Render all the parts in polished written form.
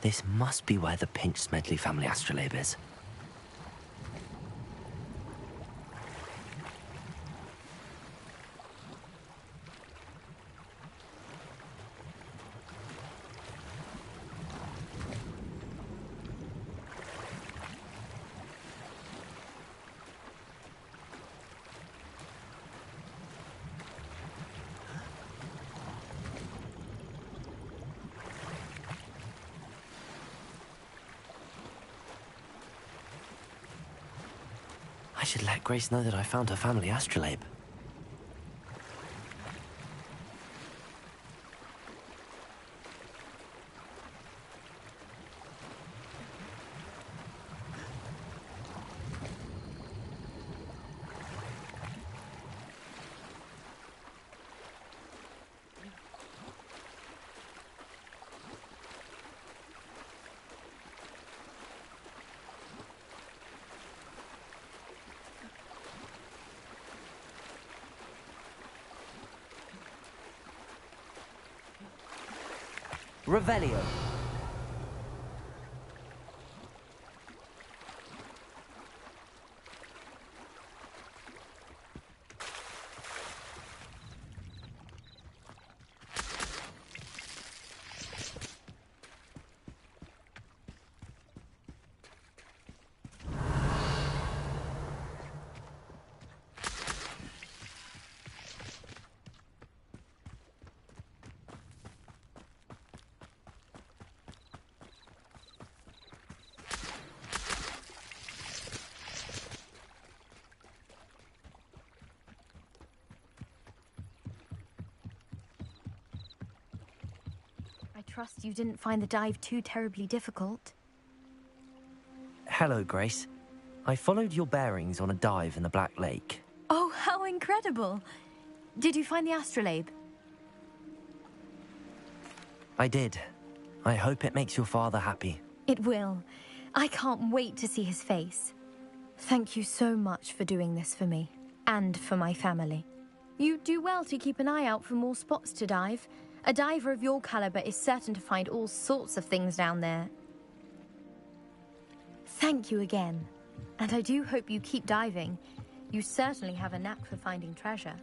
This must be where the Pinch Smedley family astrolabe is. I should let Grace know that I found her family astrolabe. Revelio. I trust you didn't find the dive too terribly difficult. Hello, Grace. I followed your bearings on a dive in the Black Lake. Oh, how incredible! Did you find the astrolabe? I did. I hope it makes your father happy. It will. I can't wait to see his face. Thank you so much for doing this for me, and for my family. You do well to keep an eye out for more spots to dive. A diver of your caliber is certain to find all sorts of things down there. Thank you again. And I do hope you keep diving. You certainly have a knack for finding treasure.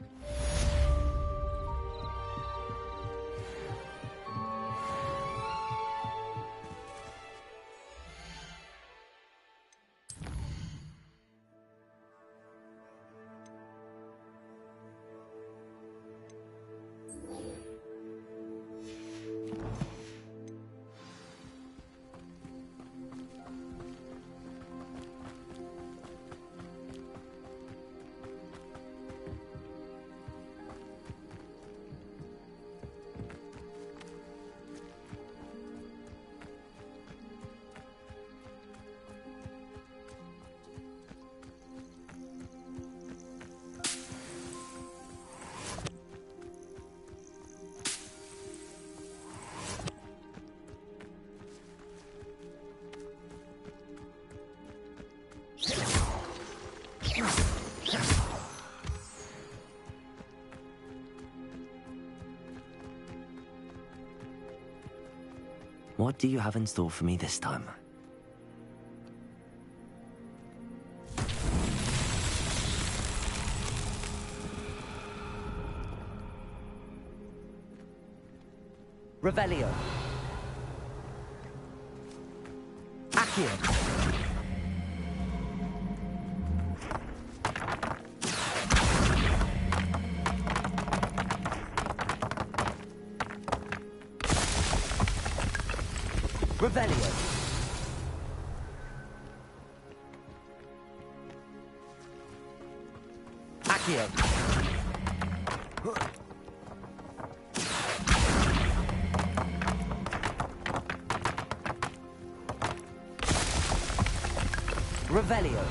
What do you have in store for me this time? Revelio. Accio. Revelio. Accio. Revelio.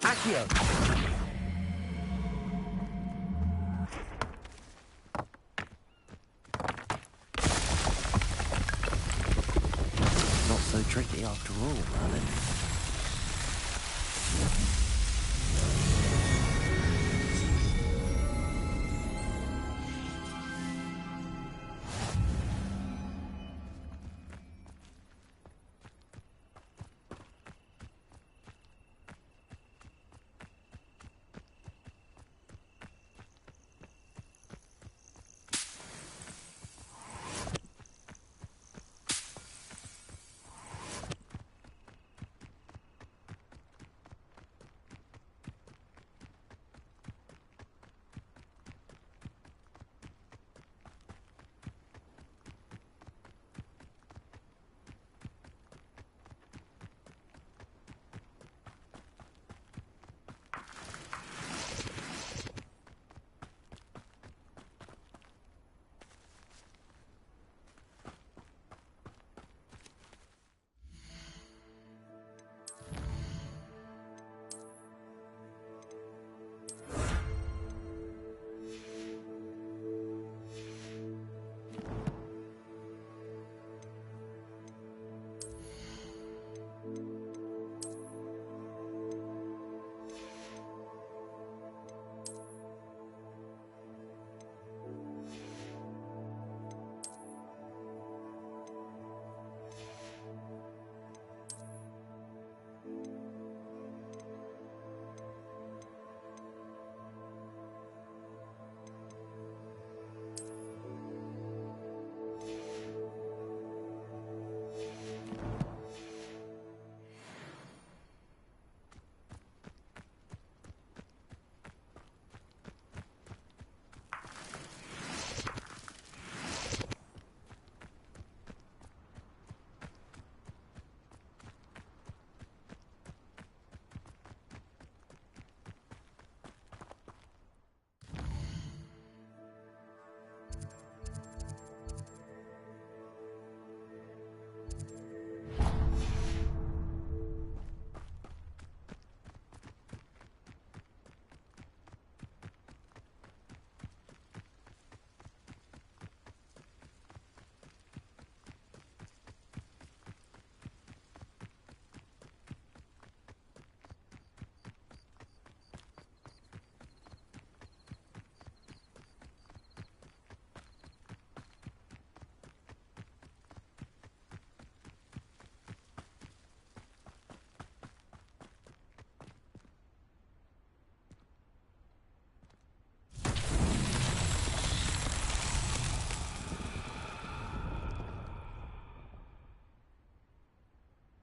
Accio. tricky after all, Merlin.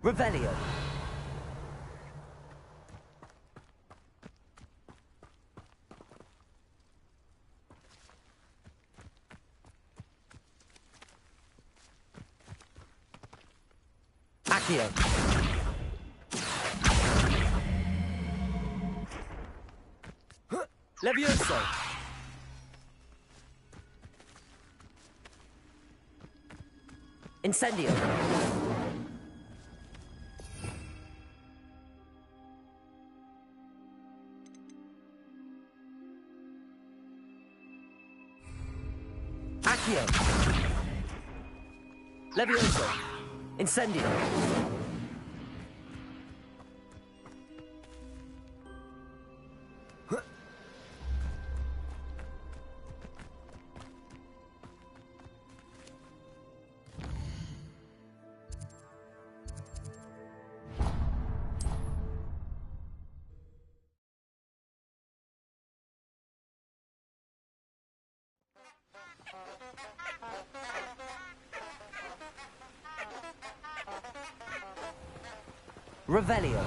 Revelio. Accio. Levioso. Incendio. Accio. Levioso. Incendio. Revelio.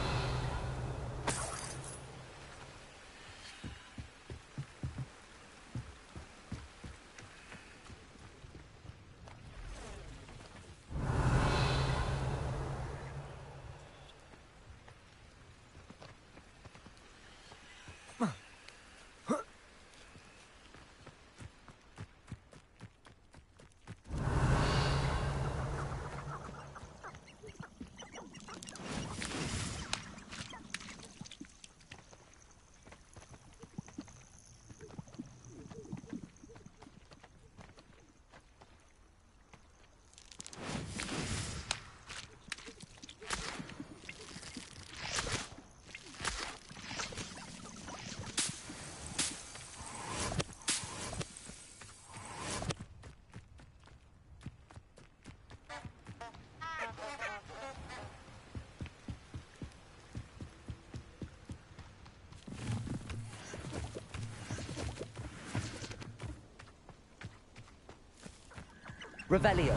Revelio.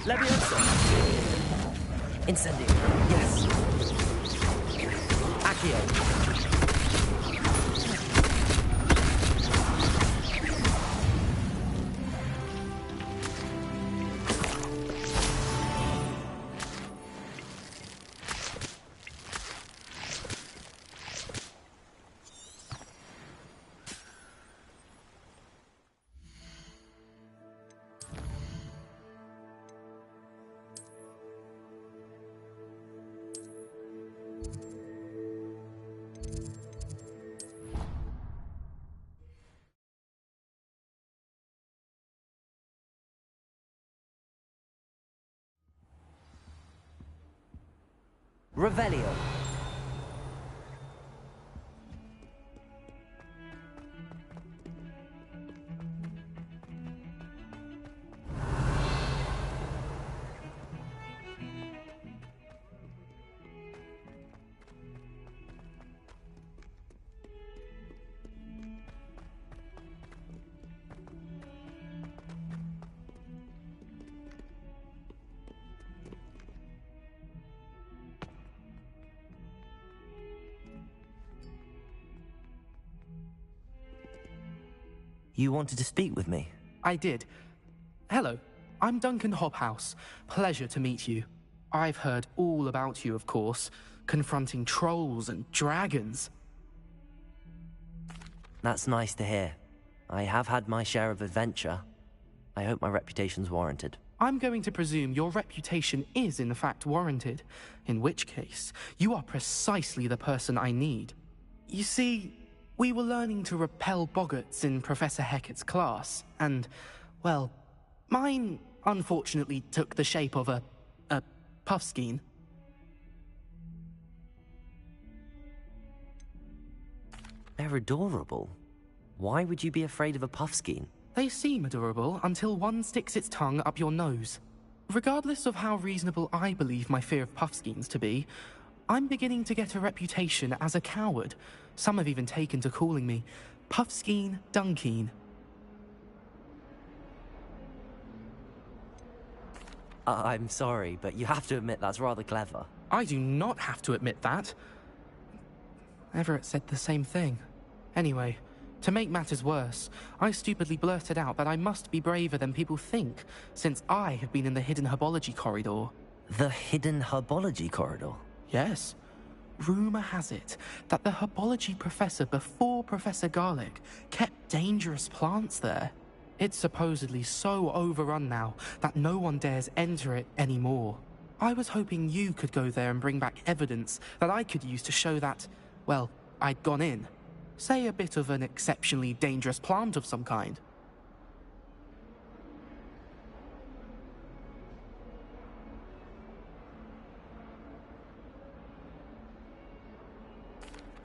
Leviosa. Incendio. Yes. Accio. Revelio. You wanted to speak with me? I did. Hello, I'm Duncan Hobhouse. Pleasure to meet you. I've heard all about you, of course, confronting trolls and dragons. That's nice to hear. I have had my share of adventure. I hope my reputation's warranted. I'm going to presume your reputation is in fact warranted, in which case, you are precisely the person I need. You see, we were learning to repel boggarts in Professor Hecat's class, and, well, mine unfortunately took the shape of a puffskein. They're adorable. Why would you be afraid of a puffskein? They seem adorable until one sticks its tongue up your nose. Regardless of how reasonable I believe my fear of puffskeins to be, I'm beginning to get a reputation as a coward. Some have even taken to calling me Puffskein Dunkeen. I'm sorry, but you have to admit that's rather clever. I do not have to admit that. Everett said the same thing. Anyway, to make matters worse, I stupidly blurted out that I must be braver than people think, since I have been in the hidden herbology corridor. The hidden herbology corridor? Yes. Rumor has it that the herbology professor before Professor Garlic kept dangerous plants there. It's supposedly so overrun now that no one dares enter it anymore. I was hoping you could go there and bring back evidence that I could use to show that, well, I'd gone in. Say a bit of an exceptionally dangerous plant of some kind.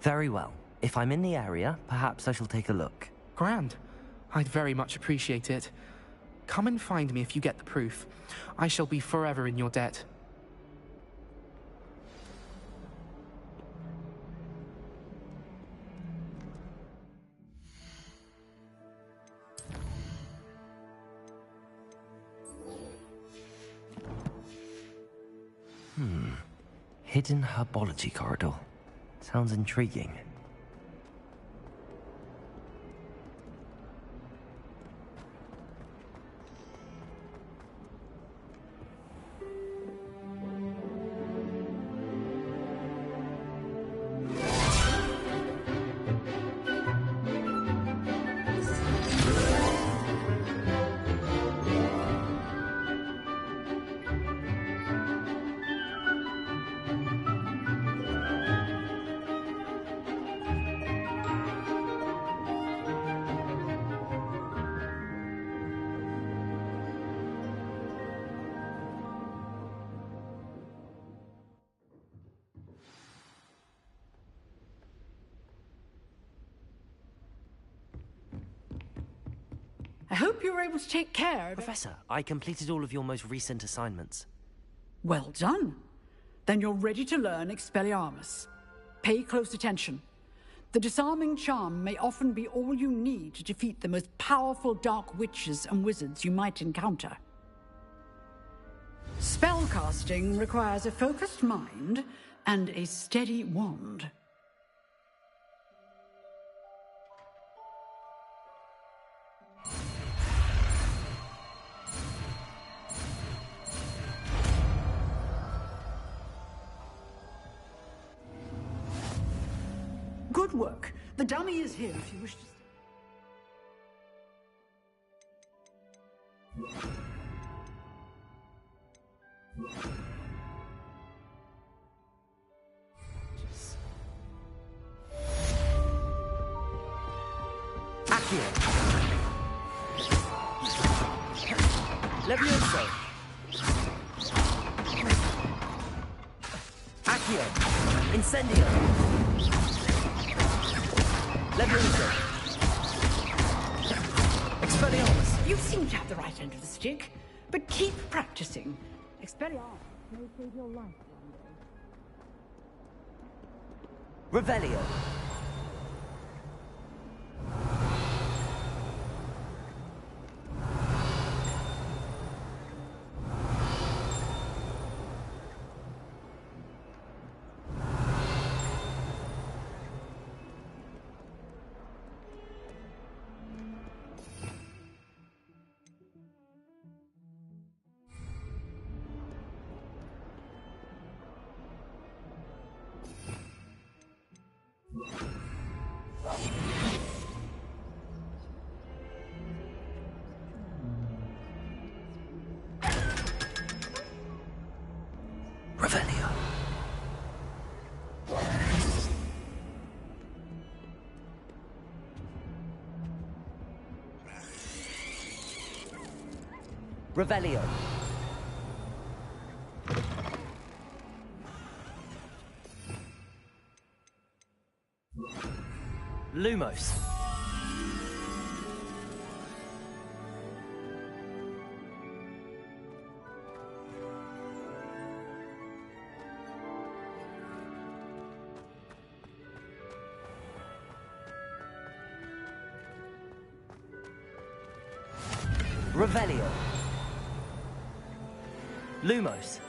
Very well. If I'm in the area, perhaps I shall take a look. Grand. I'd very much appreciate it. Come and find me if you get the proof. I shall be forever in your debt. Hidden herbology corridor. Sounds intriguing. I hope you were able to take care of it. Professor, I completed all of your most recent assignments. Well done. Then you're ready to learn Expelliarmus. Pay close attention. The disarming charm may often be all you need to defeat the most powerful dark witches and wizards you might encounter. Spellcasting requires a focused mind and a steady wand. Good work. The dummy is here if you wish to... Accio! Levioso! Accio! Incendio! Levioso! Expelliarmus! You seem to have the right end of the stick, but keep practicing. Expelliarmus may save your life one day. Revelio! Revelio. Revelio. Lumos. Revelio. Lumos.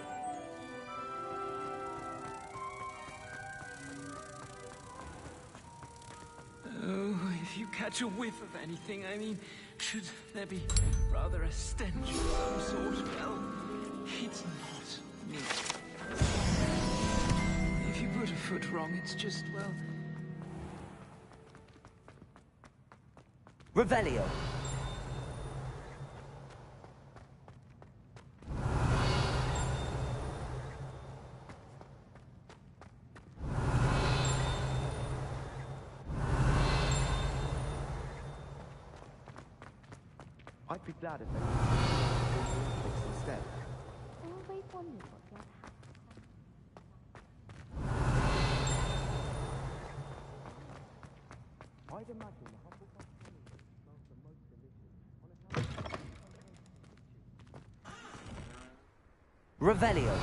Oh, if you catch a whiff of anything, I mean, should there be rather a stench of some sort? Well, it's not me. If you put a foot wrong, it's just, well... Revelio. I'd be glad if they could instead. Always wondered what that I'd imagine the Hufflepuff honey smells the most delicious on account Revelio.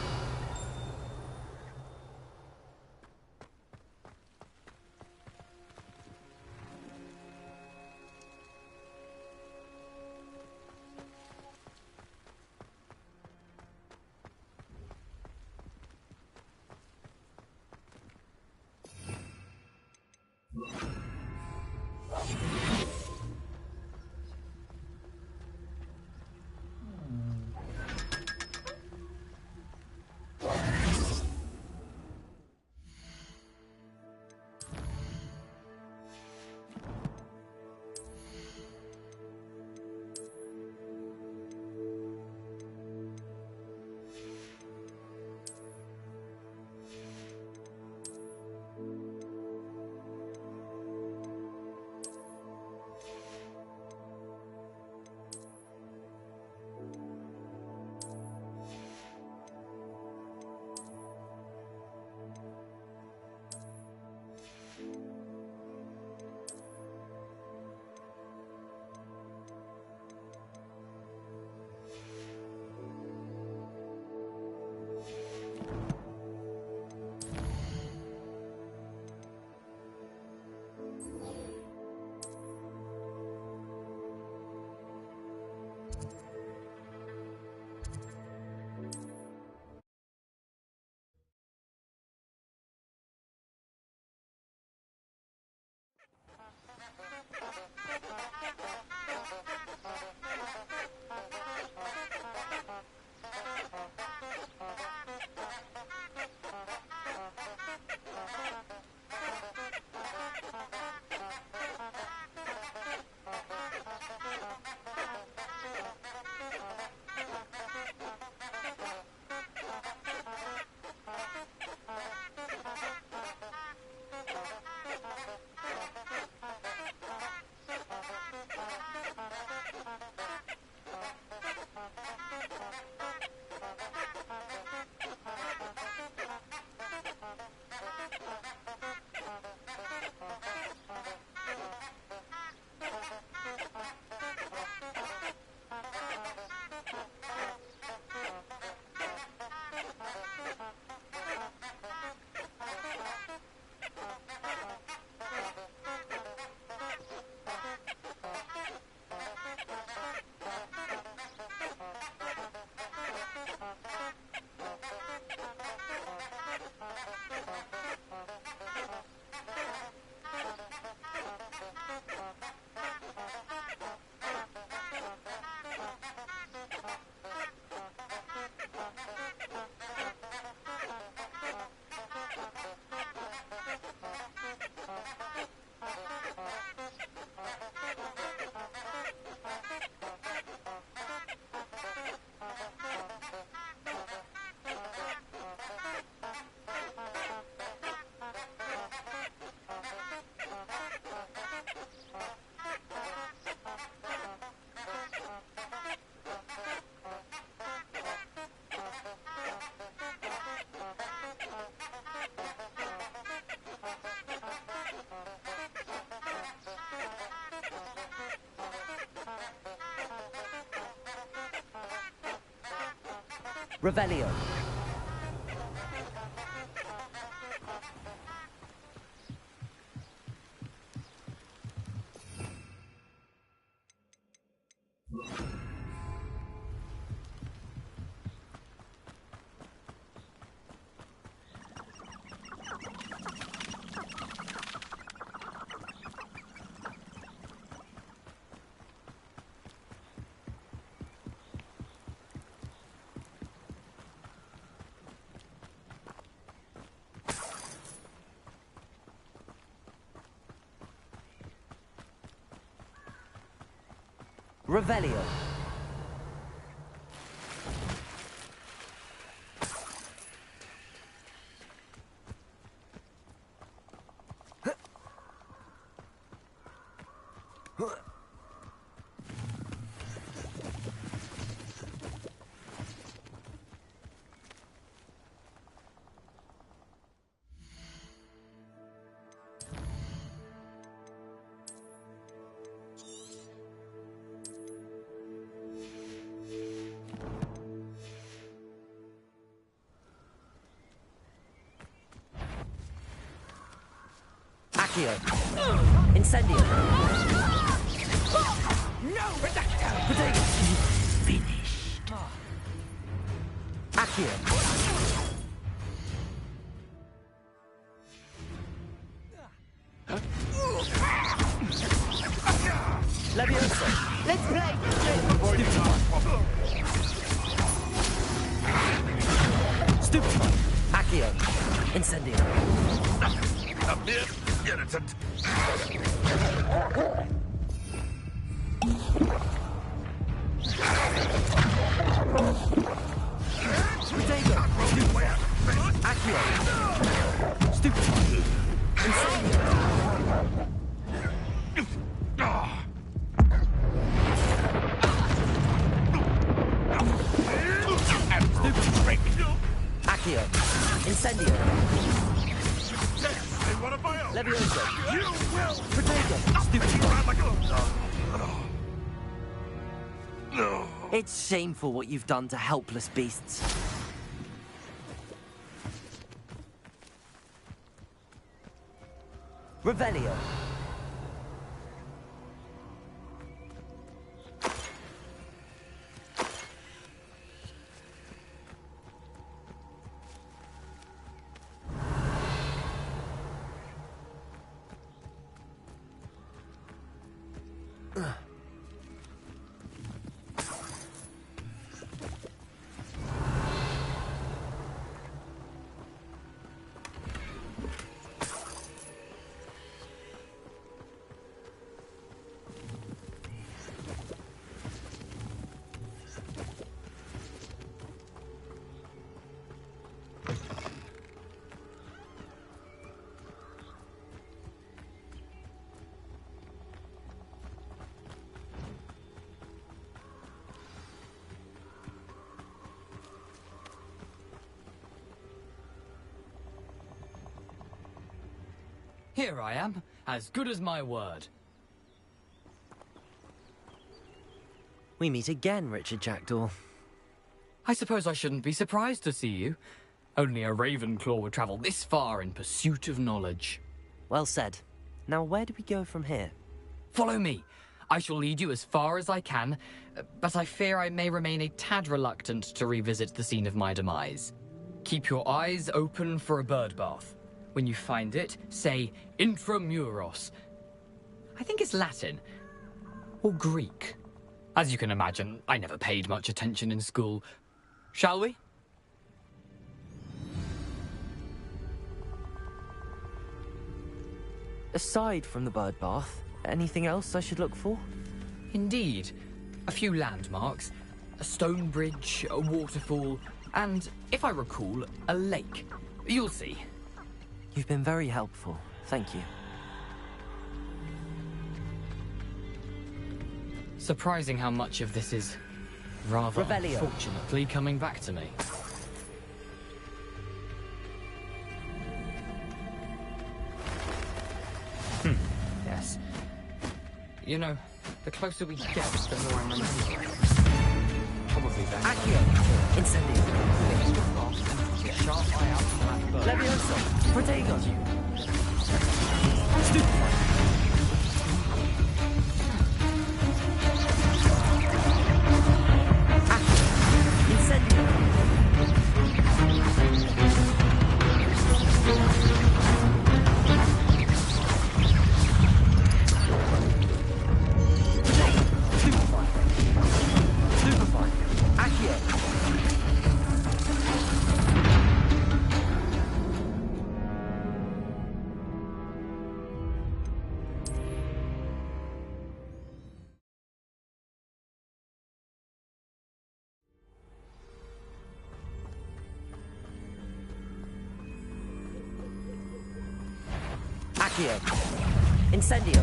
Revelio. Revelio. Accio. Incendio. No! Redacto! Protego. Finished. Accio. Levioso. Let's play! Stupefy. Accio. Incendio. Irritant. Protego. Accio. Stupefy. Incendio. Accio. Incendio. They want a bio. Levioso. You will. Protego. Stupefy. No. It's shameful what you've done to helpless beasts. Revelio. Here I am, as good as my word. We meet again, Richard Jackdaw. I suppose I shouldn't be surprised to see you. Only a Ravenclaw would travel this far in pursuit of knowledge. Well said. Now, where do we go from here? Follow me. I shall lead you as far as I can, but I fear I may remain a tad reluctant to revisit the scene of my demise. Keep your eyes open for a bird bath. When you find it, say intramuros. I think it's Latin. Or Greek. As you can imagine, I never paid much attention in school. Shall we? Aside from the bird bath, anything else I should look for? Indeed. A few landmarks. A stone bridge, a waterfall, and, if I recall, a lake. You'll see. You've been very helpful. Thank you. Surprising how much of this is rather Revelio. unfortunately coming back to me. Yes. You know, the closer we get, the more I remember. Probably Accio! Incendio! Fingers crossed and keep a sharp eye out for that bird. Levioso! Protego! Stupefy! Accio! Incendio!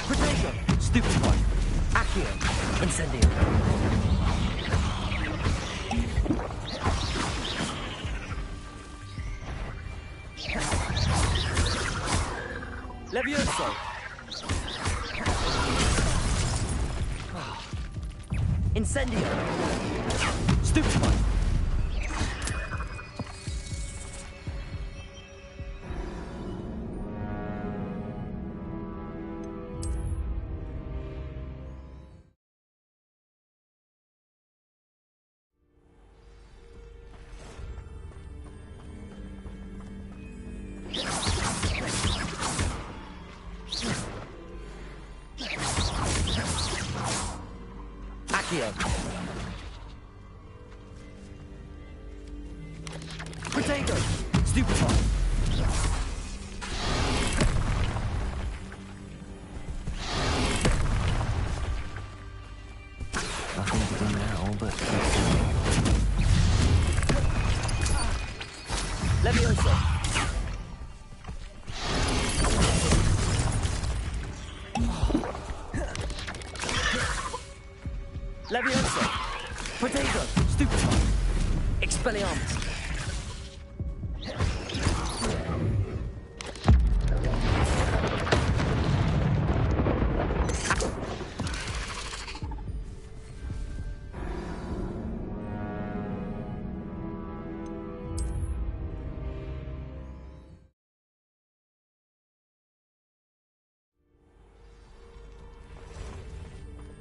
Protego! Stupefy! Stupefy! Accio! Accio! Incendio! Protego! Stupefy! Accio! Incendio! Levioso! Incendio! Stupefy! Accio! Protego! Stupefy! Nothing to do now but Levioso! Levioso! Protego! Stupefy! Expelliarmus!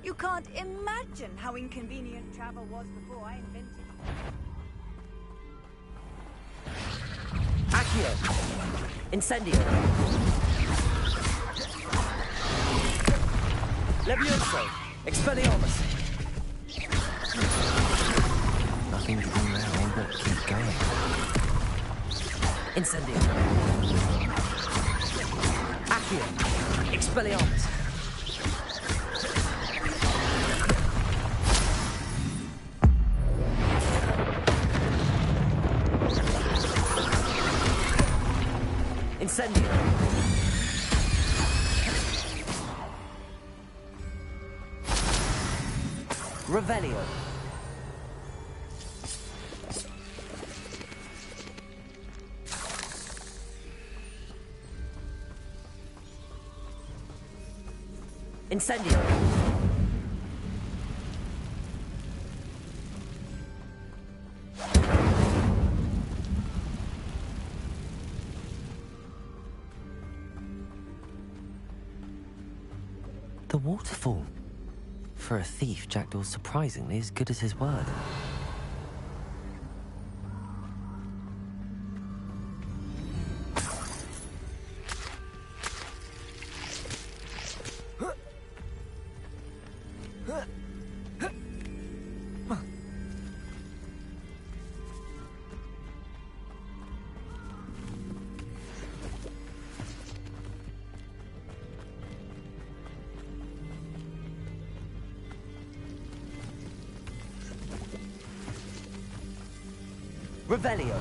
You can't imagine how inconvenient travel was before I invented it. Accio! Incendio! Levioso! Expelliarmus! Nothing to do now but keep going. Incendio! Accio! Expelliarmus! Incendio! Revelio! Incendio! The waterfall. For a thief, Jackdaw's surprisingly as good as his word. Revelio.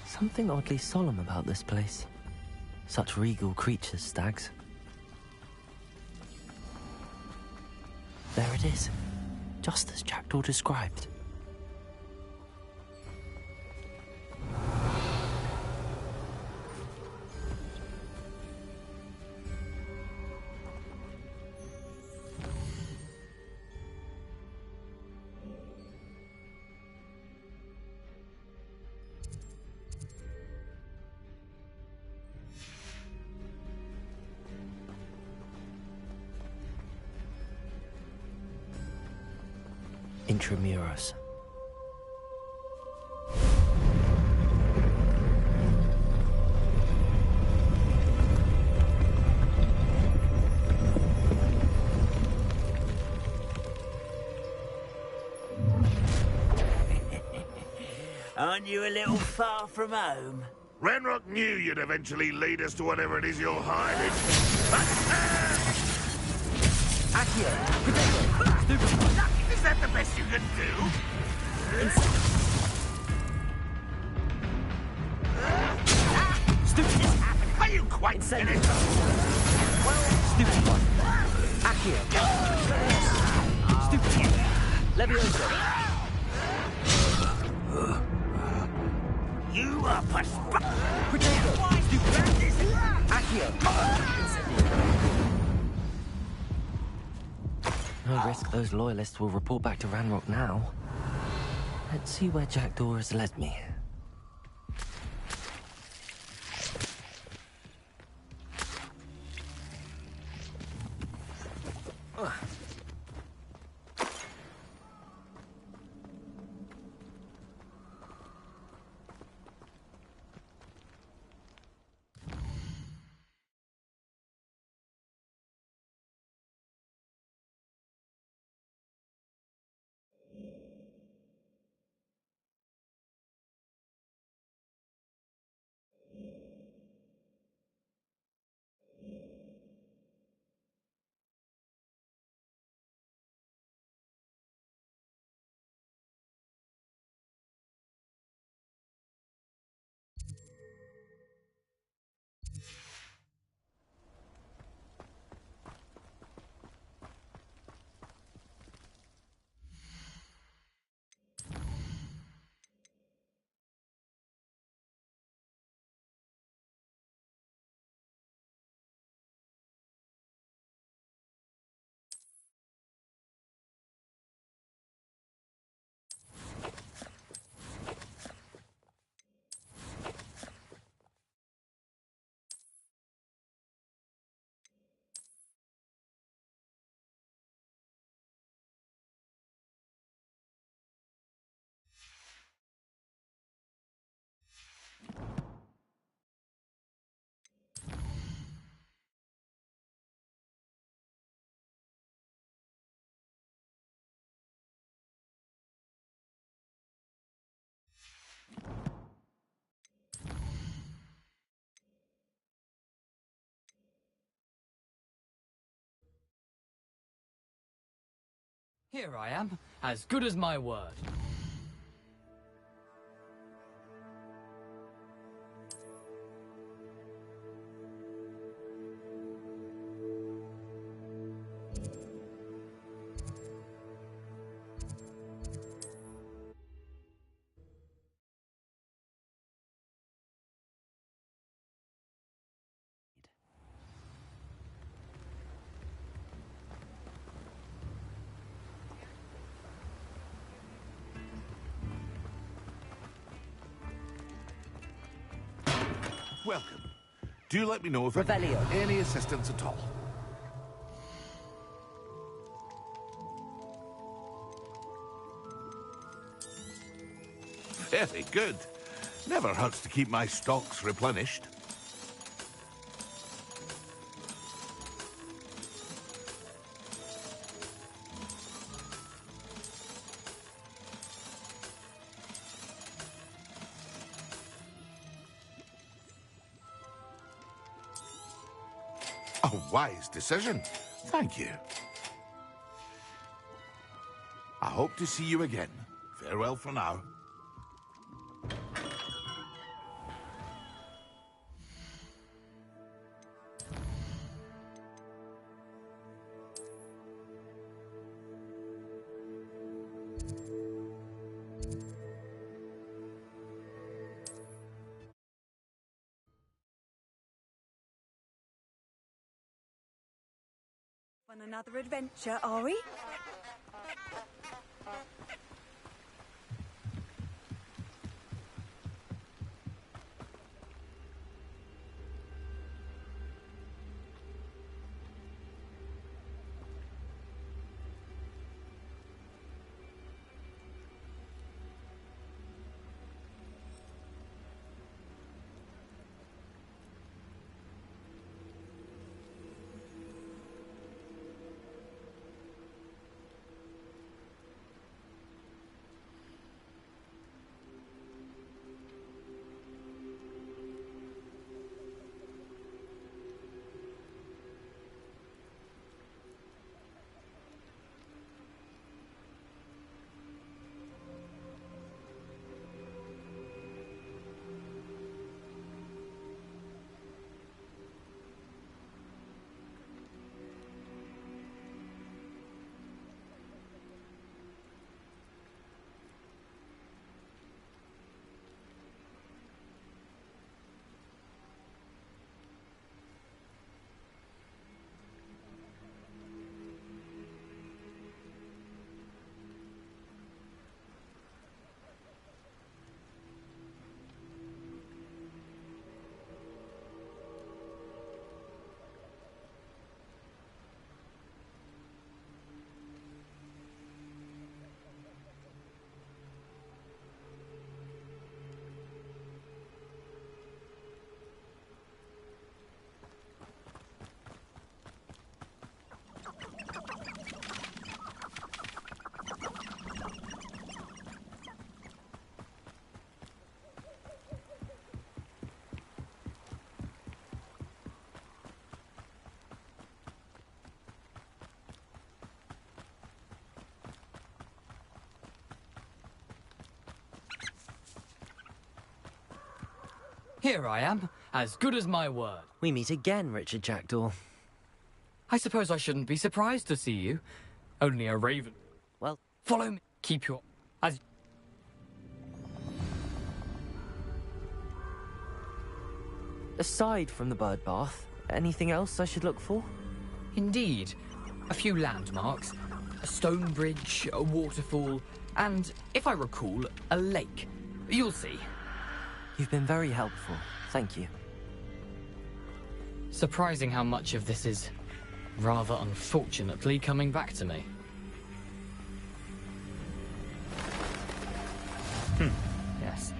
Something oddly solemn about this place. Such regal creatures, stags. There it is, just as Jackdaw described. intramuros. Aren't you a little far from home? Ranrock knew you'd eventually lead us to whatever it is you're hiding. Accio! Potato! Stupid! Is that the best you can do? Stupid! Are you quite finished? Stupid one. Accio. Stupid. Levioso. You are Potato. Stupid. Accio. No risk those loyalists will report back to Ranrock now. Let's see where Jackdaw has led me. Here I am, as good as my word. Welcome. Do let me know if Revelio. I need any assistance at all. Very good. Never hurts to keep my stocks replenished. A wise decision. Thank you. I hope to see you again. Farewell for now. On another adventure, are we? Here I am, as good as my word. We meet again, Richard Jackdaw. I suppose I shouldn't be surprised to see you. Only a raven. Well, follow me. Keep your... as... Aside from the bird bath, anything else I should look for? Indeed. A few landmarks. A stone bridge, a waterfall, and, if I recall, a lake. You'll see. You've been very helpful. Thank you. Surprising how much of this is, rather unfortunately, coming back to me. Yes.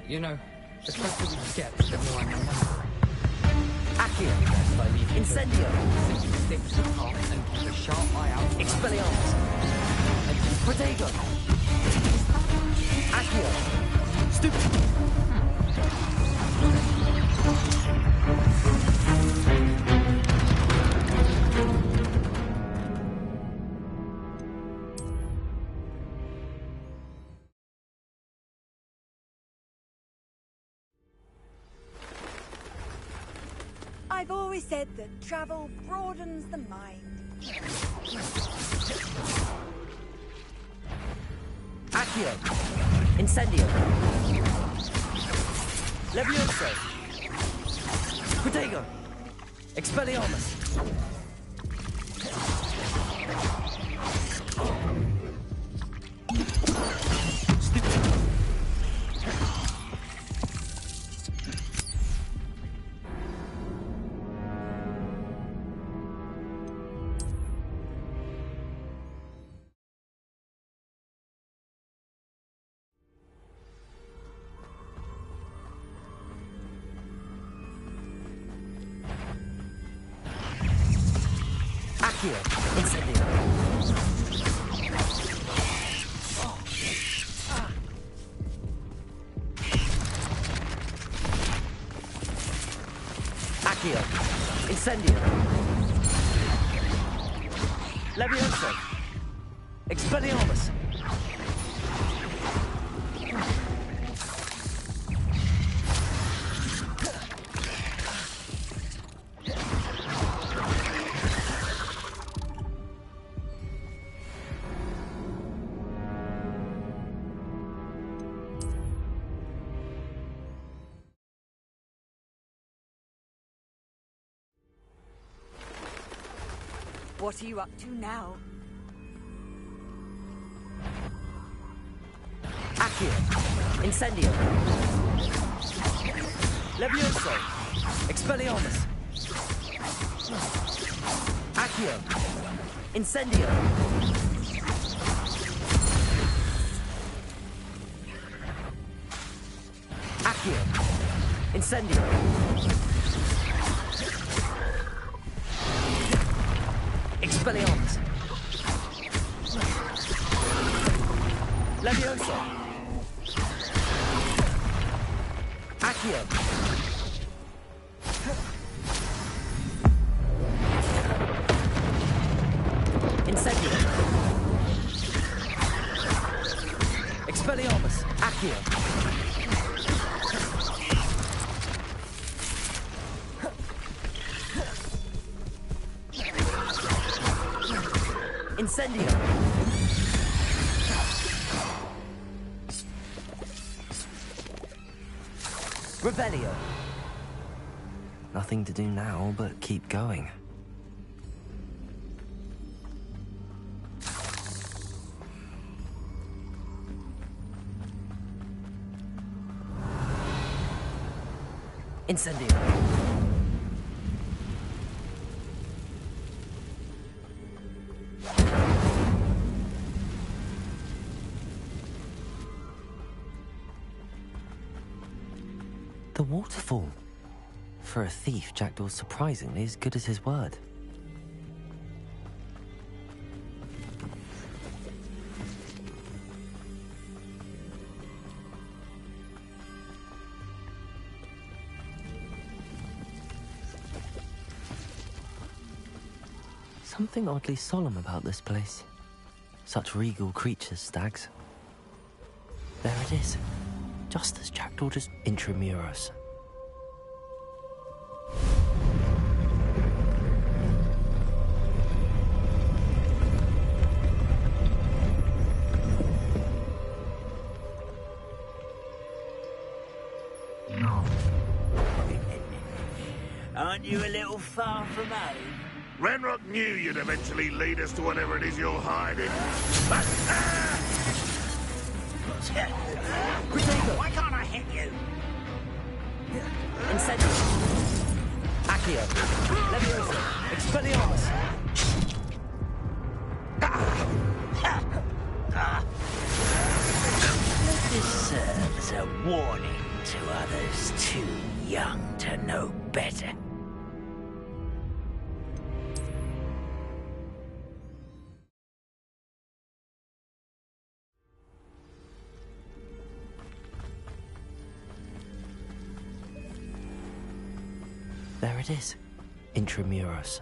You know, the closer we get, the more I remember. Accio! I leave Incendio! Stick to the path and keep a sharp eye out. Expelliarmus! Protego! Accio! Stupid! I've always said that travel broadens the mind. Accio! Incendio! Levioso! Protego! Expelliarmus! Accio! Incendio! Accio! Incendio! Levioso! Expelliarmus! What are you up to now? Accio! Incendio! Levioso! Expelliarmus! Accio! Incendio! Accio! Incendio! Expelliarmus! Levioso! Accio! Incendio! Expelliarmus! Accio! Incendio! Revelio! Nothing to do now but keep going. Incendio! The waterfall. For a thief, Jackdaw's surprisingly as good as his word. Something oddly solemn about this place. Such regal creatures, stags. There it is. just as Jack orders intramuros. Aren't you a little far from home? Ranrock knew you'd eventually lead us to whatever it is you're hiding. Why can't I hit you? Incendio. Accio. Levioso. Expelliarmus. Let this serve as a warning to others too young to know better. There it is. Intramuros.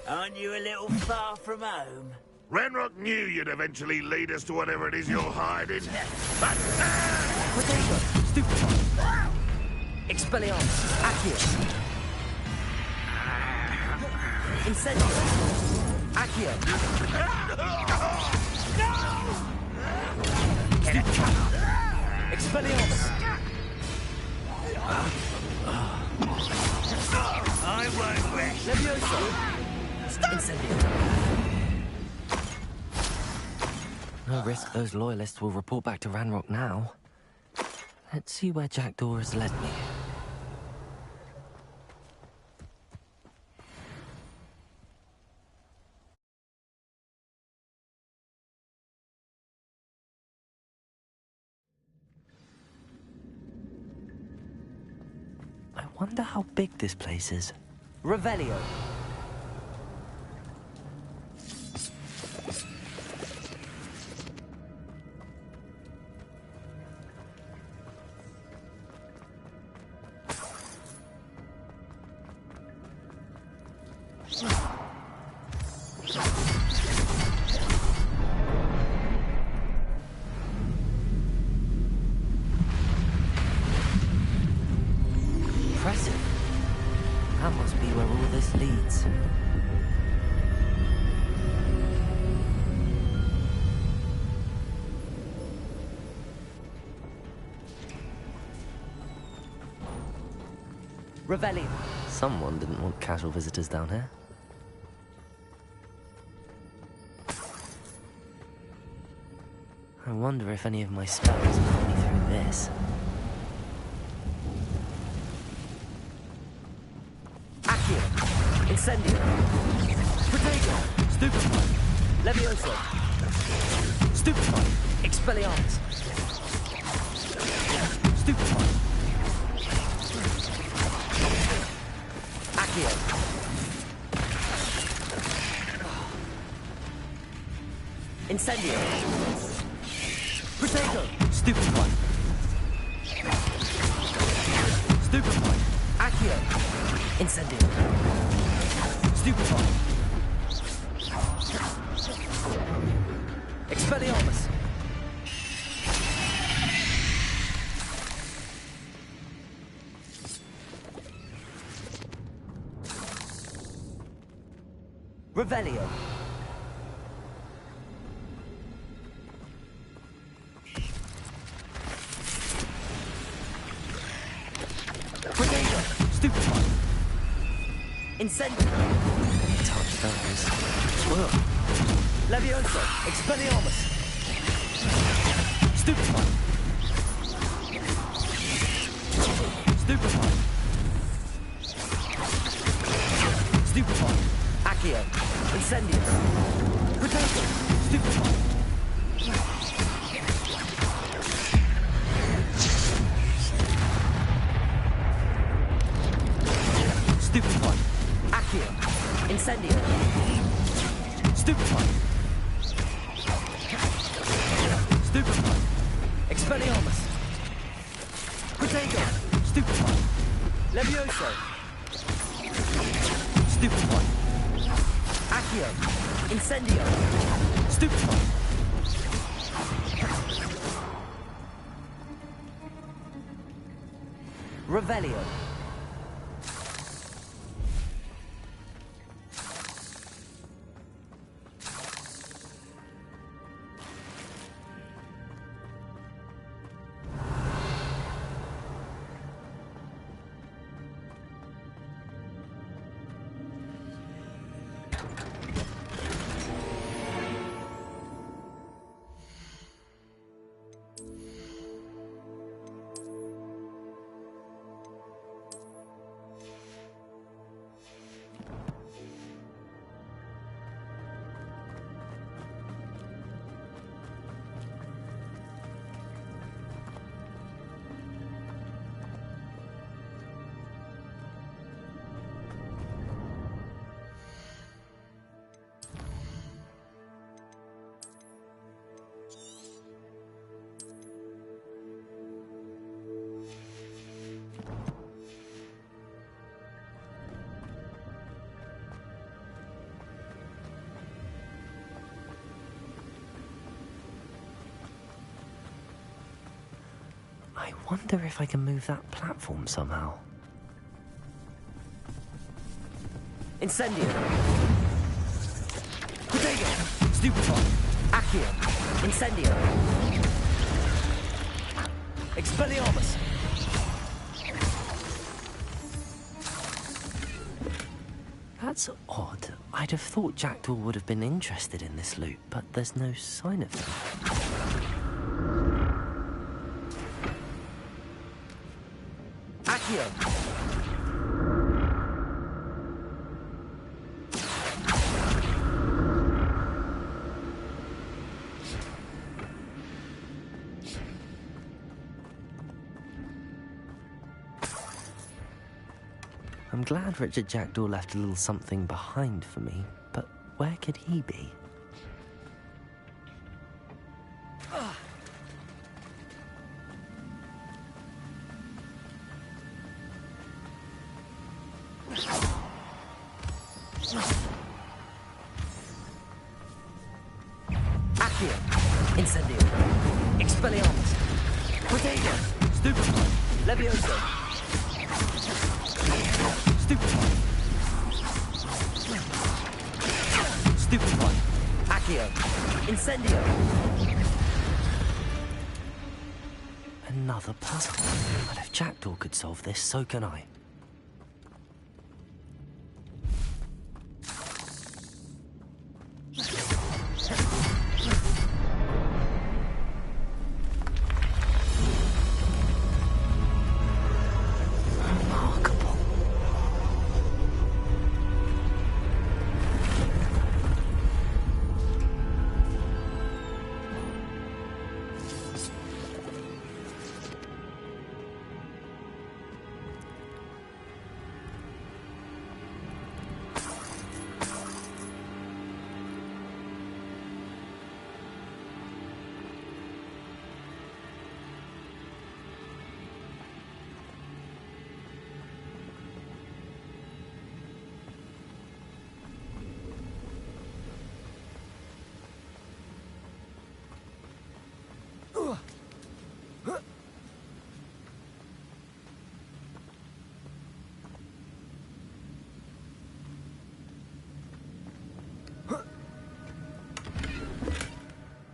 Aren't you a little far from home? Ranrock knew you'd eventually lead us to whatever it is you're hiding. Potato. Stupefy. Expelliarmus. Accio. Incendio. Accio. Expelliarmus. I won't rest. Levioso. Incendio. No risk those loyalists will report back to Ranrock now. Let's see where Jackdaw has led me. I wonder how big this place is. Revelio. Impressive. That must be where all this leads. Revelio. Someone didn't want casual visitors down here. I wonder if any of my spells got me through this. Accio. Incendio. Potato. Stupefy. Levioso. Stupefy. Expelliarmus. Stupefy. Accio. Incendio. Potato. Stupefy. Stupefy. Accio. Incendio. Stupefy. Expelliarmus. Revelio. Potato. Stupefy. Incendio. Touch those. Whoa. Levioso. Expelliarmus. Stupefy. Stupefy. Stupefy. Accio. Incendio. Potato. Stupefy. Stupefy. Accio. Incendio. Stupefy. Stupefy. Expelliarmus! Protego! Stupefy! Levioso! Stupefy! Accio! Incendio! Stupefy! Revelio! I wonder if I can move that platform somehow. Incendio! Protego! Stupefy! Accio! Incendio! Expelliarmus! That's odd. I'd have thought Jackdaw would have been interested in this loot, but there's no sign of him. Accio! I'm glad Richard Jackdaw left a little something behind for me, but where could he be? Accio! Incendio! Expelliarmus! Protego! Stupefy! Levioso! Stupefy! Stupefy! Accio! Incendio! Another puzzle. But if Jackdaw could solve this, so can I.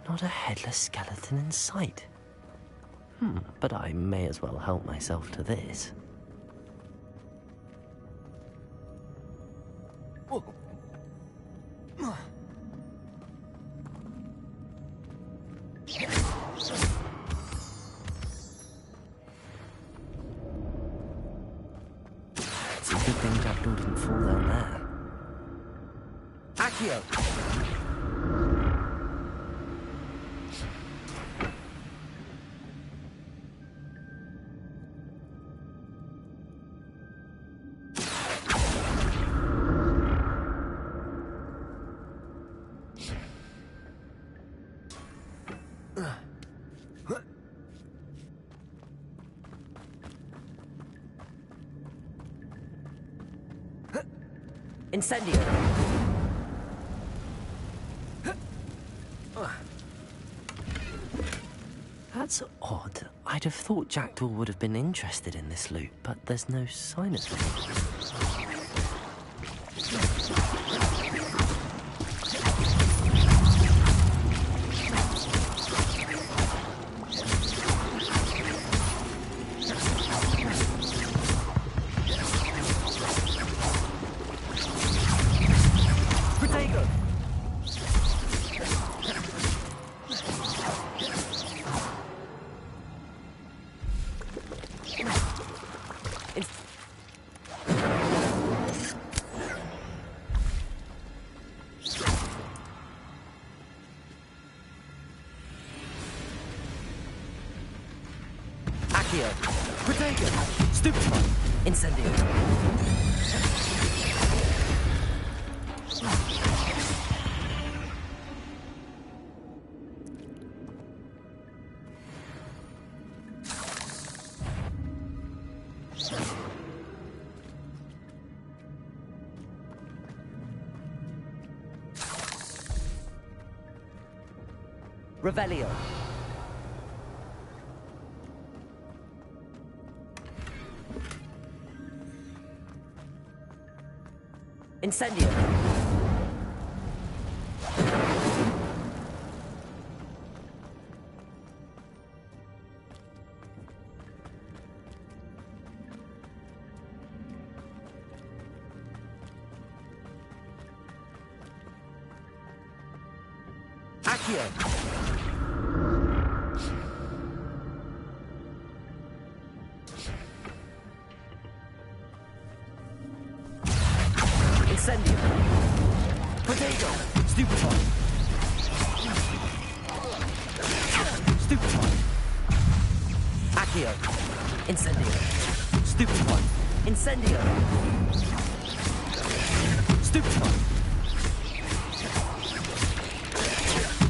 Not a headless skeleton in sight. But I may as well help myself to this. It's a good thing Jackdaw didn't fall down there. Accio! Incendio! That's odd. I'd have thought Jackdaw would have been interested in this loot, but there's no sign of it. Protego! Stupefy! Incendio! Revelio! Incendio! Accio! Incendio! Protego! Stupefy! Stupefy! Accio! Incendio! Stupefy! Incendio! Stupefy!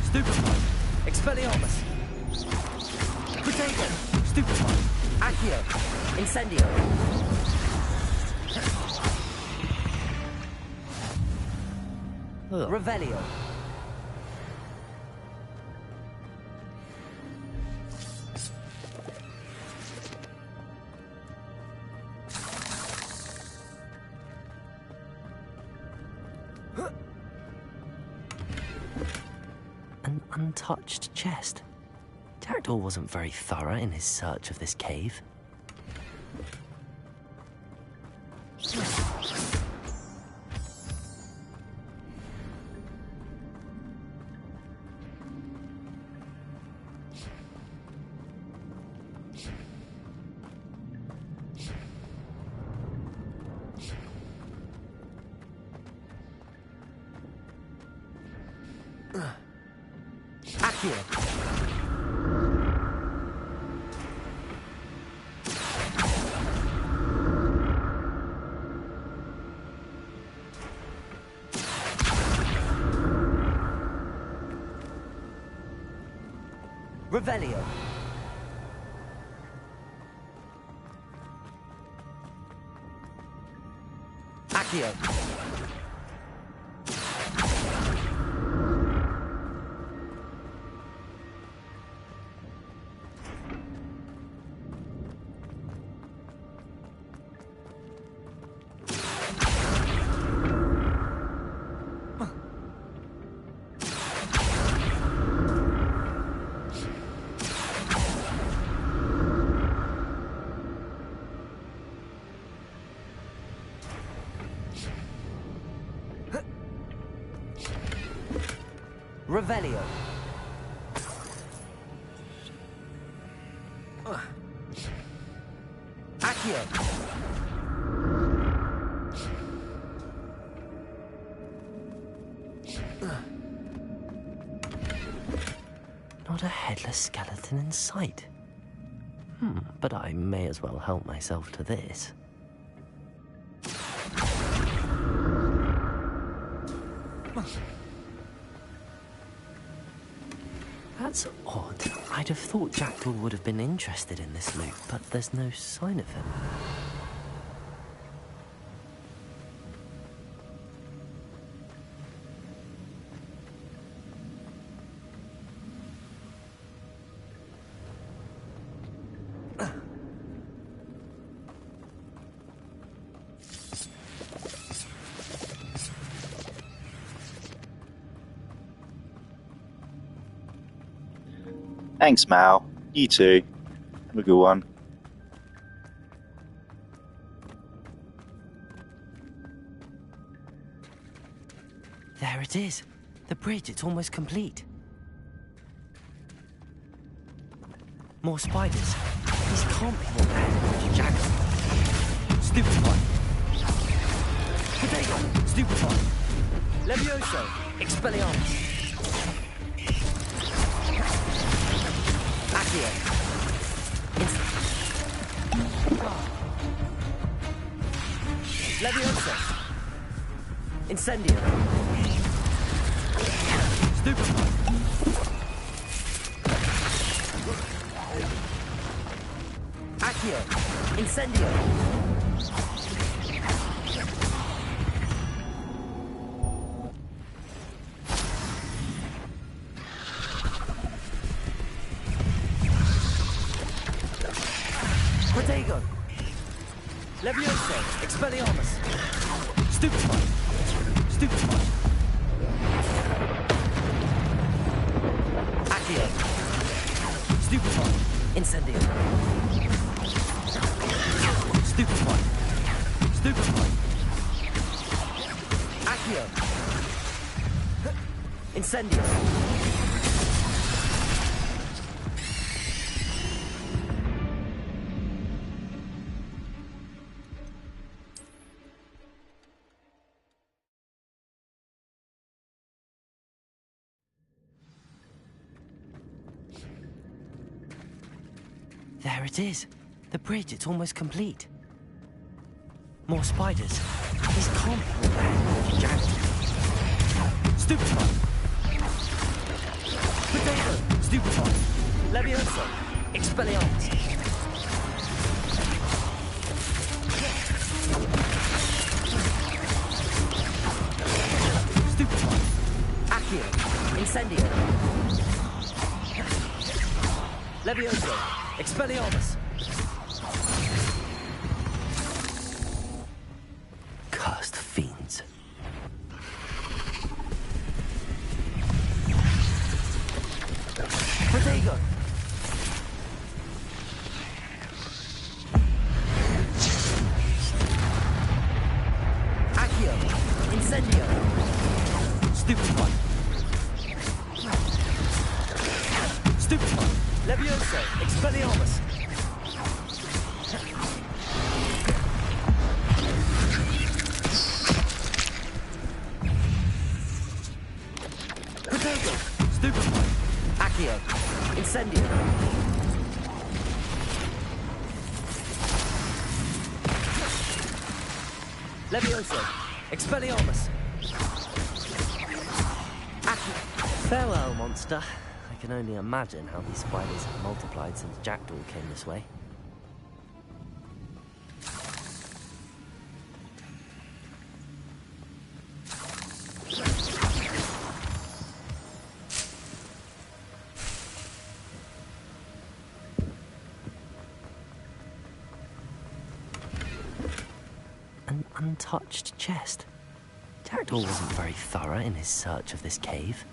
Stupefy! Expelliarmus! Protego! Stupefy! Accio! Incendio! Revelio! An untouched chest. Jackdaw wasn't very thorough in his search of this cave. Accio! Revelio! Accio! Revelio! Accio! Not a headless skeleton in sight. But I may as well help myself to this. That's odd. I'd have thought Jackdaw would have been interested in this loot, but there's no sign of him. Thanks, Mal. You too. Have a good one. There it is. The bridge, it's almost complete. More spiders. These can't be more bad. Jackal. Stupefy. Potato. Stupefy. Levioso. Expelliarmus. Accio. Levioso. Incendio. Stupefy. Accio. Incendio. Protego. Levioso. Expelliarmus. Stupefy. Stupefy. Accio. Stupefy. Incendio. Stupefy. Stupefy. Accio. Incendio. There it is. The bridge, it's almost complete. More spiders. These can't be all bad. Jackal. Stupefy. Potato. Stupefy. Levioso. Expelliarmus. Stupefy. Accio. Incendio. Levioso. Expelliarmus. Cursed fiends. Protego. Accio. Incendio. Stupefy. Stupefy. Levioso. Expelliarmus. Protego. Stupefy. Accio. Incendio. Levioso. Expelliarmus. Accio. Farewell, monster. I can only imagine how these spiders have multiplied since Jackdaw came this way. An untouched chest. Jackdaw wasn't very thorough in his search of this cave.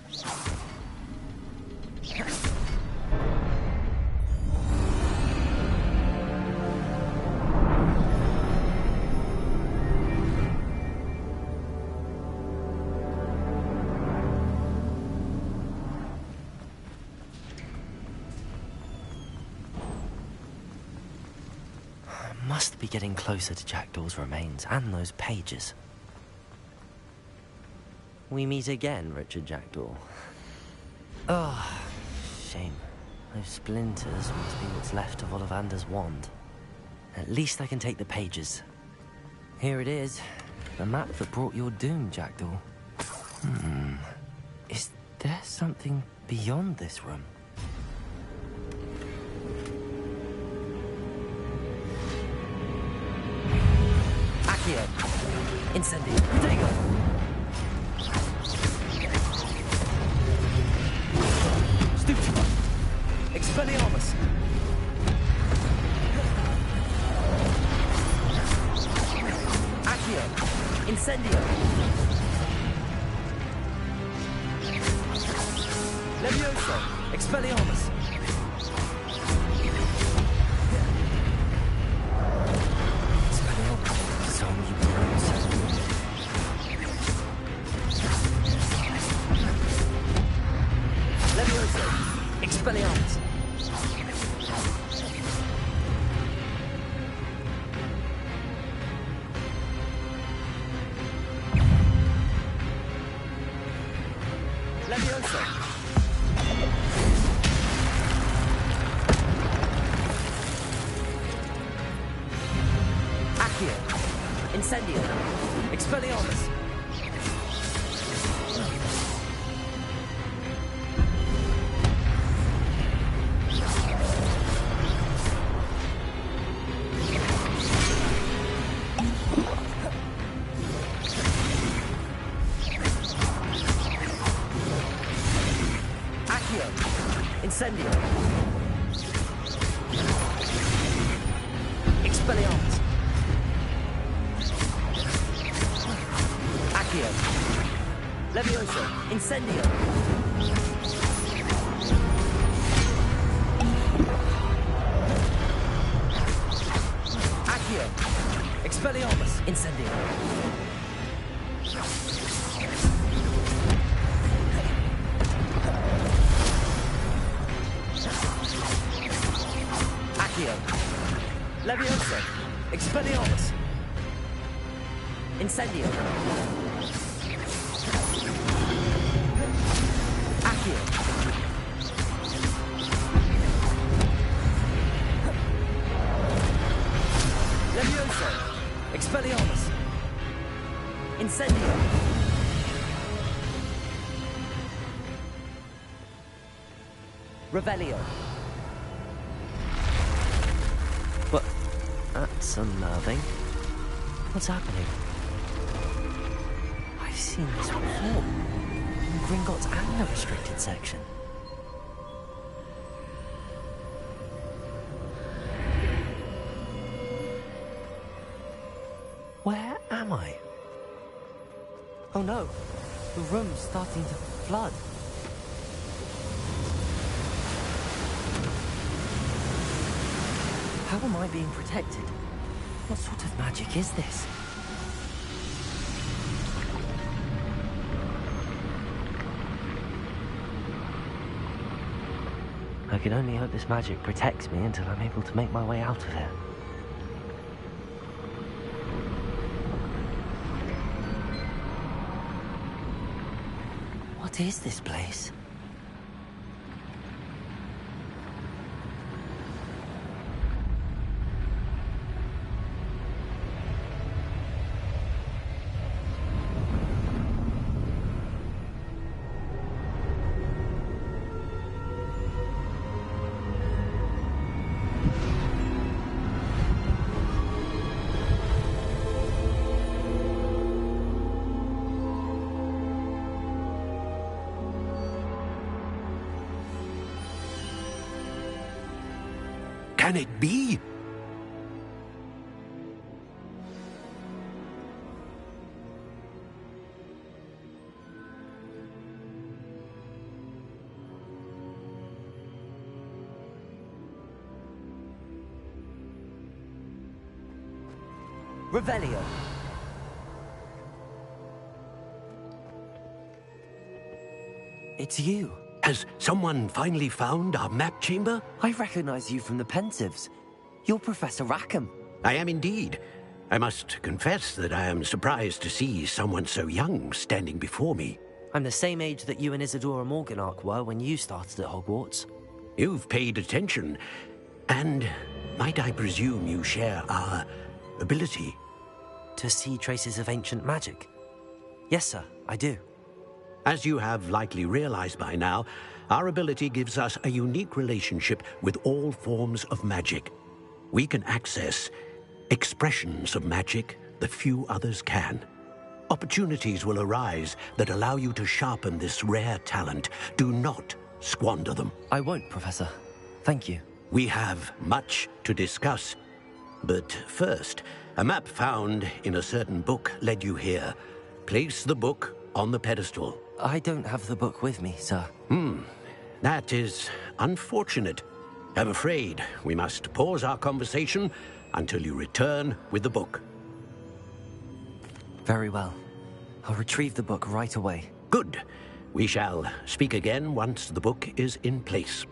Must be getting closer to Jackdaw's remains and those pages. We meet again, Richard Jackdaw. Oh, shame. Those splinters must be what's left of Ollivander's wand. At least I can take the pages. Here it is. The map that brought your doom, Jackdaw. Is there something beyond this room? Accio. Incendio. Protego. Stupefy. Expelliarmus. Accio. Incendio. Levioso. Expelliarmus. So you brutes. Levioso! Expelliarmus! Levioso! Accio! Incendio! Expelliarmus! Accio! Incendio! Expelliarmus! Accio! Levioso! Incendio! Accio! Expelliarmus! Incendio! Accio! Levioso! Expelliarmus! Incendio! Accio! Levioso! Expelliarmus! Incendio! Revelio! What? That's unnerving. What's happening? I've seen this before. In Gringotts and the restricted section. Where am I? Oh no, the room's starting to flood. How am I being protected? What sort of magic is this? I can only hope this magic protects me until I'm able to make my way out of here. What is this place? Can it be? Revelio. It's you. Has someone finally found our map chamber? I recognize you from the Pensives. You're Professor Rackham. I am indeed. I must confess that I am surprised to see someone so young standing before me. I'm the same age that you and Isadora Morganach were when you started at Hogwarts. You've paid attention. And might I presume you share our ability? To see traces of ancient magic? Yes, sir, I do. As you have likely realized by now, our ability gives us a unique relationship with all forms of magic. We can access expressions of magic that few others can. Opportunities will arise that allow you to sharpen this rare talent. Do not squander them. I won't, Professor. Thank you. We have much to discuss. But first, a map found in a certain book led you here. Place the book on the pedestal. I don't have the book with me, sir. That is unfortunate. I'm afraid we must pause our conversation until you return with the book. Very well. I'll retrieve the book right away. Good. We shall speak again once the book is in place.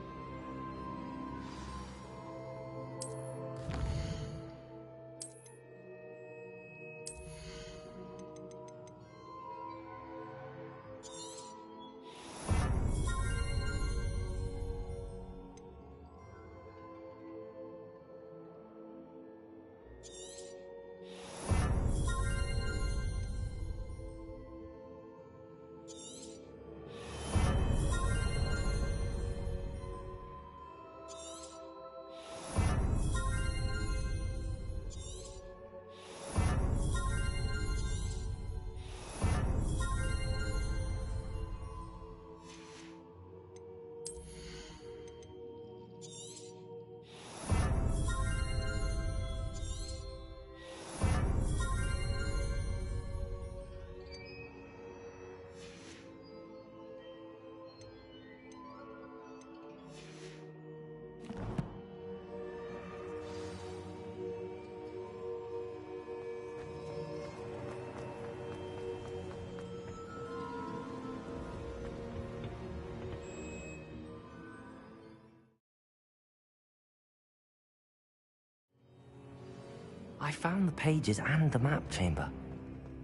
I found the pages and the map chamber.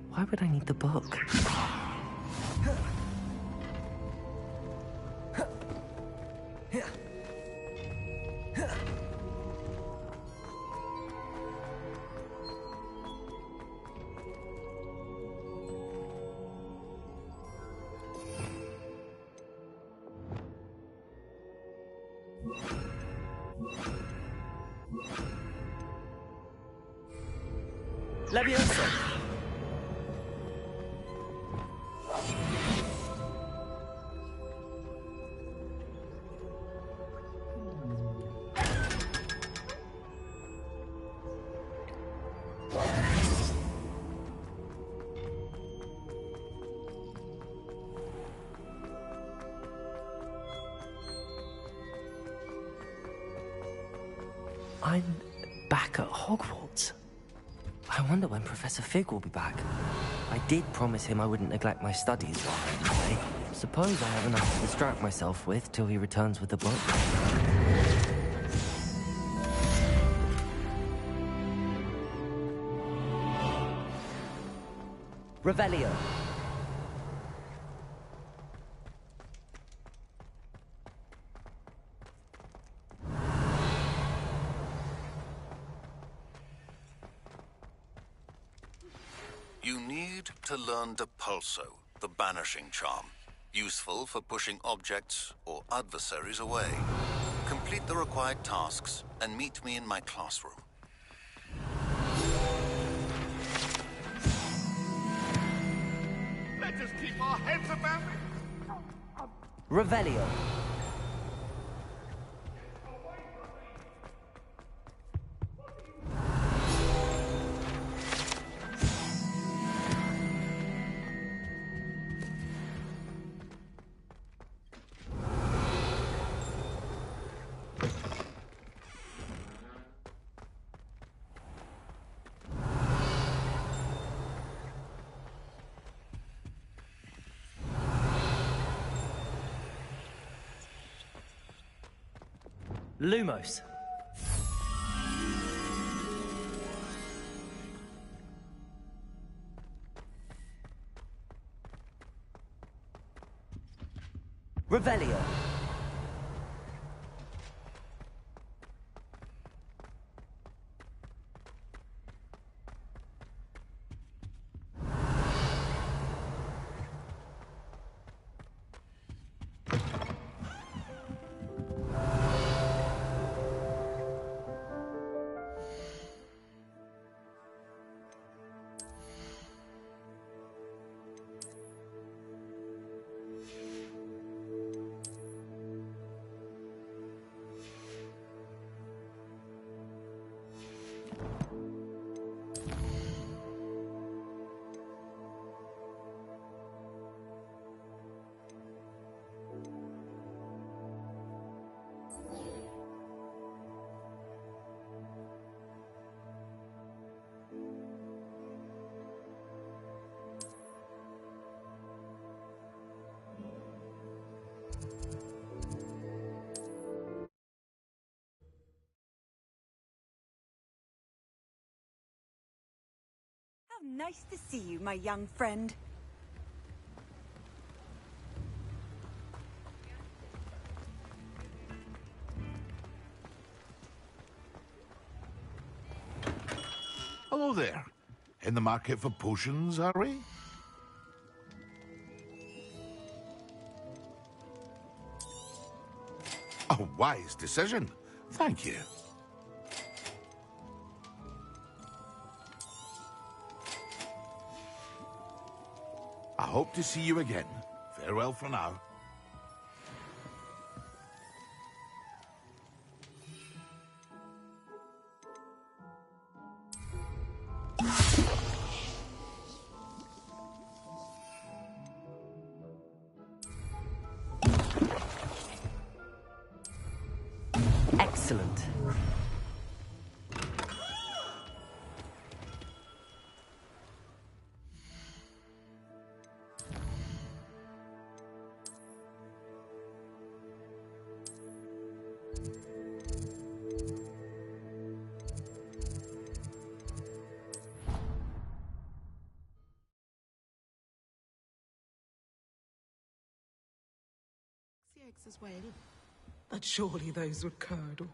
Why would I need the book? Levioso! I'm back at Hogwarts. I wonder when Professor Fig will be back. I did promise him I wouldn't neglect my studies while I'm away. Suppose I have enough to distract myself with till he returns with the book. Revelio. You need to learn Depulso, the banishing charm. Useful for pushing objects or adversaries away. Complete the required tasks and meet me in my classroom. Let us keep our heads about it. Revelio. Lumos. Revelio. Nice to see you, my young friend. Hello there. In the market for potions, are we? A wise decision. Thank you. I hope to see you again. Farewell for now. Excellent. Eggs as well. But surely those would curdle.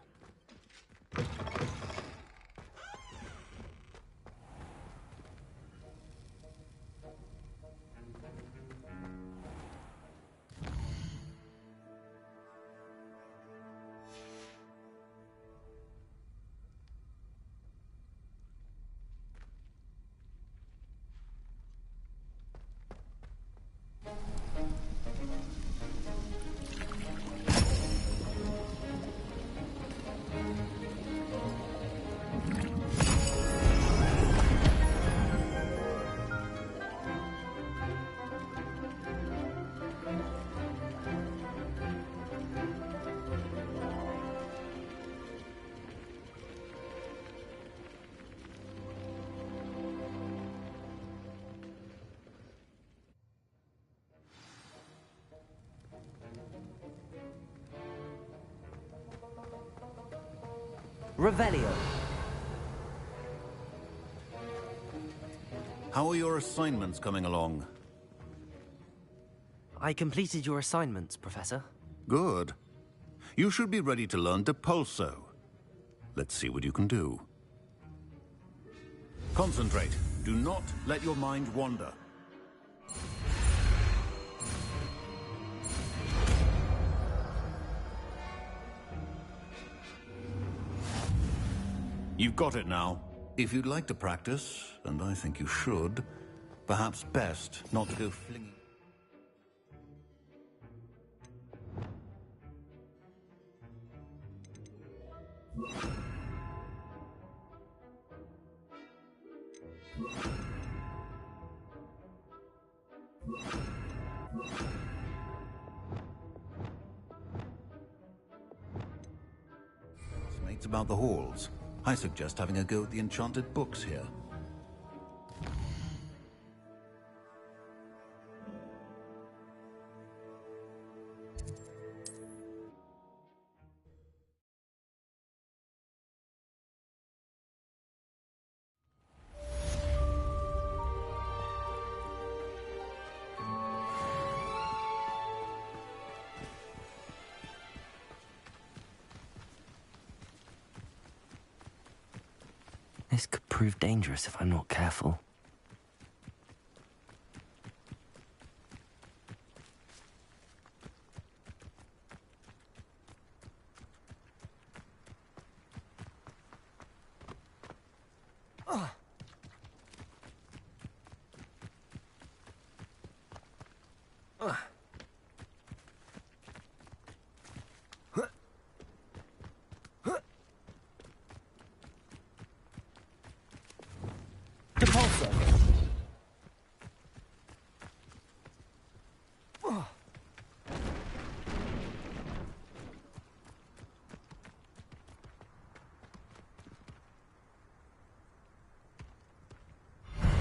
Revelio. How are your assignments coming along? I completed your assignments, Professor. Good. You should be ready to learn Depulso. Let's see what you can do. Concentrate. Do not let your mind wander. You've got it now. If you'd like to practice, and I think you should, perhaps best not to go flinging. Mates about the halls. I suggest having a go at the enchanted books here. This could prove dangerous if I'm not careful.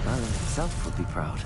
Merlin himself would be proud.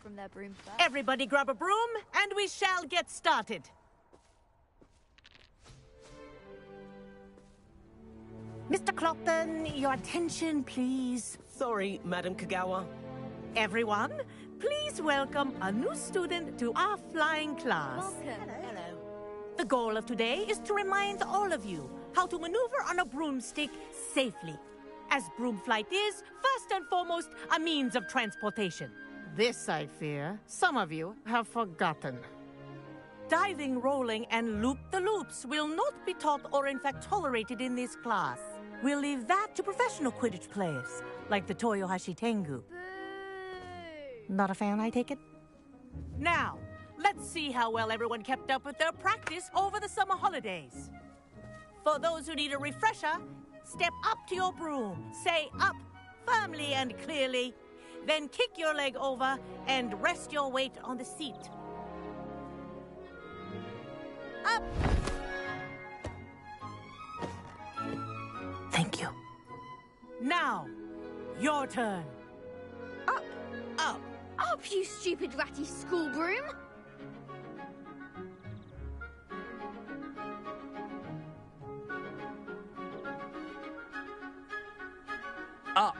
from their broom first. Everybody grab a broom, and we shall get started. Mr. Clopton, your attention, please. Sorry, Madam Kagawa. Everyone, please welcome a new student to our flying class. Welcome. Hello. The goal of today is to remind all of you how to maneuver on a broomstick safely, as broom flight is, first and foremost, a means of transportation. This, I fear, some of you have forgotten. Diving, rolling, and loop-the-loops will not be taught or in fact tolerated in this class. We'll leave that to professional Quidditch players, like the Toyohashi Tengu. Not a fan, I take it? Now, let's see how well everyone kept up with their practice over the summer holidays. For those who need a refresher, step up to your broom, say up firmly and clearly, then kick your leg over and rest your weight on the seat. Up! Thank you. Now, your turn. Up! Up! Up, you stupid ratty school broom! Up.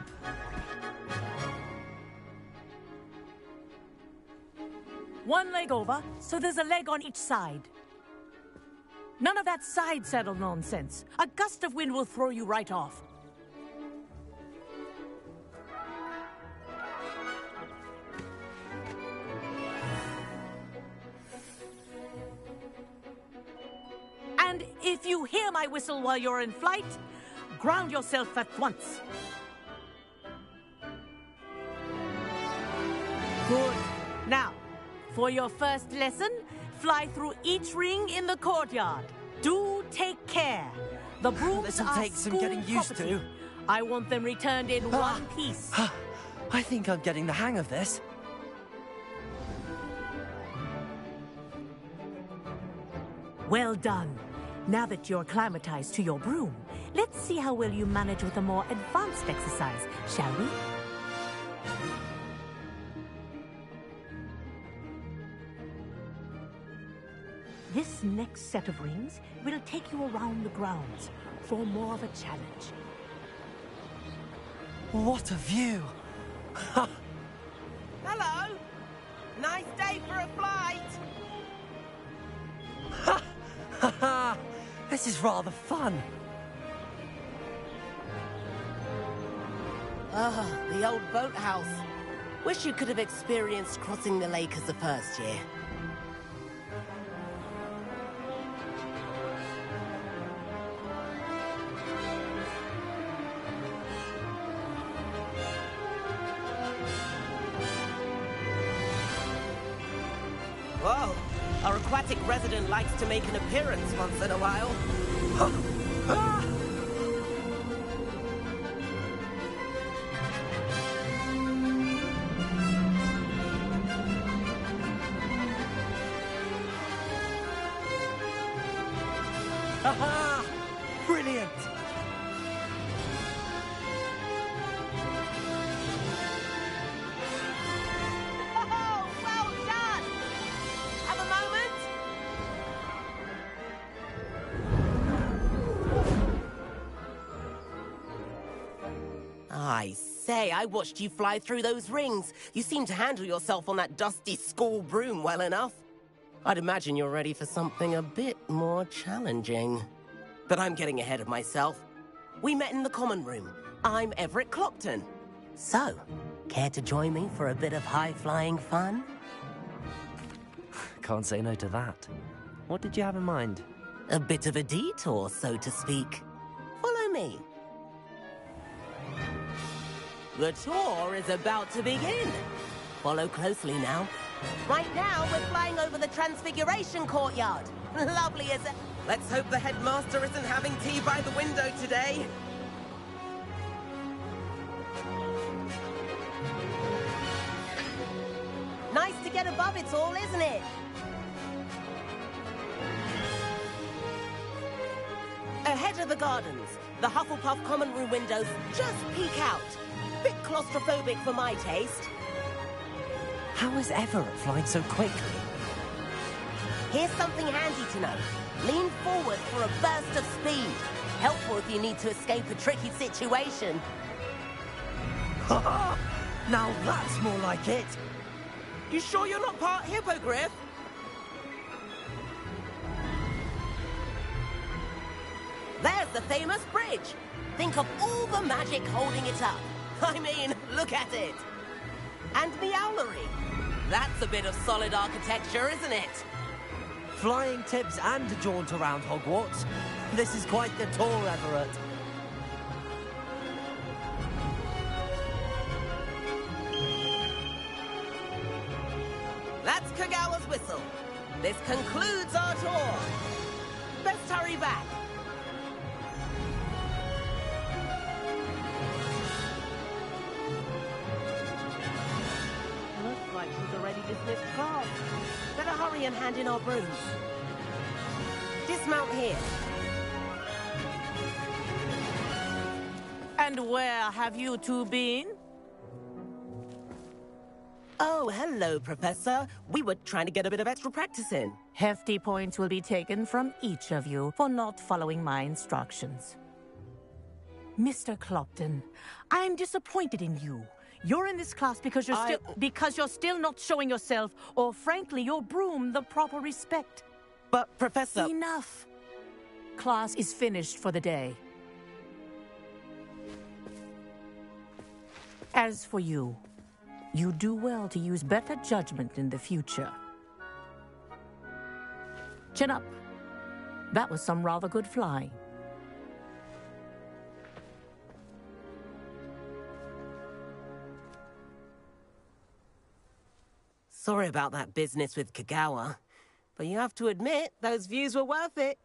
One leg over, so there's a leg on each side. None of that side saddle nonsense. A gust of wind will throw you right off. And if you hear my whistle while you're in flight, ground yourself at once. Good. Now, for your first lesson, fly through each ring in the courtyard. Do take care. The brooms This'll are take some getting used property. to. I want them returned in one piece. I think I'm getting the hang of this. Well done. Now that you're acclimatized to your broom, let's see how well you manage with a more advanced exercise, shall we? This next set of rings will take you around the grounds for more of a challenge. What a view! Hello! Nice day for a flight! This is rather fun. Ah, the old boathouse. Wish you could have experienced crossing the lake as a first year. Whoa! Our aquatic resident likes to make an appearance once in a while. Aha! Brilliant! Oh, well done! Have a moment? I say, I watched you fly through those rings. You seem to handle yourself on that dusty school broom well enough. I'd imagine you're ready for something a bit more challenging. But I'm getting ahead of myself. We met in the common room. I'm Everett Clopton. So, care to join me for a bit of high-flying fun? Can't say no to that. What did you have in mind? A bit of a detour, so to speak. Follow me. The tour is about to begin. Follow closely now. Right now, we're flying over the Transfiguration Courtyard. Lovely, is it? Let's hope the headmaster isn't having tea by the window today. Nice to get above it all, isn't it? Ahead of the gardens, the Hufflepuff common room windows just peek out. Bit claustrophobic for my taste. How is Everett flying so quickly? Here's something handy to know. Lean forward for a burst of speed. Helpful if you need to escape a tricky situation. Now that's more like it. You sure you're not part hippogriff? There's the famous bridge. Think of all the magic holding it up. I mean, look at it. And the owlery. That's a bit of solid architecture, isn't it? Flying tips and a jaunt around Hogwarts. This is quite the tour, Everett. That's Kagawa's whistle. This concludes our tour. Best hurry back. Looks like she's already dismissed class. Better hurry and hand in our brooms. Dismount here. And where have you two been? Oh, hello, Professor. We were trying to get a bit of extra practice in. Hefty points will be taken from each of you for not following my instructions. Mr. Clopton, I'm disappointed in you. You're in this class because you're still not showing yourself, or frankly, your broom, the proper respect. But, Professor... Enough. Class is finished for the day. As for you, you do well to use better judgment in the future. Chin up. That was some rather good flying. Sorry about that business with Kagawa, but you have to admit, those views were worth it.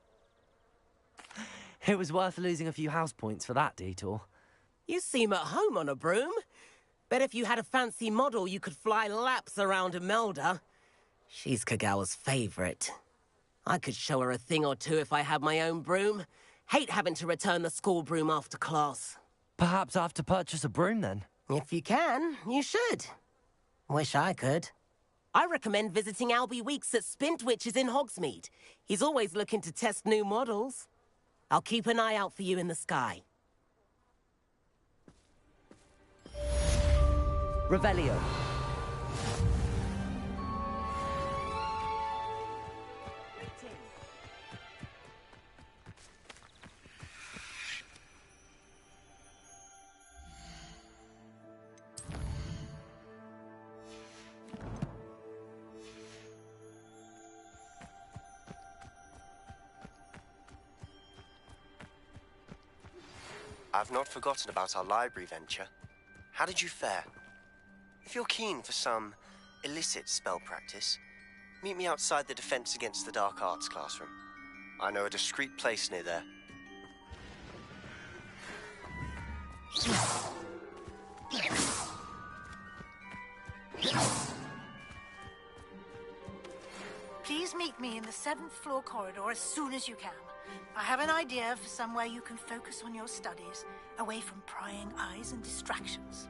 It was worth losing a few house points for that detour. You seem at home on a broom. Bet if you had a fancy model, you could fly laps around Imelda. She's Kagawa's favorite. I could show her a thing or two if I had my own broom. Hate having to return the school broom after class. Perhaps I have to purchase a broom then. If you can, you should. Wish I could. I recommend visiting Albie Weeks at Spintwitches in Hogsmeade. He's always looking to test new models. I'll keep an eye out for you in the sky. Revelio. I've not forgotten about our library venture. How did you fare? If you're keen for some illicit spell practice, meet me outside the Defense Against the Dark Arts classroom. I know a discreet place near there. Please meet me in the 7th floor corridor as soon as you can. I have an idea for somewhere you can focus on your studies, away from prying eyes and distractions.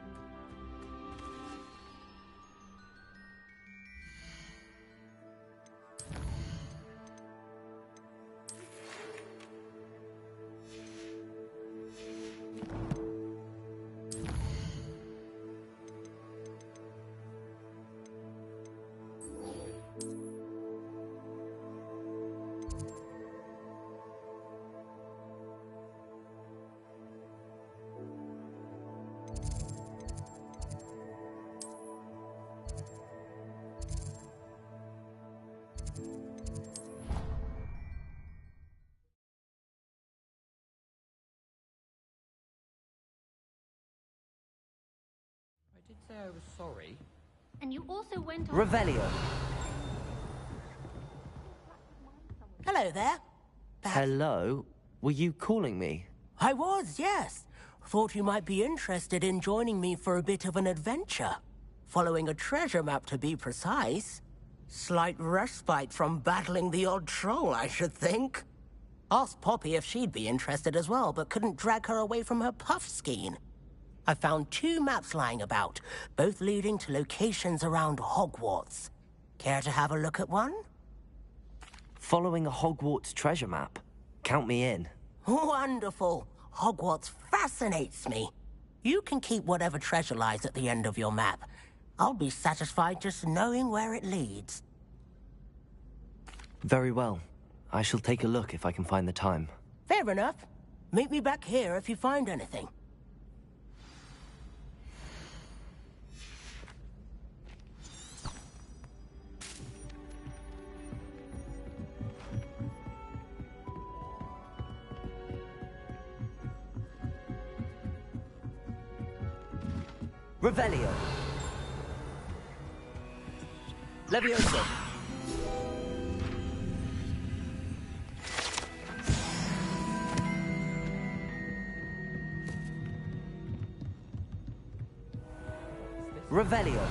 I did say I was sorry. And you also went on... Revelio. Hello there. Hello? Were you calling me? I was, yes. Thought you might be interested in joining me for a bit of an adventure. Following a treasure map, to be precise. Slight respite from battling the odd troll, I should think. Asked Poppy if she'd be interested as well, but couldn't drag her away from her puff skein. I found 2 maps lying about, both leading to locations around Hogwarts. Care to have a look at one? Following a Hogwarts treasure map. Count me in. Wonderful. Hogwarts fascinates me. You can keep whatever treasure lies at the end of your map. I'll be satisfied just knowing where it leads. Very well. I shall take a look if I can find the time. Fair enough. Meet me back here if you find anything. Revelio. Levioso. Revelio.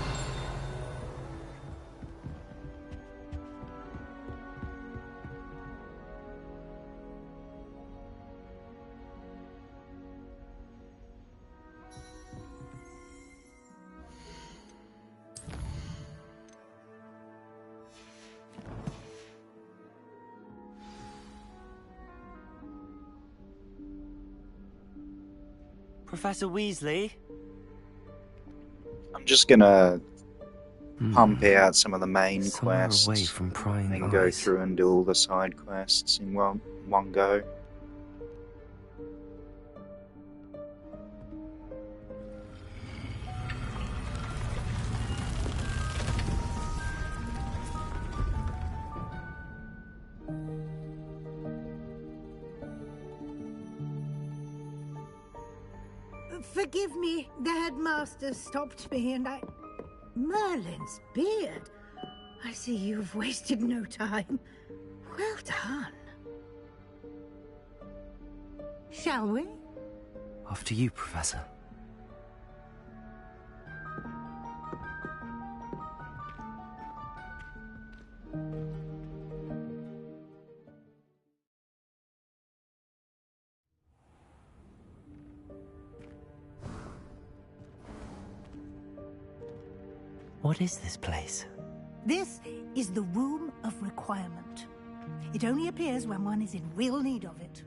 Professor Weasley? I'm just gonna pump out some of the main Somewhere quests away from prying and go eyes. through and do all the side quests in one go. Forgive me, the headmaster stopped me and I... Merlin's beard. I see you've wasted no time. Well done. Shall we? After you, Professor. What is this place? This is the Room of Requirement. It only appears when one is in real need of it.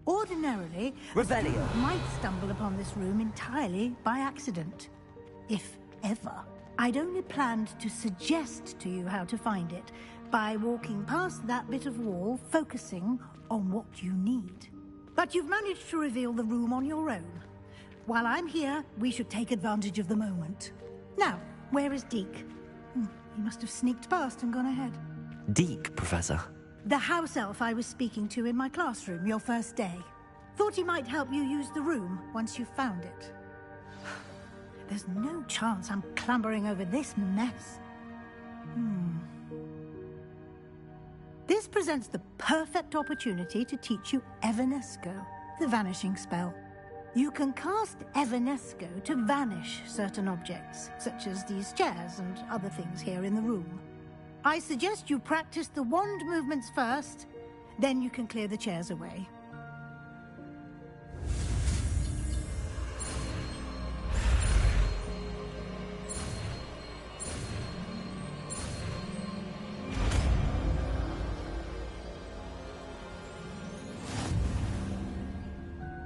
Ordinarily, a student might stumble upon this room entirely by accident. If ever. I'd only planned to suggest to you how to find it by walking past that bit of wall, focusing on what you need. But you've managed to reveal the room on your own. While I'm here, we should take advantage of the moment. Now, where is Deke? He must have sneaked past and gone ahead. Deke, Professor. The house elf I was speaking to in my classroom your first day. Thought he might help you use the room once you found it. There's no chance I'm clambering over this mess. This presents the perfect opportunity to teach you Evanesco, the vanishing spell. You can cast Evanesco to vanish certain objects, such as these chairs and other things here in the room. I suggest you practice the wand movements first, then you can clear the chairs away.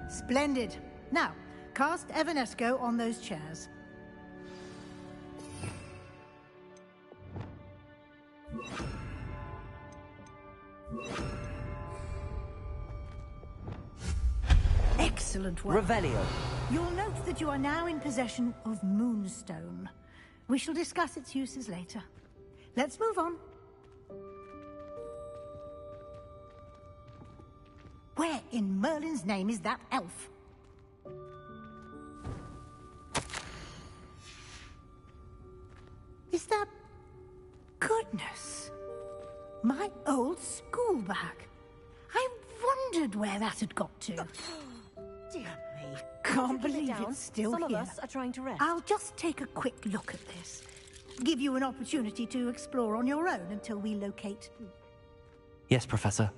Splendid. Now, cast Evanesco on those chairs. Excellent work. Revelio. You'll note that you are now in possession of Moonstone. We shall discuss its uses later. Let's move on. Where in Merlin's name is that elf? Is that... Goodness. My old school bag. I wondered where that had got to. Dear me. Can't believe it's still Some here. of us are trying to rest. I'll just take a quick look at this. Give you an opportunity to explore on your own until we locate... Yes, Professor.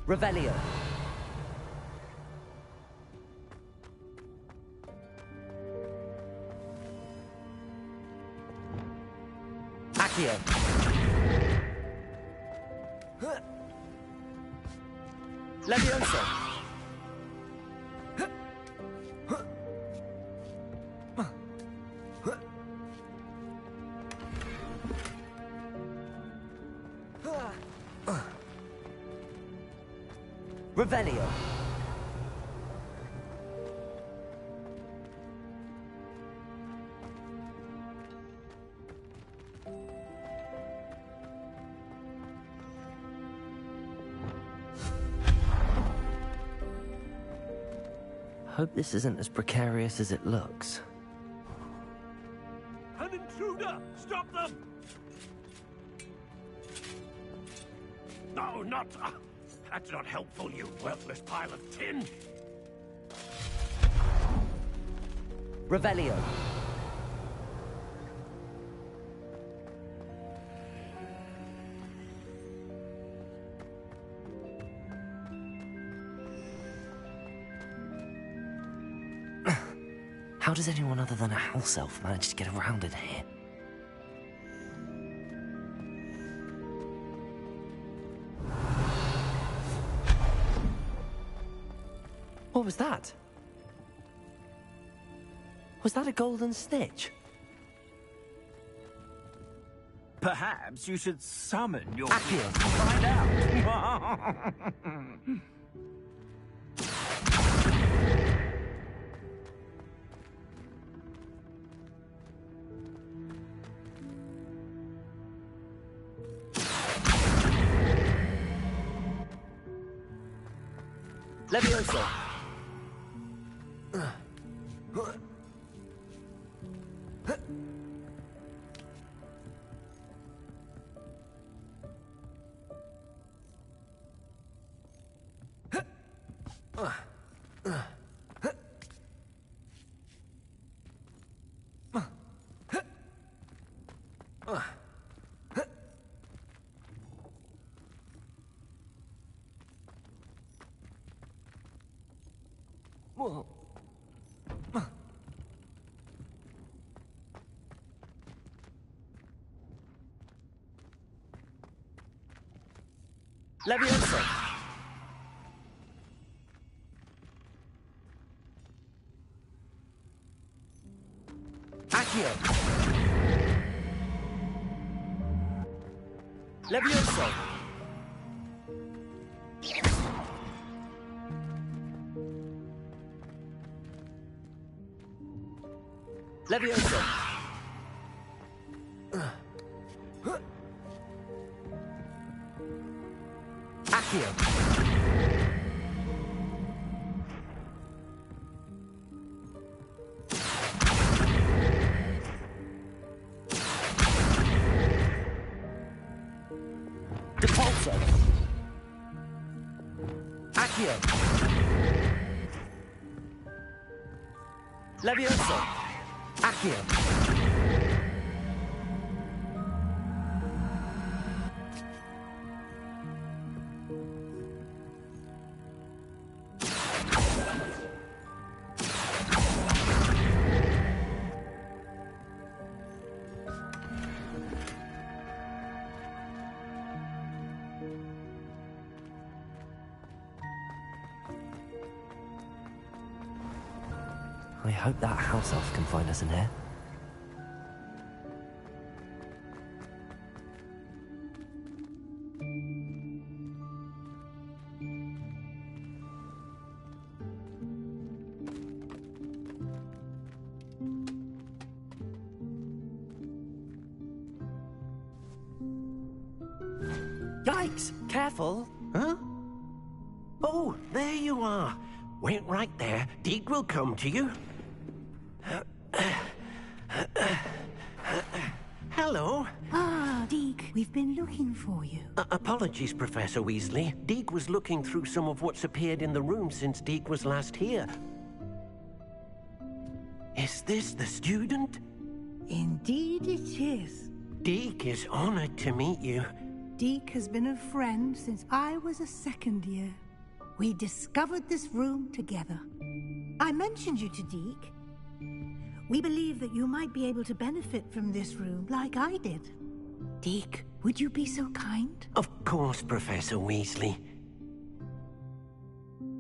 Revelio. Accio! Levioso! Revelio! Hope this isn't as precarious as it looks. An intruder! Stop them! No, not... that's not helpful, you worthless pile of tin! Revelio. How does anyone other than a house elf manage to get around in here? What was that? Was that a golden snitch? Perhaps you should summon your... Accio! to find out! Levioso! Whoa. Levioso! Accio! Levioso! Levioso! Accio! Depulso! Accio! Levioso! Accio! I hope that house elf can find us in here. Yikes! Careful! Huh? Oh, there you are. Wait right there. Deek will come to you. Hello. Ah, Deek, we've been looking for you. Apologies, Professor Weasley. Deek was looking through some of what's appeared in the room since Deek was last here. Is this the student? Indeed it is. Deek is honored to meet you. Deek has been a friend since I was a second year. We discovered this room together. I mentioned you to Deek. We believe that you might be able to benefit from this room like I did. Deke, would you be so kind? Of course, Professor Weasley.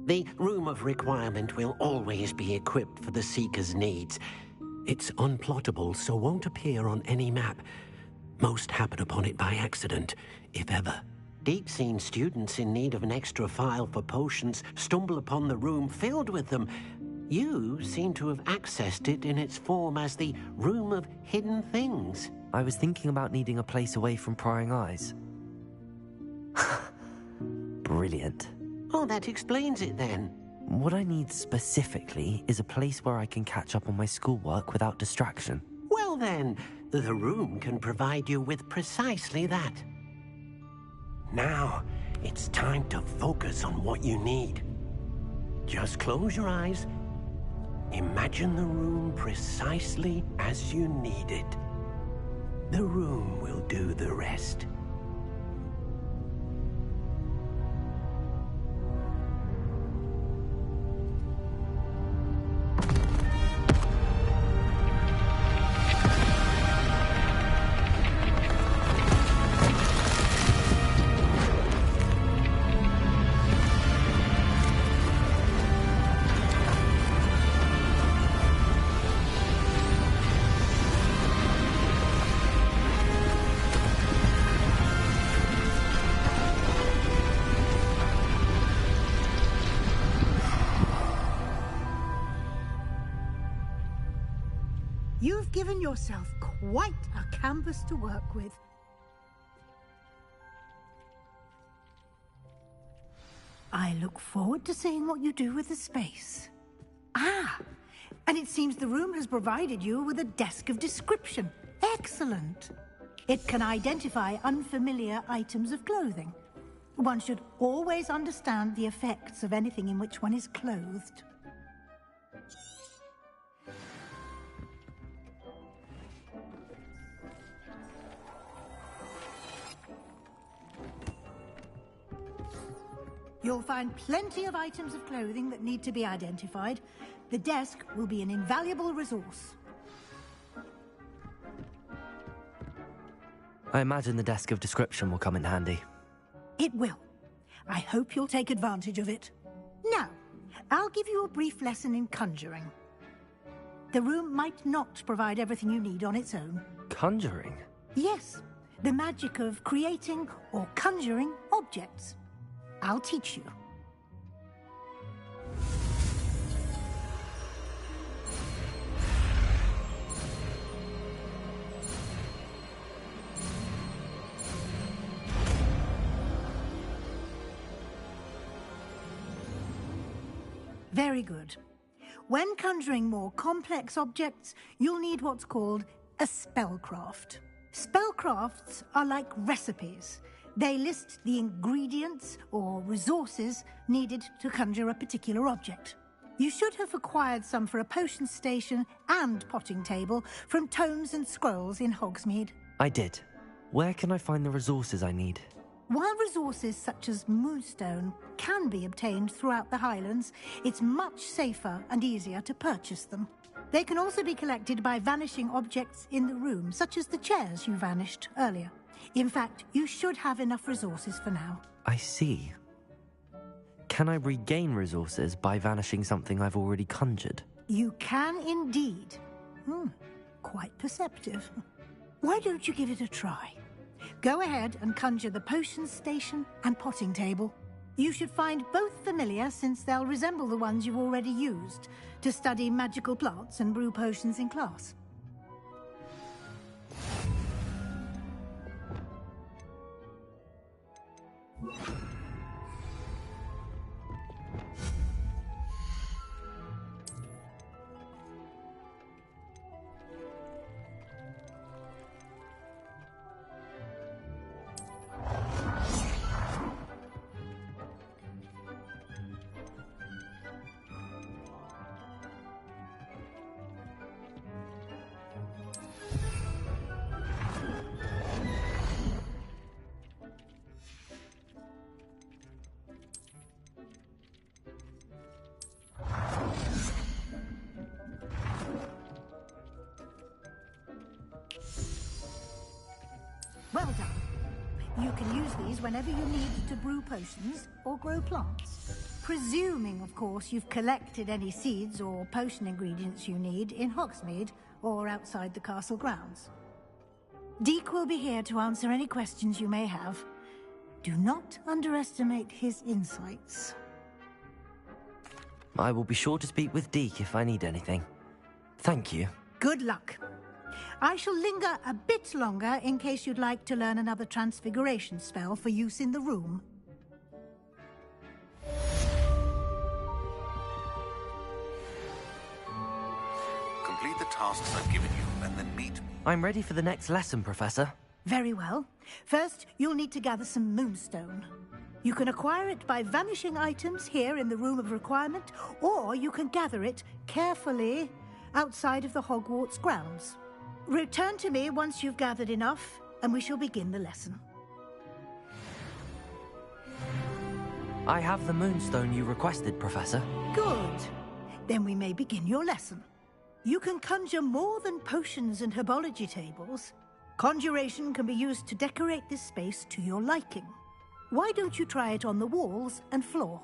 The Room of Requirement will always be equipped for the Seeker's needs. It's unplottable, so won't appear on any map. Most happen upon it by accident, if ever. Deke's seen students in need of an extra file for potions stumble upon the room filled with them. You seem to have accessed it in its form as the Room of Hidden Things. I was thinking about needing a place away from prying eyes. Brilliant. Oh, that explains it then. What I need specifically is a place where I can catch up on my schoolwork without distraction. Well then, the room can provide you with precisely that. Now, it's time to focus on what you need. Just close your eyes. Imagine the room precisely as you need it. The room will do the rest. You've given yourself quite a canvas to work with. I look forward to seeing what you do with the space. Ah, and it seems the room has provided you with a desk of description. Excellent. It can identify unfamiliar items of clothing. One should always understand the effects of anything in which one is clothed. You'll find plenty of items of clothing that need to be identified. The desk will be an invaluable resource. I imagine the desk of description will come in handy. It will. I hope you'll take advantage of it. Now, I'll give you a brief lesson in conjuring. The room might not provide everything you need on its own. Conjuring? Yes, the magic of creating or conjuring objects. I'll teach you. Very good. When conjuring more complex objects, you'll need what's called a spellcraft. Spellcrafts are like recipes. They list the ingredients or resources needed to conjure a particular object. You should have acquired some for a potion station and potting table from tomes and scrolls in Hogsmeade. I did. Where can I find the resources I need? While resources such as moonstone can be obtained throughout the Highlands, it's much safer and easier to purchase them. They can also be collected by vanishing objects in the room, such as the chairs you vanished earlier. In fact, you should have enough resources for now. I see. Can I regain resources by vanishing something I've already conjured? You can indeed. Quite perceptive. Why don't you give it a try? Go ahead and conjure the potion station and potting table. You should find both familiar, since they'll resemble the ones you've already used to study magical plants and brew potions in class. Well done. You can use these whenever you need to brew potions or grow plants. Presuming, of course, you've collected any seeds or potion ingredients you need in Hogsmeade or outside the castle grounds. Deek will be here to answer any questions you may have. Do not underestimate his insights. I will be sure to speak with Deke if I need anything. Thank you. Good luck. I shall linger a bit longer in case you'd like to learn another transfiguration spell for use in the room. Complete the tasks I've given you, and then meet me. I'm ready for the next lesson, Professor. Very well. First, you'll need to gather some moonstone. You can acquire it by vanishing items here in the Room of Requirement, or you can gather it carefully outside of the Hogwarts grounds. Return to me once you've gathered enough, and we shall begin the lesson. I have the moonstone you requested, Professor. Good. Then we may begin your lesson. You can conjure more than potions and herbology tables. Conjuration can be used to decorate this space to your liking. Why don't you try it on the walls and floor?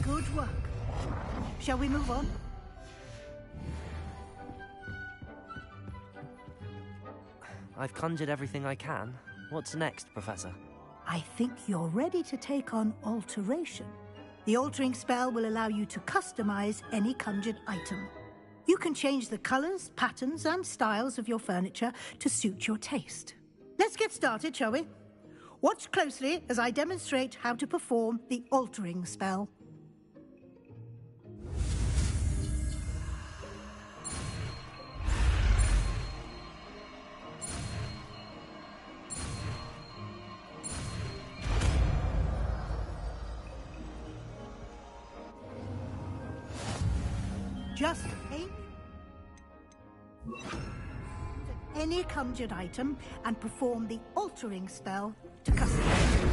Good work. Shall we move on? I've conjured everything I can. What's next, Professor? I think you're ready to take on alteration. The altering spell will allow you to customize any conjured item. You can change the colors, patterns, and styles of your furniture to suit your taste. Let's get started, shall we? Watch closely as I demonstrate how to perform the altering spell. Just aim at any conjured item and perform the altering spell to customize it.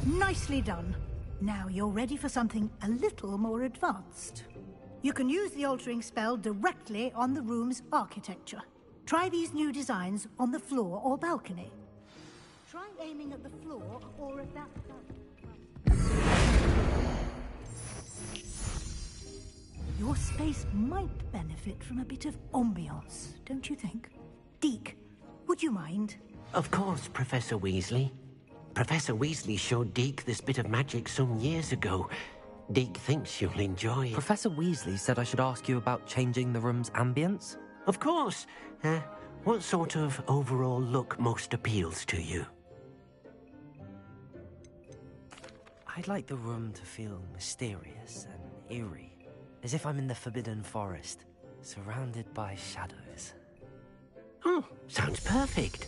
Nicely done. Now you're ready for something a little more advanced. You can use the altering spell directly on the room's architecture. Try these new designs on the floor or balcony. Try aiming at the floor or at that... Your space might benefit from a bit of ambiance, don't you think? Deke, would you mind? Of course, Professor Weasley. Professor Weasley showed Deke this bit of magic some years ago. Deke thinks you'll enjoy it. Professor Weasley said I should ask you about changing the room's ambience? Of course. What sort of overall look most appeals to you? I'd like the room to feel mysterious and eerie, as if I'm in the Forbidden Forest, surrounded by shadows. Oh, sounds perfect.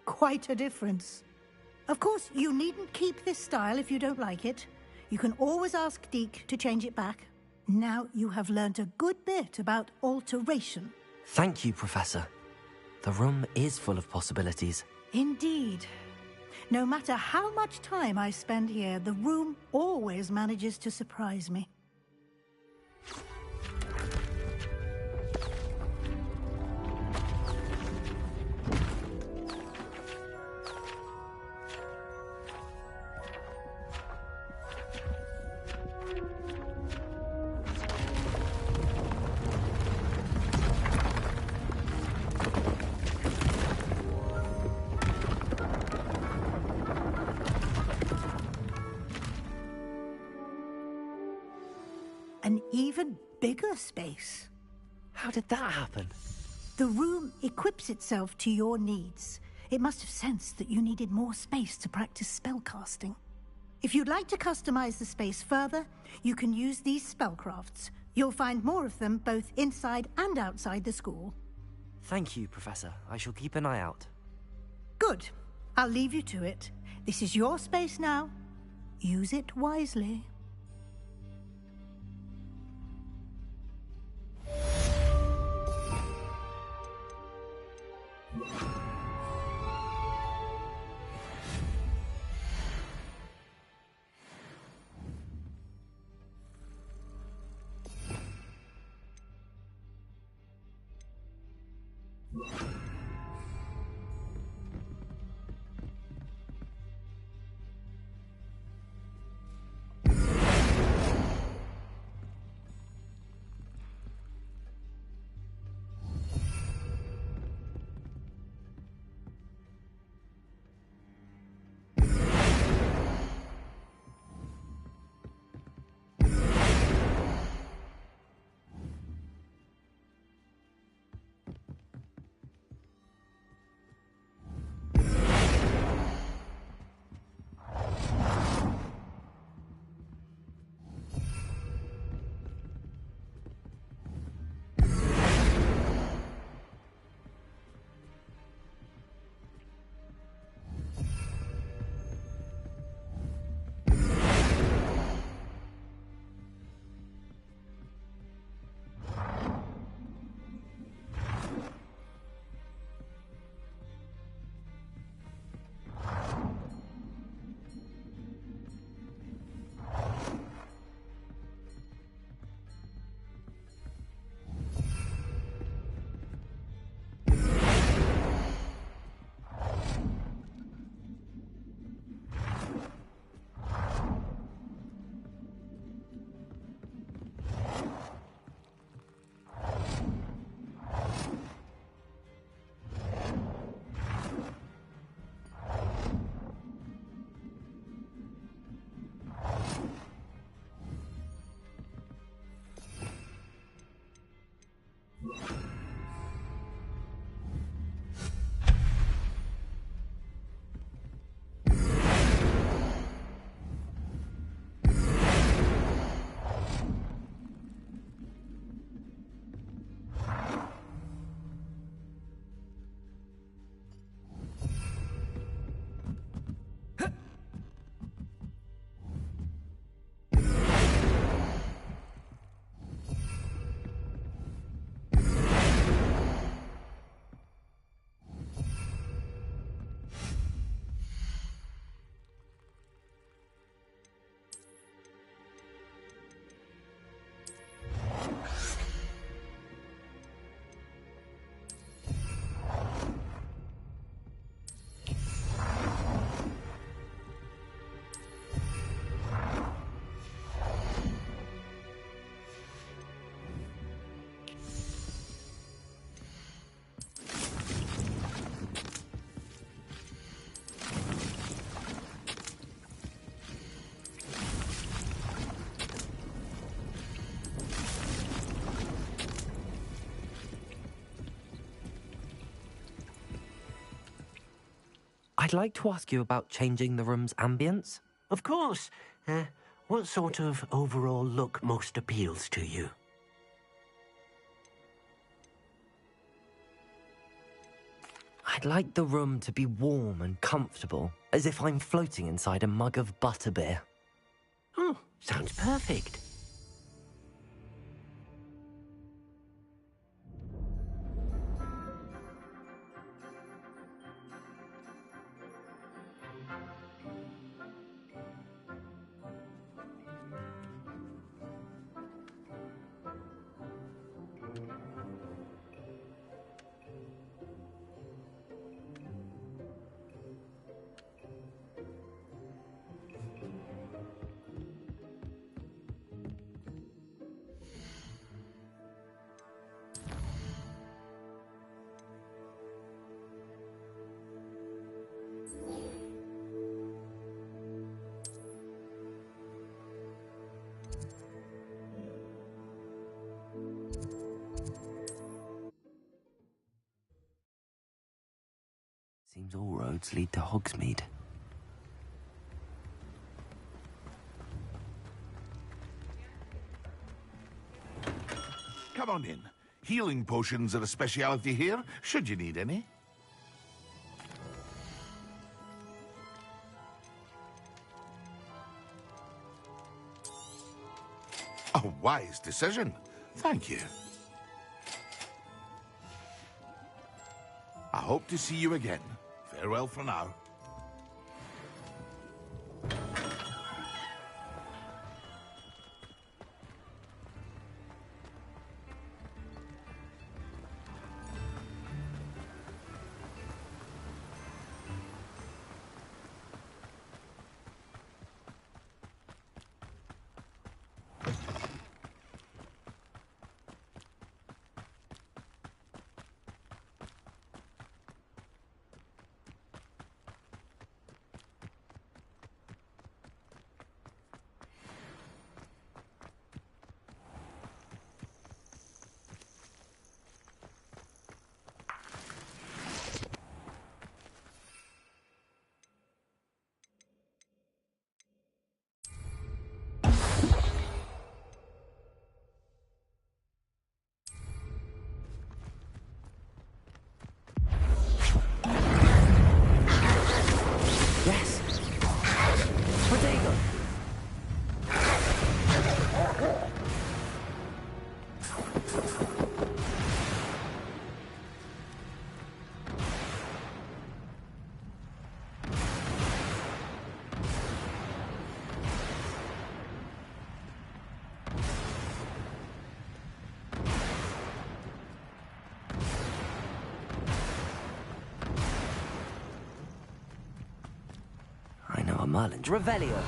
Quite a difference. Of course, you needn't keep this style if you don't like it. You can always ask Deke to change it back. Now you have learnt a good bit about alteration. Thank you, Professor. The room is full of possibilities. Indeed. No matter how much time I spend here, the room always manages to surprise me. An even bigger space. How did that happen? The room equips itself to your needs. It must have sensed that you needed more space to practice spellcasting. If you'd like to customize the space further, you can use these spellcrafts. You'll find more of them both inside and outside the school. Thank you, Professor. I shall keep an eye out. Good. I'll leave you to it. This is your space now. Use it wisely. I'd like to ask you about changing the room's ambience. Of course. What sort of overall look most appeals to you? I'd like the room to be warm and comfortable, as if I'm floating inside a mug of butterbeer. Oh, sounds perfect. Seems all roads lead to Hogsmeade. Come on in. Healing potions are a speciality here, should you need any. A wise decision. Thank you. I hope to see you again. Farewell for now. Merlin. Revelio.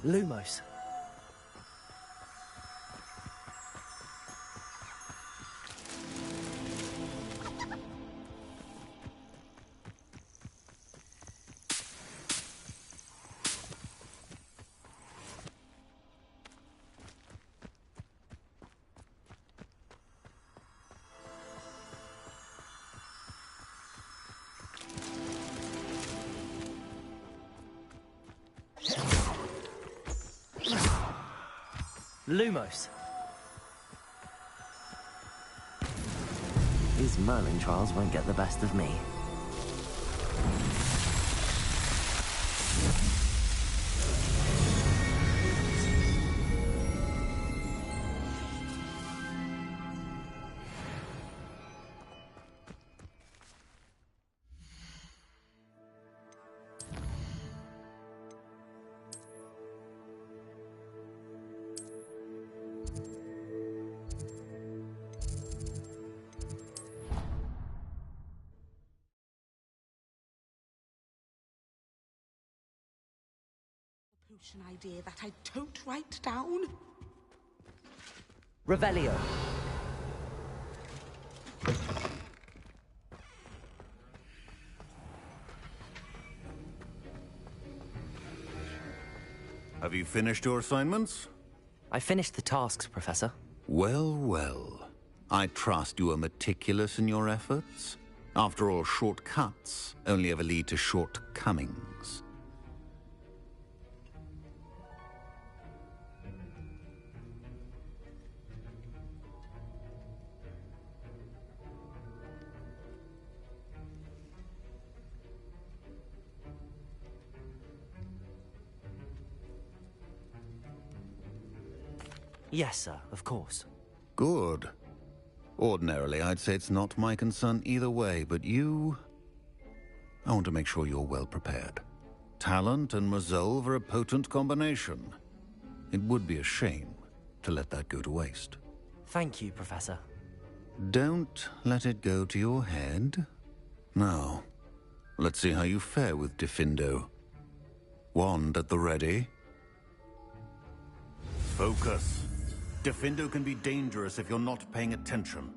Lumos. Lumos. These Merlin trials won't get the best of me. potion idea that I don't write down? Revelio. Have you finished your assignments? I finished the tasks, Professor. Well, well. I trust you are meticulous in your efforts. After all, shortcuts only ever lead to shortcomings. Yes, sir, of course. Good. Ordinarily, I'd say it's not my concern either way, but you... I want to make sure you're well prepared. Talent and resolve are a potent combination. It would be a shame to let that go to waste. Thank you, Professor. Don't let it go to your head. Now, let's see how you fare with Diffindo. Wand at the ready. Focus. Diffindo can be dangerous if you're not paying attention.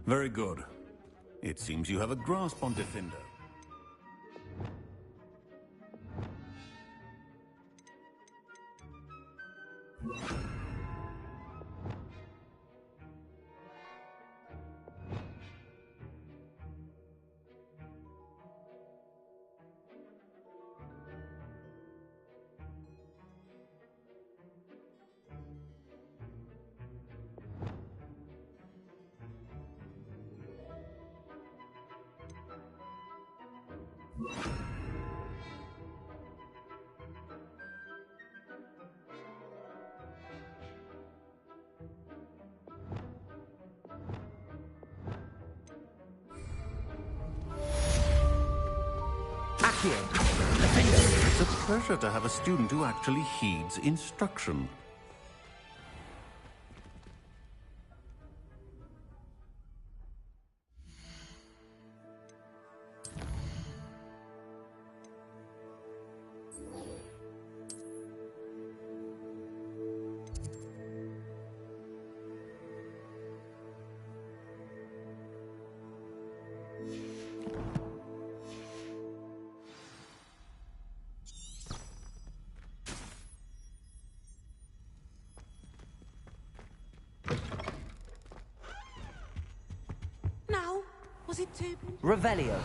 Very good. It seems you have a grasp on Diffindo. It's a pleasure to have a student who actually heeds instruction. Now, was it too... Revelio.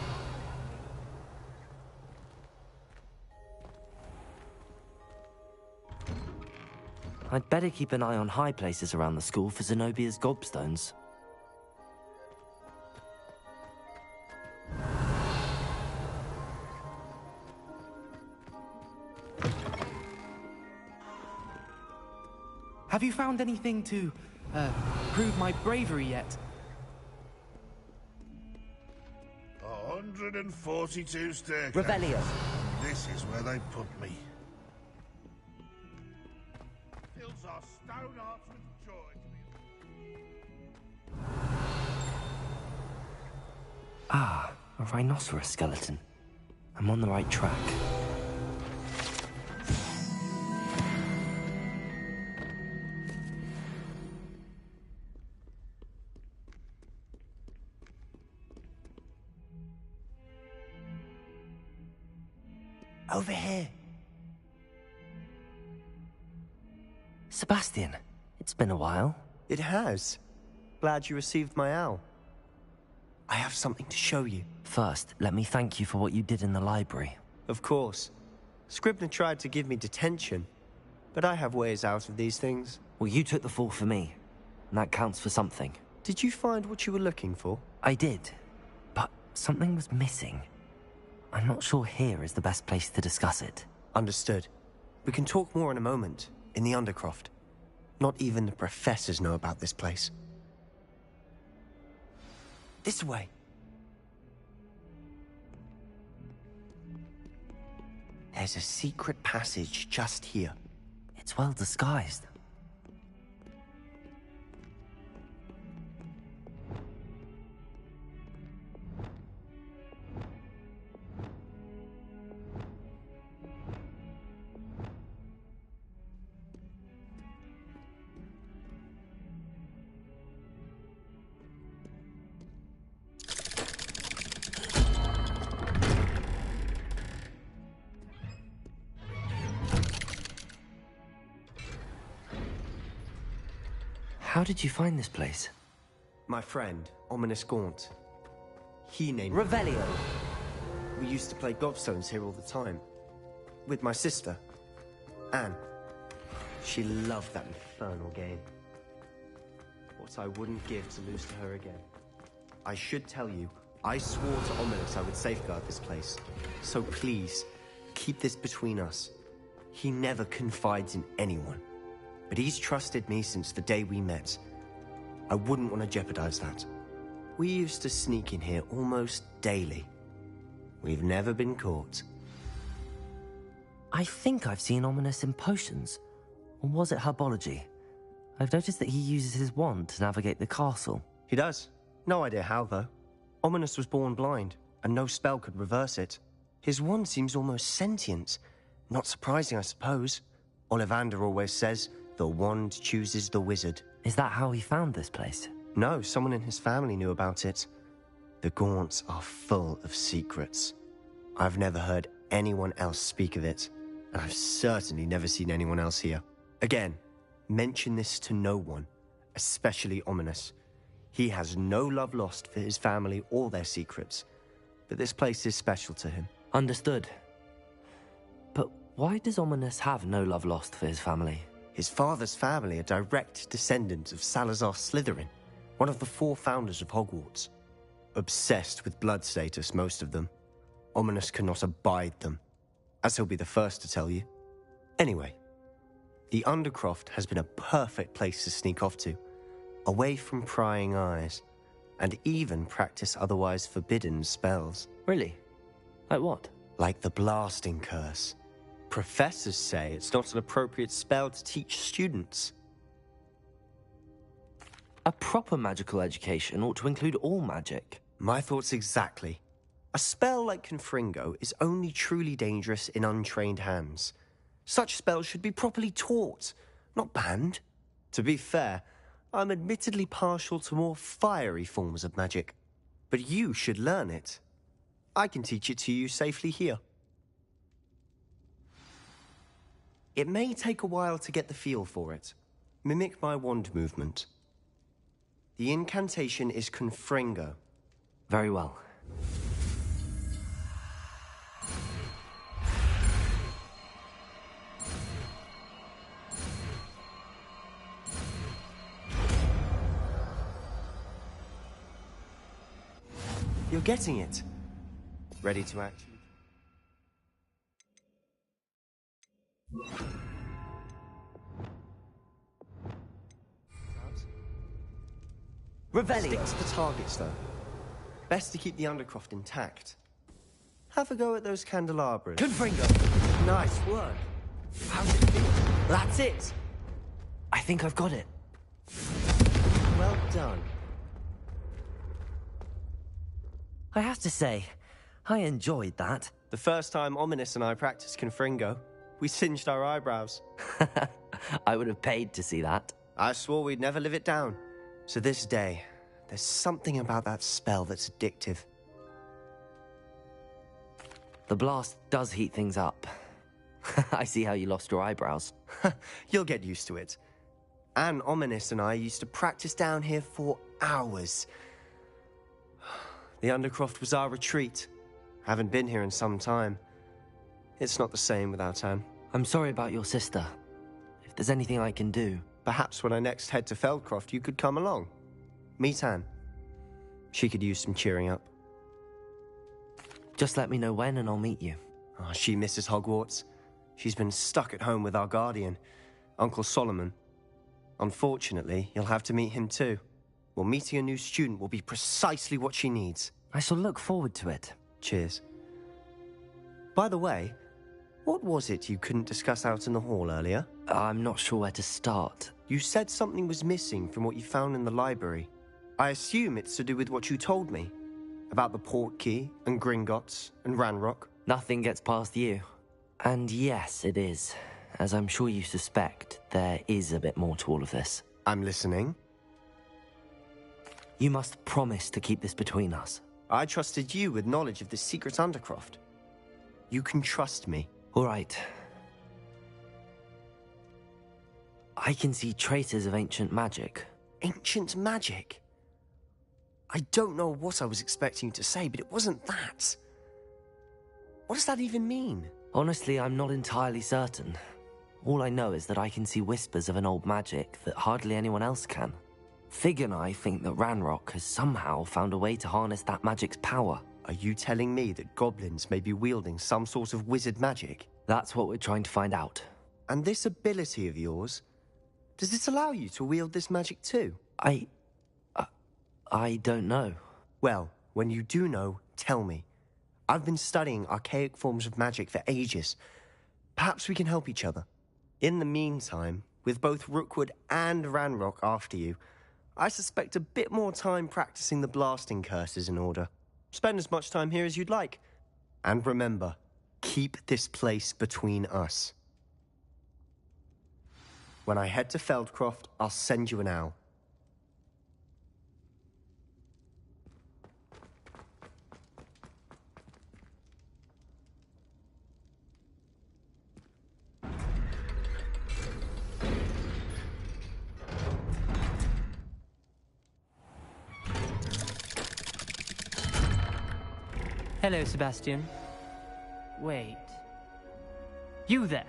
I'd better keep an eye on high places around the school for Zenobia's gobstones. Have you found anything to, prove my bravery yet? 142 staircases. Revelio. This is where they put me. Fills our stone hearts with joy. Ah, a rhinoceros skeleton. I'm on the right track. Over here. Sebastian, it's been a while. It has. Glad you received my owl. I have something to show you. First, let me thank you for what you did in the library. Of course. Scribner tried to give me detention, but I have ways out of these things. Well, you took the fall for me, and that counts for something. Did you find what you were looking for? I did, but something was missing. I'm not sure here is the best place to discuss it. Understood. We can talk more in a moment, in the Undercroft. Not even the professors know about this place. This way. There's a secret passage just here. It's well disguised. How did you find this place? My friend, Ominous Gaunt. He named Revelio. We used to play gobstones here all the time. With my sister, Anne. She loved that infernal game. What I wouldn't give to lose to her again. I should tell you, I swore to Ominous I would safeguard this place. So please, keep this between us. He never confides in anyone. But he's trusted me since the day we met. I wouldn't want to jeopardize that. We used to sneak in here almost daily. We've never been caught. I think I've seen Ominous in potions. Or was it herbology? I've noticed that he uses his wand to navigate the castle. He does. No idea how, though. Ominous was born blind, and no spell could reverse it. His wand seems almost sentient. Not surprising, I suppose. Ollivander always says, the wand chooses the wizard. Is that how he found this place? No, someone in his family knew about it. The Gaunts are full of secrets. I've never heard anyone else speak of it, and I've certainly never seen anyone else here. Again, mention this to no one, especially Ominous. He has no love lost for his family or their secrets, but this place is special to him. Understood. But why does Ominous have no love lost for his family? His father's family are direct descendants of Salazar Slytherin, one of the 4 founders of Hogwarts. Obsessed with blood status, most of them. Ominous cannot abide them, as he'll be the first to tell you. Anyway, the Undercroft has been a perfect place to sneak off to, away from prying eyes, and even practice otherwise forbidden spells. Really? Like what? Like the blasting curse. Professors say it's not an appropriate spell to teach students. A proper magical education ought to include all magic. My thoughts exactly. A spell like Confringo is only truly dangerous in untrained hands. Such spells should be properly taught, not banned. To be fair, I'm admittedly partial to more fiery forms of magic. But you should learn it. I can teach it to you safely here. It may take a while to get the feel for it. Mimic my wand movement. The incantation is Confringo. Very well. You're getting it. Ready to act? Revelio. Stick to the targets, though. Best to keep the Undercroft intact. Have a go at those candelabras. Confringo. Nice work. How's it feel? That's it. I think I've got it. Well done. I have to say, I enjoyed that. The first time Ominous and I practiced Confringo, we singed our eyebrows. I would have paid to see that. I swore we'd never live it down. So this day, there's something about that spell that's addictive. The blast does heat things up. I see how you lost your eyebrows. You'll get used to it. Anne, Ominous and I used to practice down here for hours. The Undercroft was our retreat. Haven't been here in some time. It's not the same without Anne. I'm sorry about your sister. If there's anything I can do... Perhaps when I next head to Feldcroft, you could come along. Meet Anne. She could use some cheering up. Just let me know when and I'll meet you. Oh, she misses Hogwarts. She's been stuck at home with our guardian, Uncle Solomon. Unfortunately, you'll have to meet him too. Well, meeting a new student will be precisely what she needs. I shall look forward to it. Cheers. By the way, what was it you couldn't discuss out in the hall earlier? I'm not sure where to start. You said something was missing from what you found in the library. I assume it's to do with what you told me. About the Portkey, and Gringotts, and Ranrock. Nothing gets past you. And yes, it is. As I'm sure you suspect, there is a bit more to all of this. I'm listening. You must promise to keep this between us. I trusted you with knowledge of the secret Undercroft. You can trust me. All right. I can see traces of ancient magic. Ancient magic? I don't know what I was expecting you to say, but it wasn't that. What does that even mean? Honestly, I'm not entirely certain. All I know is that I can see whispers of an old magic that hardly anyone else can. Fig and I think that Ranrock has somehow found a way to harness that magic's power. Are you telling me that goblins may be wielding some sort of wizard magic? That's what we're trying to find out. And this ability of yours, does it allow you to wield this magic too? I don't know. Well, when you do know, tell me. I've been studying archaic forms of magic for ages. Perhaps we can help each other. In the meantime, with both Rookwood and Ranrock after you, I suspect a bit more time practicing the blasting curse is in order. Spend as much time here as you'd like. And remember, keep this place between us. When I head to Feldcroft, I'll send you an owl. Hello, Sebastian. Wait. You there?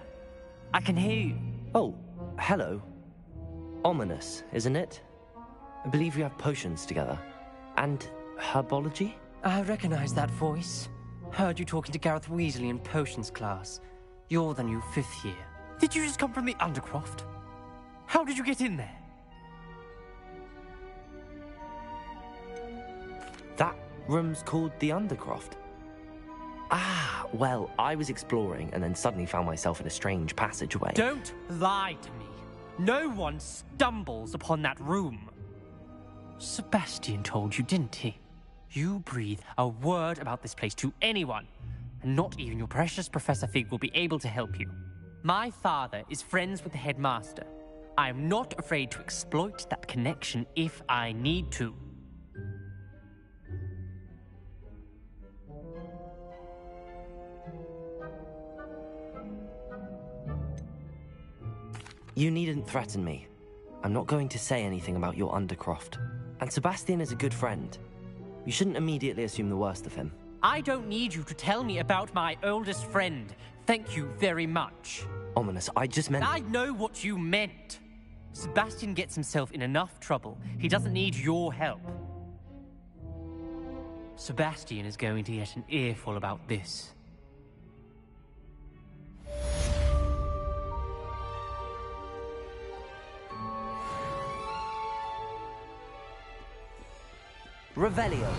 I can hear you. Oh, hello. Ominous, isn't it? I believe we have potions together. And herbology? I recognize that voice. Heard you talking to Gareth Weasley in potions class. You're the new 5th year. Did you just come from the Undercroft? How did you get in there? That room's called the Undercroft. Ah, well, I was exploring and then suddenly found myself in a strange passageway. Don't lie to me. No one stumbles upon that room. Sebastian told you, didn't he? You breathe a word about this place to anyone, and not even your precious Professor Fig will be able to help you. My father is friends with the headmaster. I am not afraid to exploit that connection if I need to. You needn't threaten me. I'm not going to say anything about your Undercroft. And Sebastian is a good friend. You shouldn't immediately assume the worst of him. I don't need you to tell me about my oldest friend. Thank you very much. Ominous, I just meant... I know what you meant. Sebastian gets himself in enough trouble. He doesn't need your help. Sebastian is going to get an earful about this. Revelio.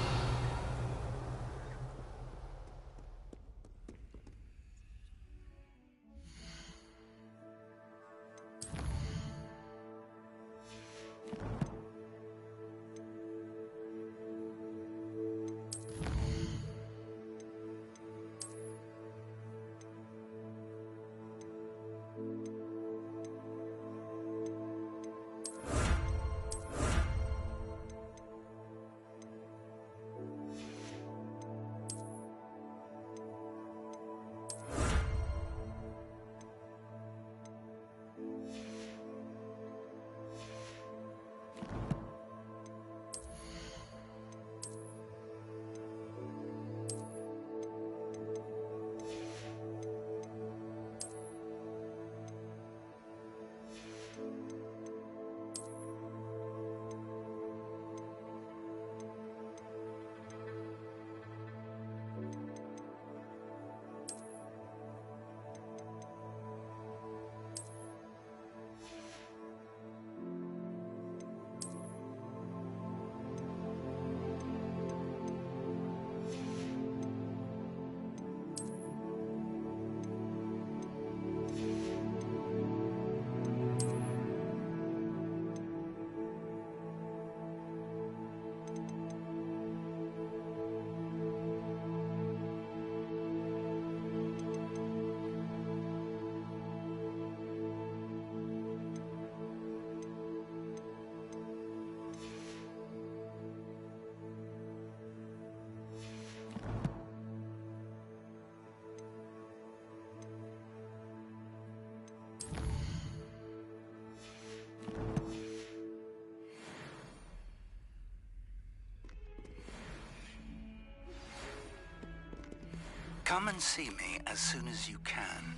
Come and see me as soon as you can.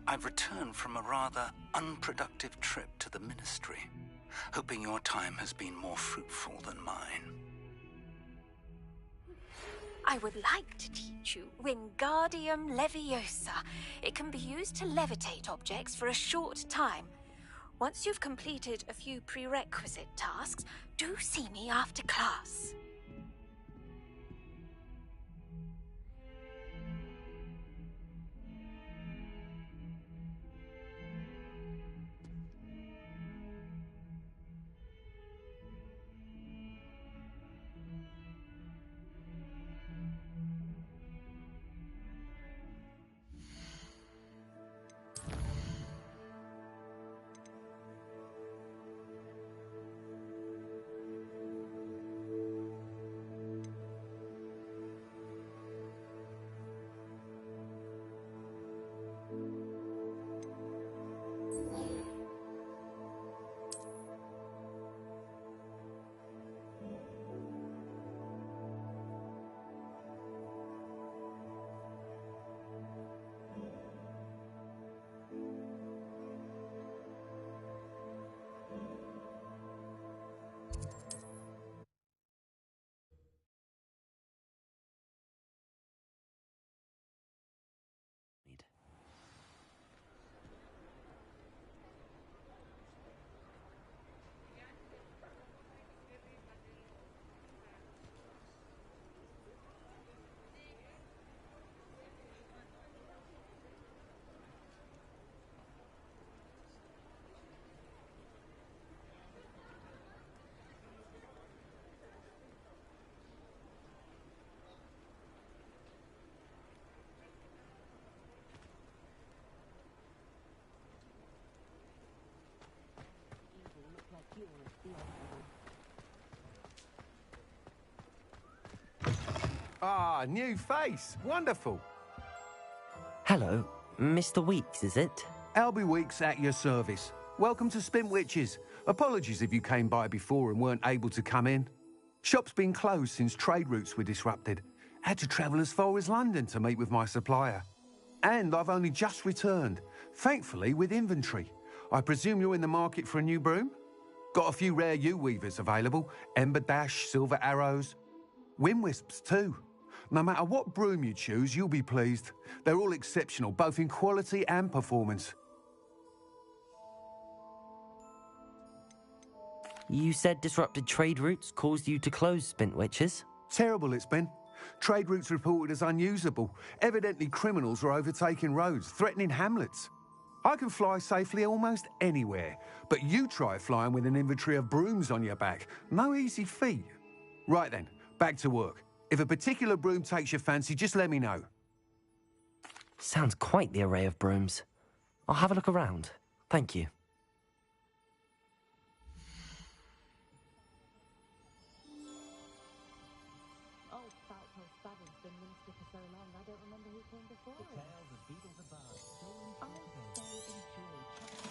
I've returned from a rather unproductive trip to the Ministry, hoping your time has been more fruitful than mine. I would like to teach you Wingardium Leviosa. It can be used to levitate objects for a short time. Once you've completed a few prerequisite tasks, do see me after class. Ah, new face. Wonderful. Hello, Mr. Weeks, is it? Albie Weeks at your service. Welcome to Spintwitches. Apologies if you came by before and weren't able to come in. Shop's been closed since trade routes were disrupted. Had to travel as far as London to meet with my supplier. And I've only just returned, thankfully with inventory. I presume you're in the market for a new broom? Got a few rare U-weavers available. Ember Dash, Silver Arrows. Wind Wisps too. No matter what broom you choose, you'll be pleased. They're all exceptional, both in quality and performance. You said disrupted trade routes caused you to close Spintwitches? Terrible it's been. Trade routes reported as unusable. Evidently criminals are overtaking roads, threatening hamlets. I can fly safely almost anywhere, but you try flying with an inventory of brooms on your back. No easy feat. Right then, back to work. If a particular broom takes your fancy, just let me know. Sounds quite the array of brooms. I'll have a look around. Thank you.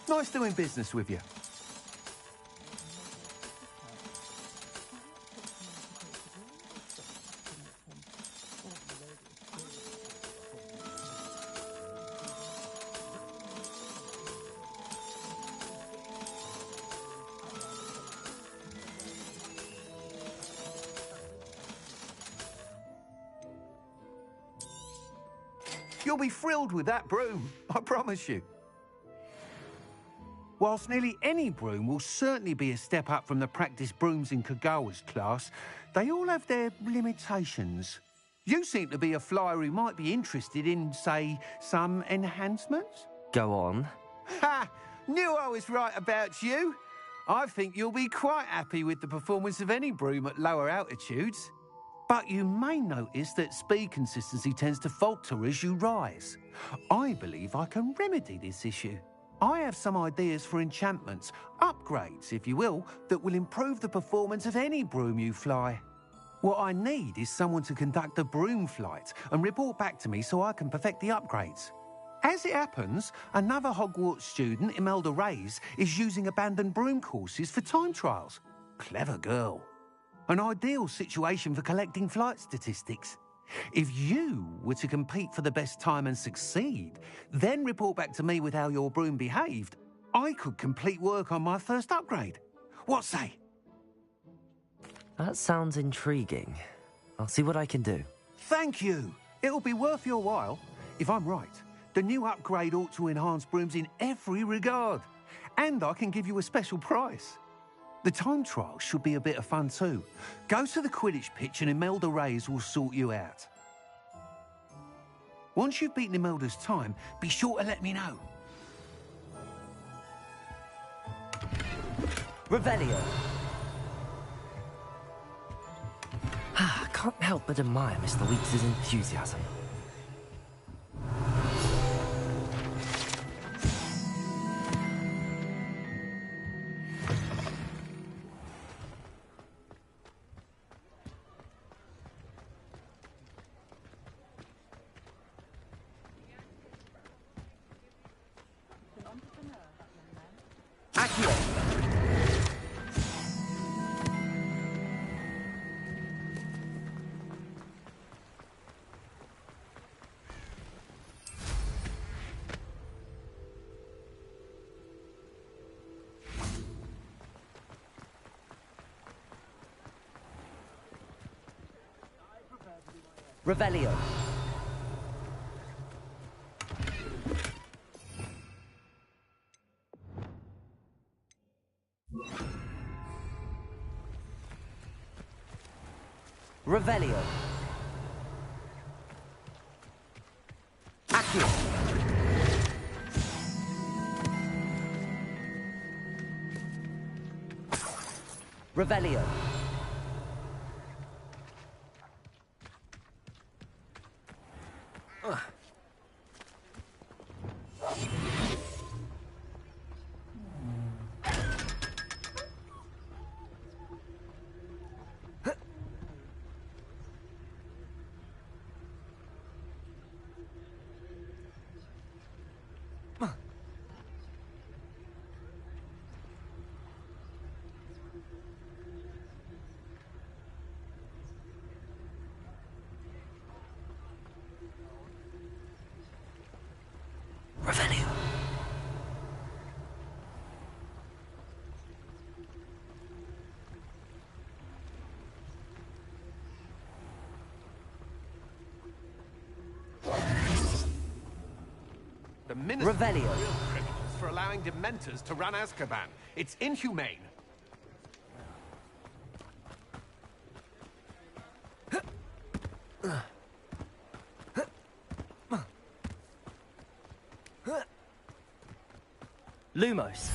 Nice doing business with you. You'll be thrilled with that broom, I promise you. Whilst nearly any broom will certainly be a step up from the practice brooms in Kagawa's class, they all have their limitations. You seem to be a flyer who might be interested in, say, some enhancements? Go on. Ha! Knew I was right about you. I think you'll be quite happy with the performance of any broom at lower altitudes. But you may notice that speed consistency tends to falter as you rise. I believe I can remedy this issue. I have some ideas for enchantments, upgrades, if you will, that will improve the performance of any broom you fly. What I need is someone to conduct a broom flight and report back to me so I can perfect the upgrades. As it happens, another Hogwarts student, Imelda Reyes, is using abandoned broom courses for time trials. Clever girl. An ideal situation for collecting flight statistics. If you were to compete for the best time and succeed, then report back to me with how your broom behaved, I could complete work on my first upgrade. What say? That sounds intriguing. I'll see what I can do. Thank you. It'll be worth your while. If I'm right, the new upgrade ought to enhance brooms in every regard. And I can give you a special price. The time trial should be a bit of fun too. Go to the Quidditch pitch and Imelda Reyes will sort you out. Once you've beaten Imelda's time, be sure to let me know. Revelio. Can't help but admire Mr. Weeks' enthusiasm. Revelio. Revelio. Accio. Revelio. Revelio. The Minister Revelio. of real criminals for allowing Dementors to run Azkaban. It's inhumane. Lumos.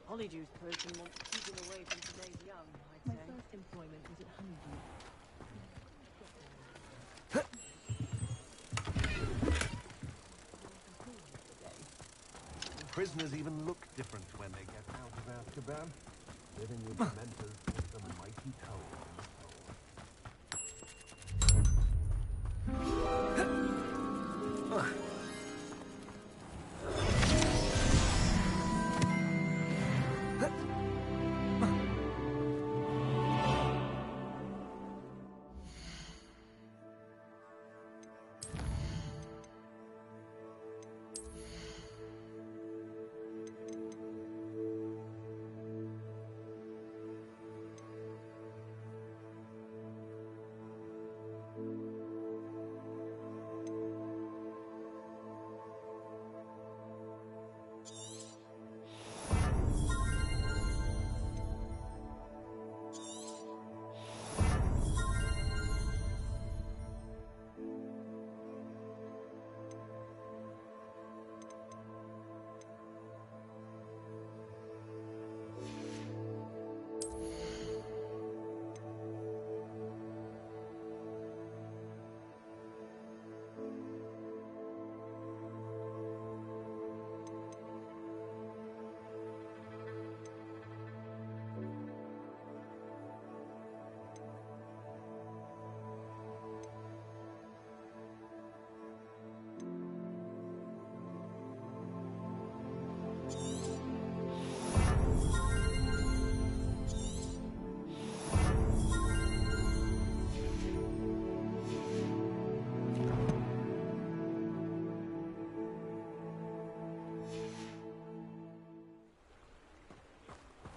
Honeydews person wants to keep him away from today's young, I'd say. My first employment was at Honeydew. Prisoners even look different when they get out of Azkaban. Living with Dementors is a mighty toll.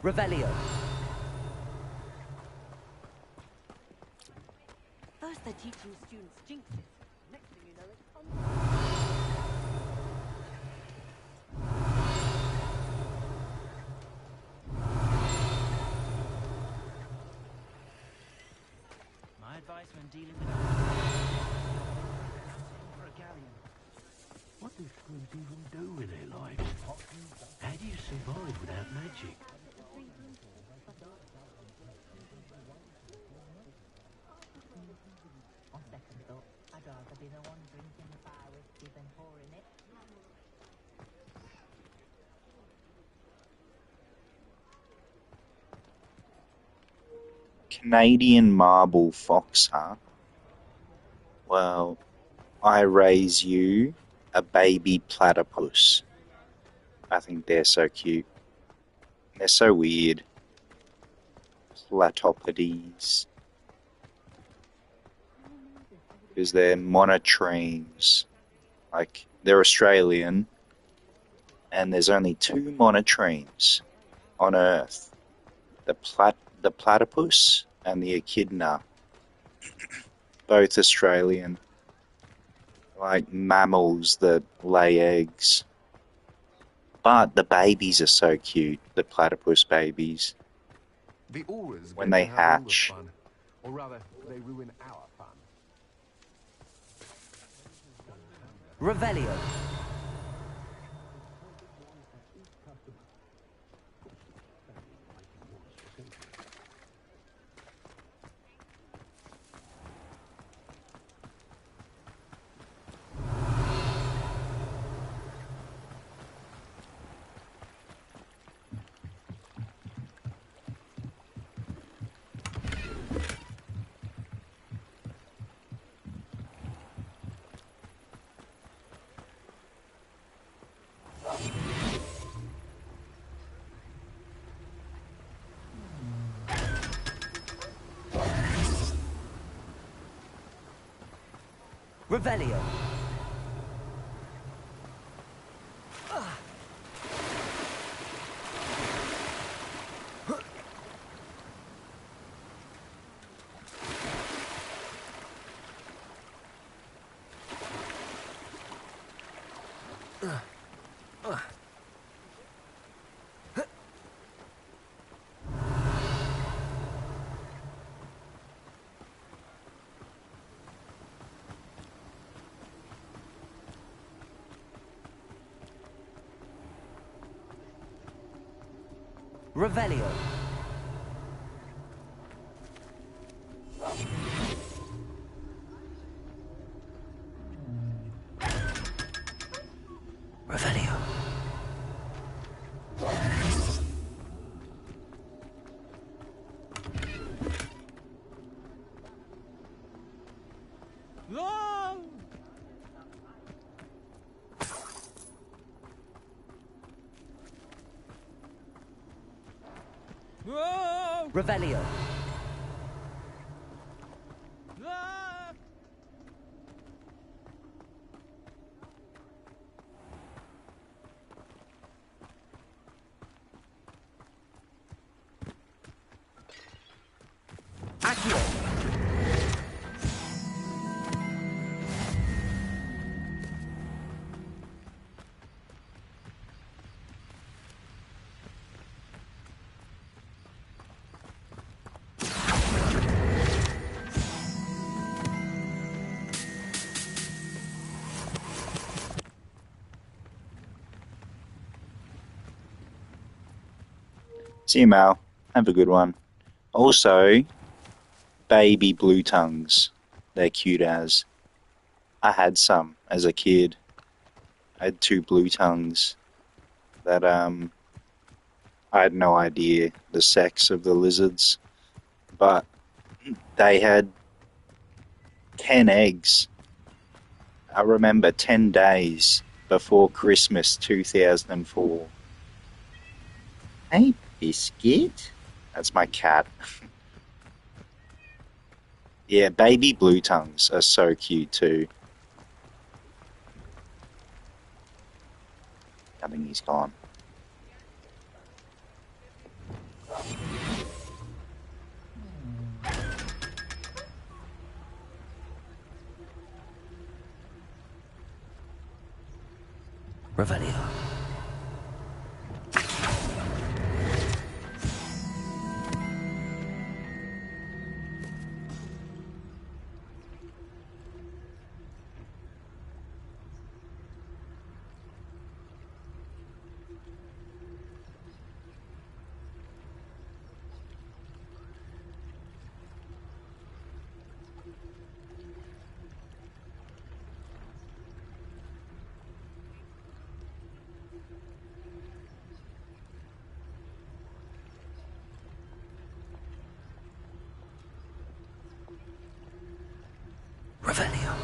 Revelio. First they're teaching students jinxes. Next thing you know, it's My advice when dealing with for a galleon. What do screws even do with their lives? How do you survive without magic? On second thought, I'd rather be the one drinking the fire whiskey than pouring it. Canadian marble fox, huh? Well, I raise you a baby platypus. I think they're so cute. They're so weird. Platypodes. Because they're monotremes. Like, they're Australian, and there's only two monotremes on Earth. The platypus and the echidna. Both Australian. Like mammals that lay eggs. But the babies are so cute, the platypus babies. The auras When they get to have all the hatch. fun. Or rather, they ruin our fun. Revelio. Revelio. Revelio. Revelio. No! No! Revelio. Ah! Accio. See you, Mal. Have a good one. Also, baby blue tongues. They're cute as. I had some as a kid. I had two blue tongues that I had no idea the sex of the lizards, but they had 10 eggs. I remember 10 days before Christmas 2004. Hey, Biscuit. That's my cat. Yeah, baby blue tongues are so cute too. I think he's gone. Revelio. Revelio.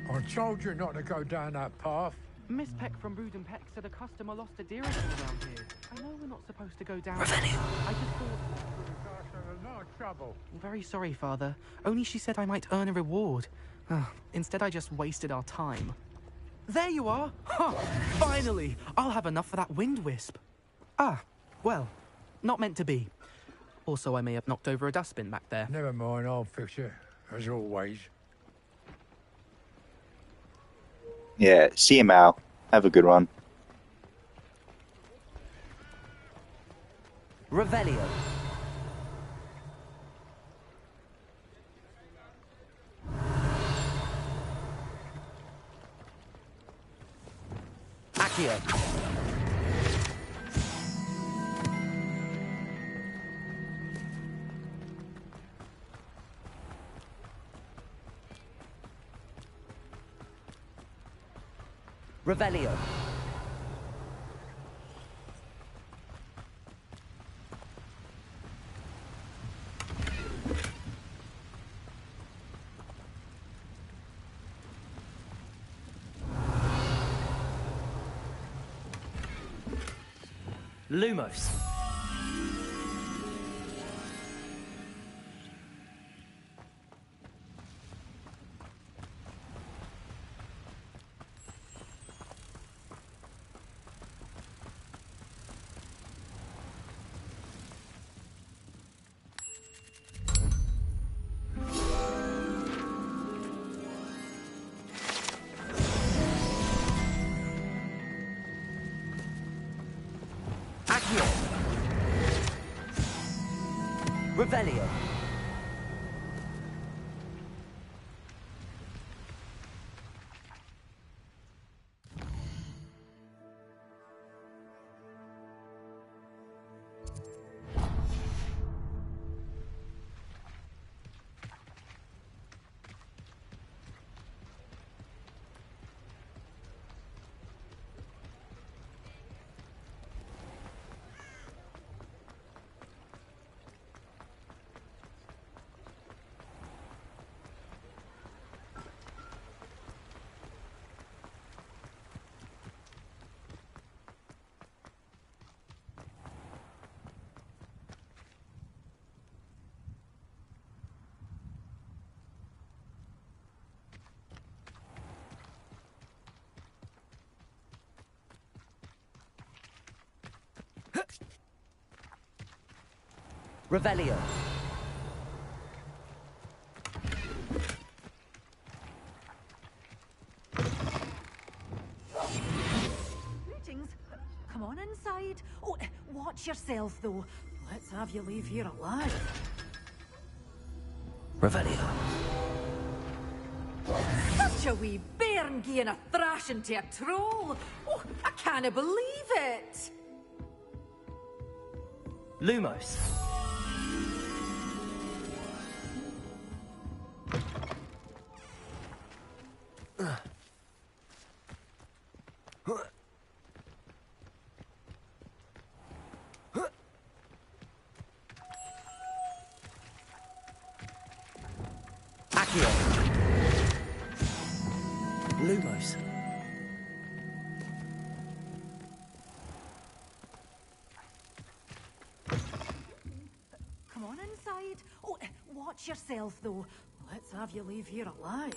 I told you not to go down that path. Miss Peck from Brood and Peck said a customer lost a deer around here. I know we're not supposed to go down. Revelio. I just thought... A lot of trouble. I'm very sorry, Father. Only she said I might earn a reward. Instead, I just wasted our time. There you are! Ha! Finally! I'll have enough for that wind wisp. Ah, well, not meant to be. Also, I may have knocked over a dustbin back there. Never mind, I'll fix it, as always. Yeah, see you, Mal. Have a good one. Revelio. Accio. Revelio. Lumos. Revelio. Revelio. Greetings. Come on inside. Oh, watch yourself, though. Let's have you leave here alive. Revelio. Such a wee bairn gieing a thrashing to a troll. Oh, I can't believe it. Lumos. Accio. Lumos. Come on inside. Oh, watch yourself, though. Let's have you leave here alive.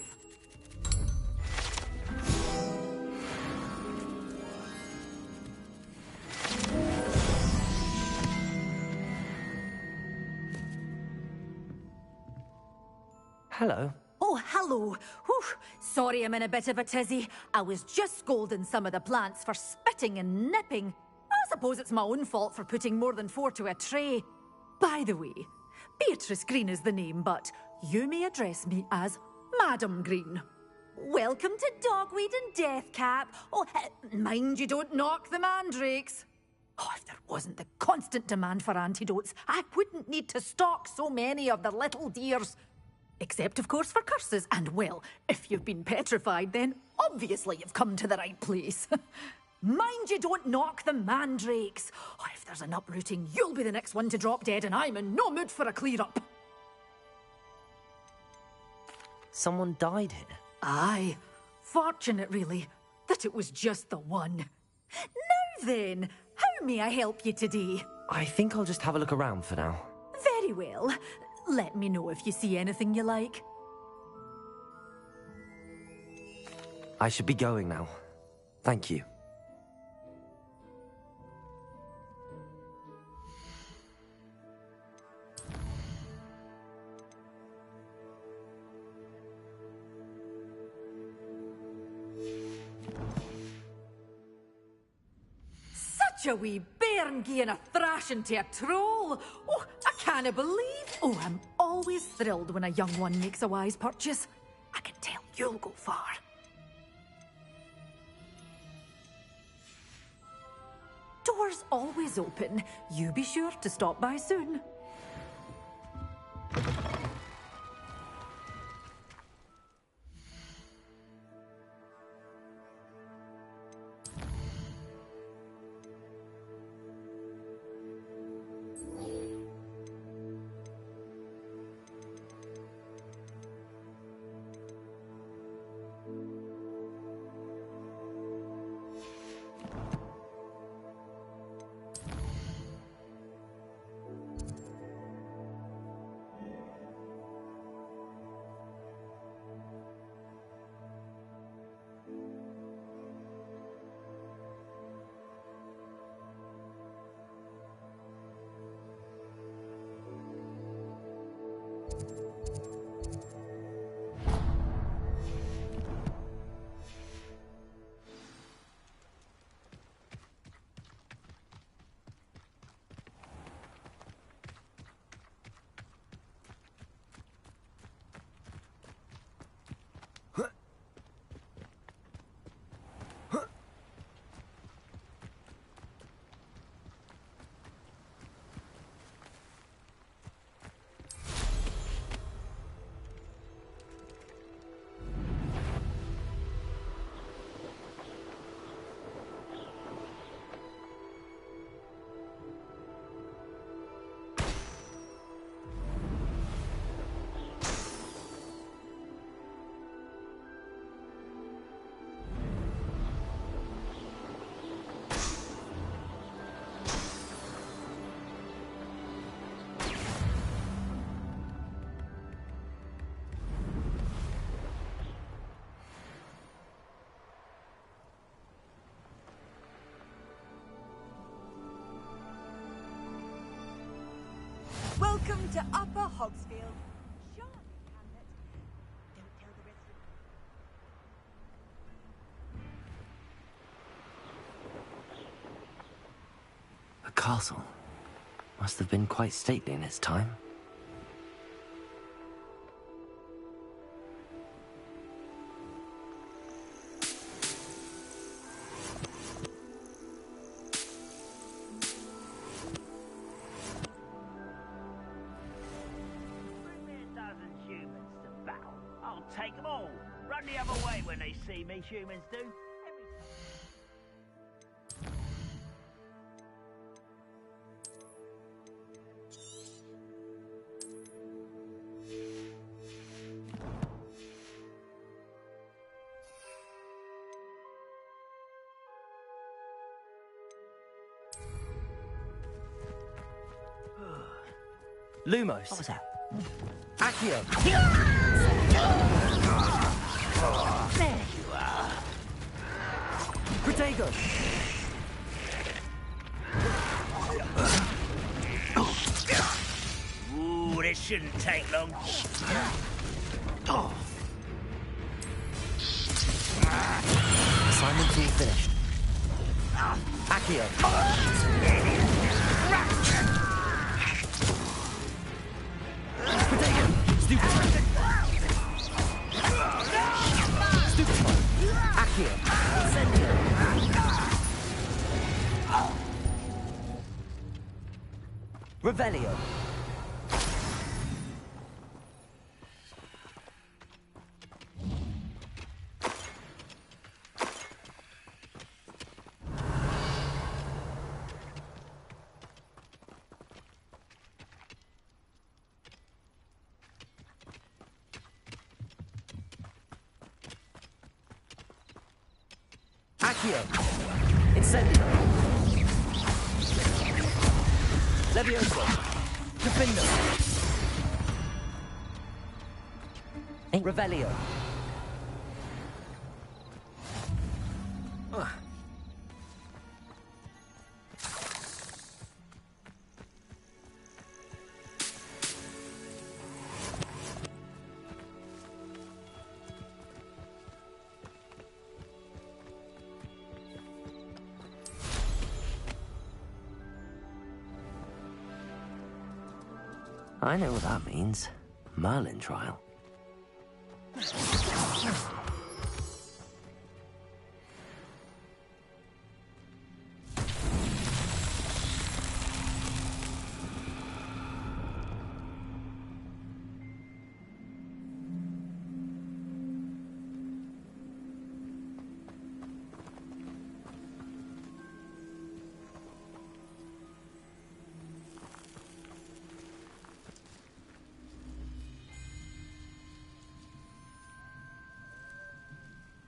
Hello. Oh, hello. Whew. Sorry I'm in a bit of a tizzy. I was just scolding some of the plants for spitting and nipping. I suppose it's my own fault for putting more than 4 to a tray. By the way, Beatrice Green is the name, but you may address me as Madam Green. Welcome to Dogweed and Deathcap. Oh, mind you don't knock the mandrakes. Oh, if there wasn't the constant demand for antidotes, I wouldn't need to stock so many of the little dears. Except, of course, for curses. And, well, if you've been petrified, then obviously you've come to the right place. Mind you don't knock the mandrakes. Oh, if there's an uprooting, you'll be the next one to drop dead, and I'm in no mood for a clear-up. Someone died here? Aye. Fortunate, really, that it was just the one. Now then, how may I help you today? I think I'll just have a look around for now. Very well. Let me know if you see anything you like. I should be going now. Thank you. Such a wee bairn gieing a thrashing to a troll. Oh, I can't believe. Oh, I'm always thrilled when a young one makes a wise purchase. I can tell you'll go far. Doors always open. You be sure to stop by soon. Welcome to Upper Hogsfield. Charming hamlet. Don't tell the rest of The castle must have been quite stately in its time. Take them all. Run the other way when they see me, humans do. Lumos. What was that? Accio. There you are. Protego. Ooh, this shouldn't take long. Assignment's all finished. Accio. Potato. Stupid. Stupefy. Accio. Incendio. Revelio. Accio. Incendio. Levioso. Defendo. Revelio. I know what that means. Merlin trial.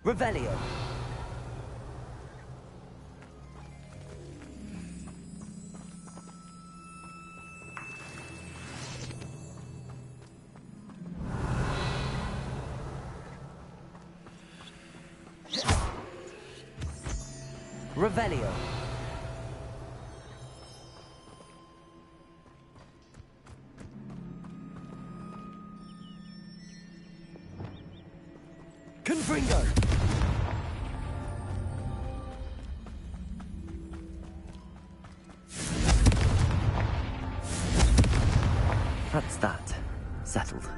Revelio. Revelio. Confringo. That's that. Settled.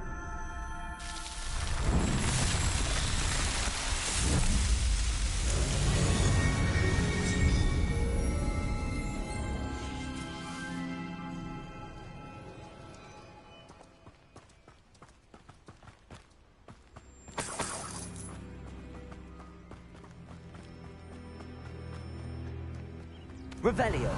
Revelio.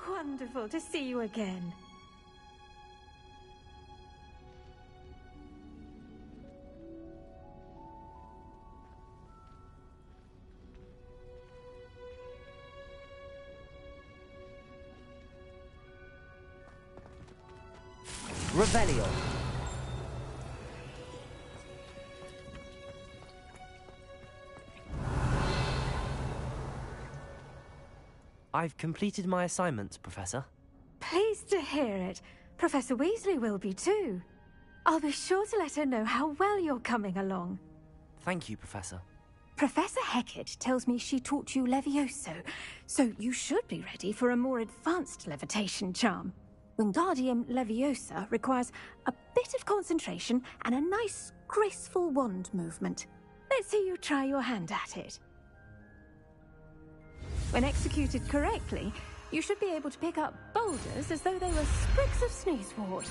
Wonderful to see you again. Revelio. I've completed my assignment, Professor. Pleased to hear it. Professor Weasley will be too. I'll be sure to let her know how well you're coming along. Thank you, Professor. Professor Hecat tells me she taught you Levioso, so you should be ready for a more advanced levitation charm. Wingardium Leviosa requires a bit of concentration and a nice, graceful wand movement. Let's see you try your hand at it. When executed correctly, you should be able to pick up boulders as though they were sprigs of sneezewort.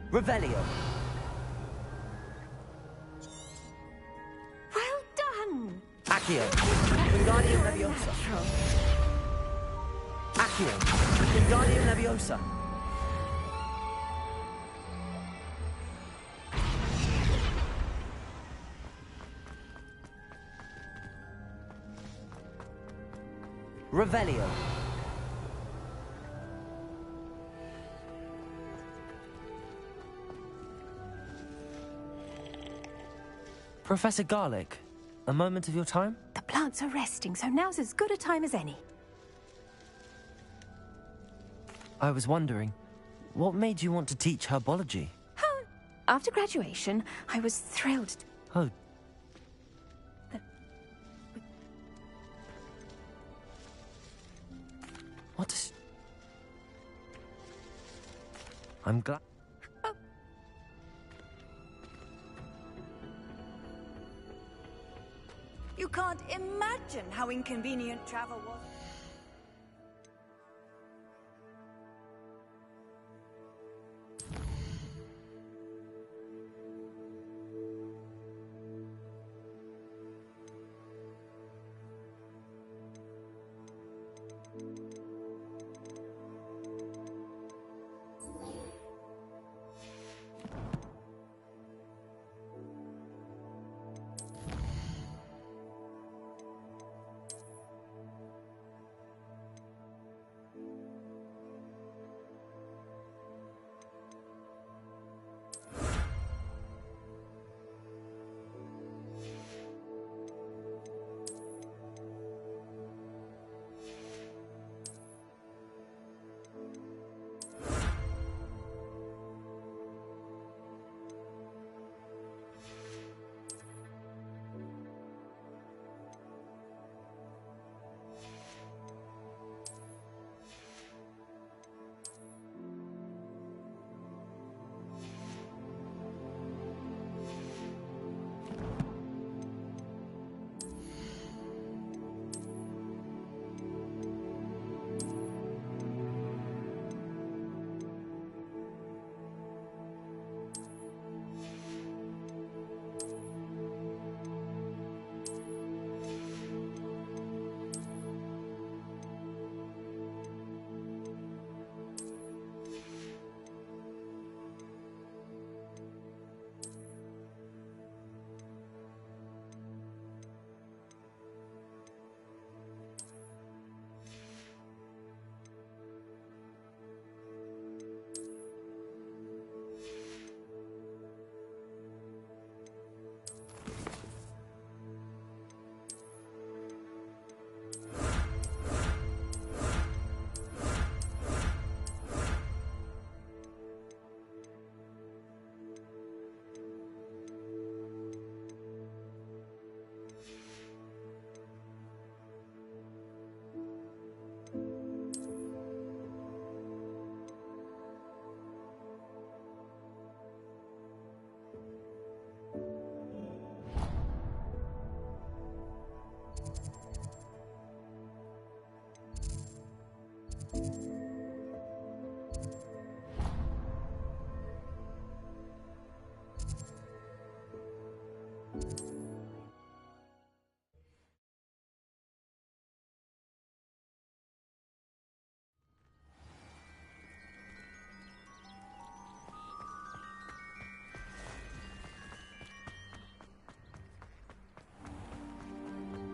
Revelio. Well done! Accio. Wingardium Leviosa. Accio. Wingardium Leviosa. Revelio. Professor Garlic, a moment of your time? The plants are resting, so now's as good a time as any. I was wondering, what made you want to teach herbology? After graduation, I was thrilled to... Oh. What is... I'm glad... You can't imagine how inconvenient travel was.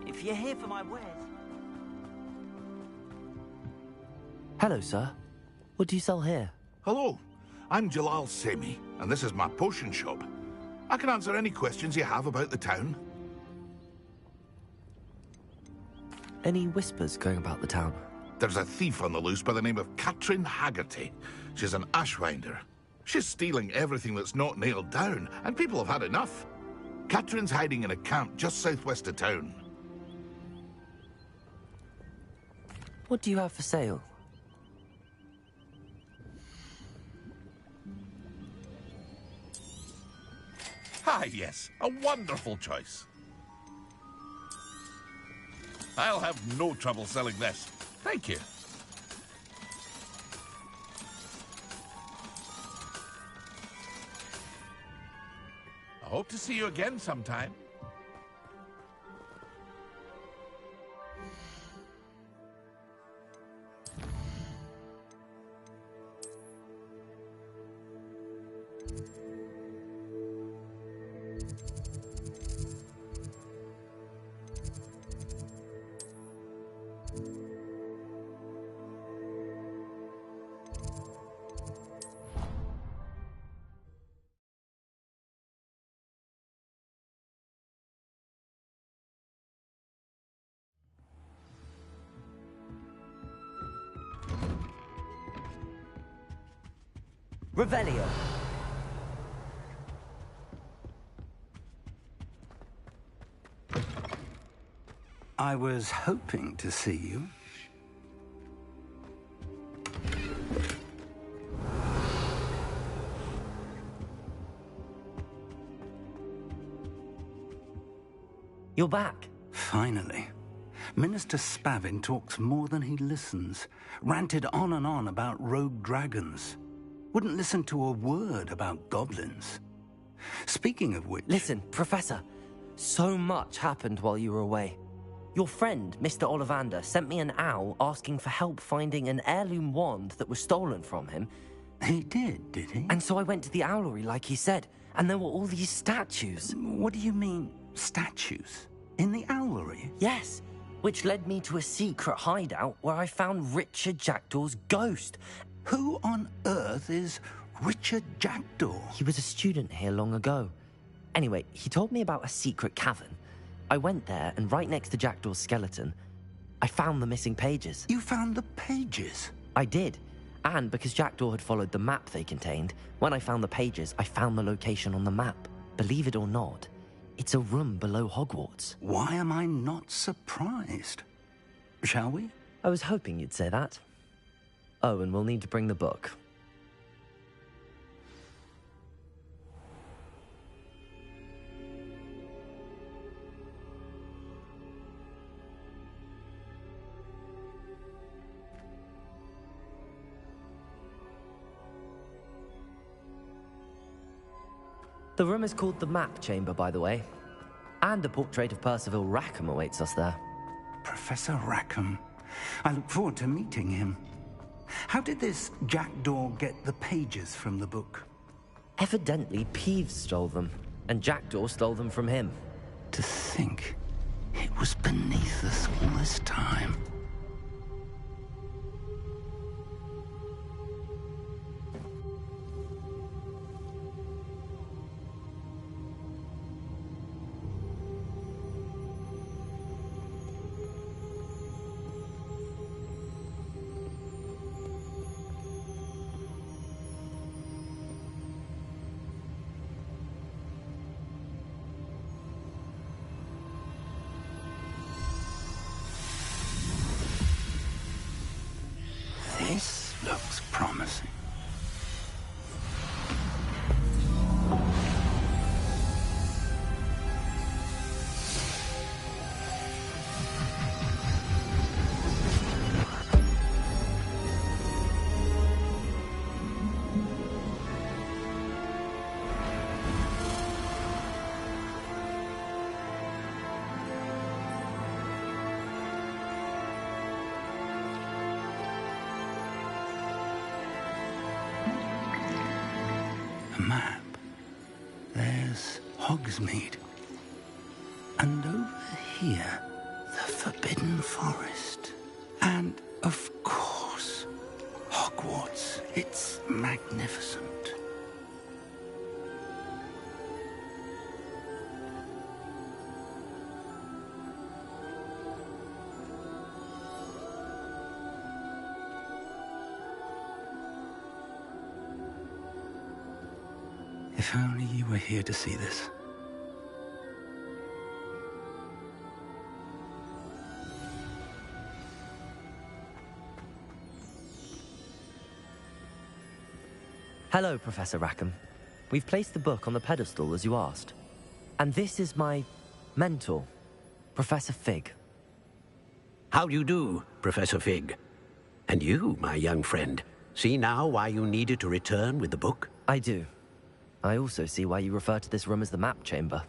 If you're here for my wares... Hello, sir. What do you sell here? Hello, I'm Jalal Semi, and this is my potion shop. I can answer any questions you have about the town. Any whispers going about the town? There's a thief on the loose by the name of Katrin Haggerty. She's an ashwinder. She's stealing everything that's not nailed down, and people have had enough. Katrin's hiding in a camp just southwest of town. What do you have for sale? Ah, yes, a wonderful choice. I'll have no trouble selling this. Thank you. I hope to see you again sometime. Revelio. I was hoping to see you. You're back. Finally. Minister Spavin talks more than he listens. Ranted on and on about rogue dragons. Wouldn't listen to a word about goblins. Speaking of which... Listen, Professor. So much happened while you were away. Your friend, Mr. Ollivander, sent me an owl asking for help finding an heirloom wand that was stolen from him. He did he? And so I went to the owlery like he said, and there were all these statues. What do you mean, statues? In the owlery? Yes, which led me to a secret hideout where I found Richard Jackdaw's ghost. Who on earth is Richard Jackdaw? He was a student here long ago. Anyway, he told me about a secret cavern. I went there, and right next to Jackdaw's skeleton, I found the missing pages. You found the pages? I did. And because Jackdaw had followed the map they contained, when I found the pages, I found the location on the map. Believe it or not, it's a room below Hogwarts. Why am I not surprised? Shall we? I was hoping you'd say that. Oh, and we'll need to bring the book. The room is called the Map Chamber, by the way. And a portrait of Percival Rackham awaits us there. Professor Rackham. I look forward to meeting him. How did this Jackdaw get the pages from the book? Evidently, Peeves stole them, and Jackdaw stole them from him. To think it was beneath us all this time. This looks promising. A map. There's Hogsmeade. And over here, the Forbidden Forest. And, of course, Hogwarts. It's magnificent. If only you were here to see this. Hello, Professor Rackham. We've placed the book on the pedestal as you asked. And this is my mentor, Professor Fig. How do you do, Professor Fig? And you, my young friend, see now why you needed to return with the book? I do. I also see why you refer to this room as the map chamber.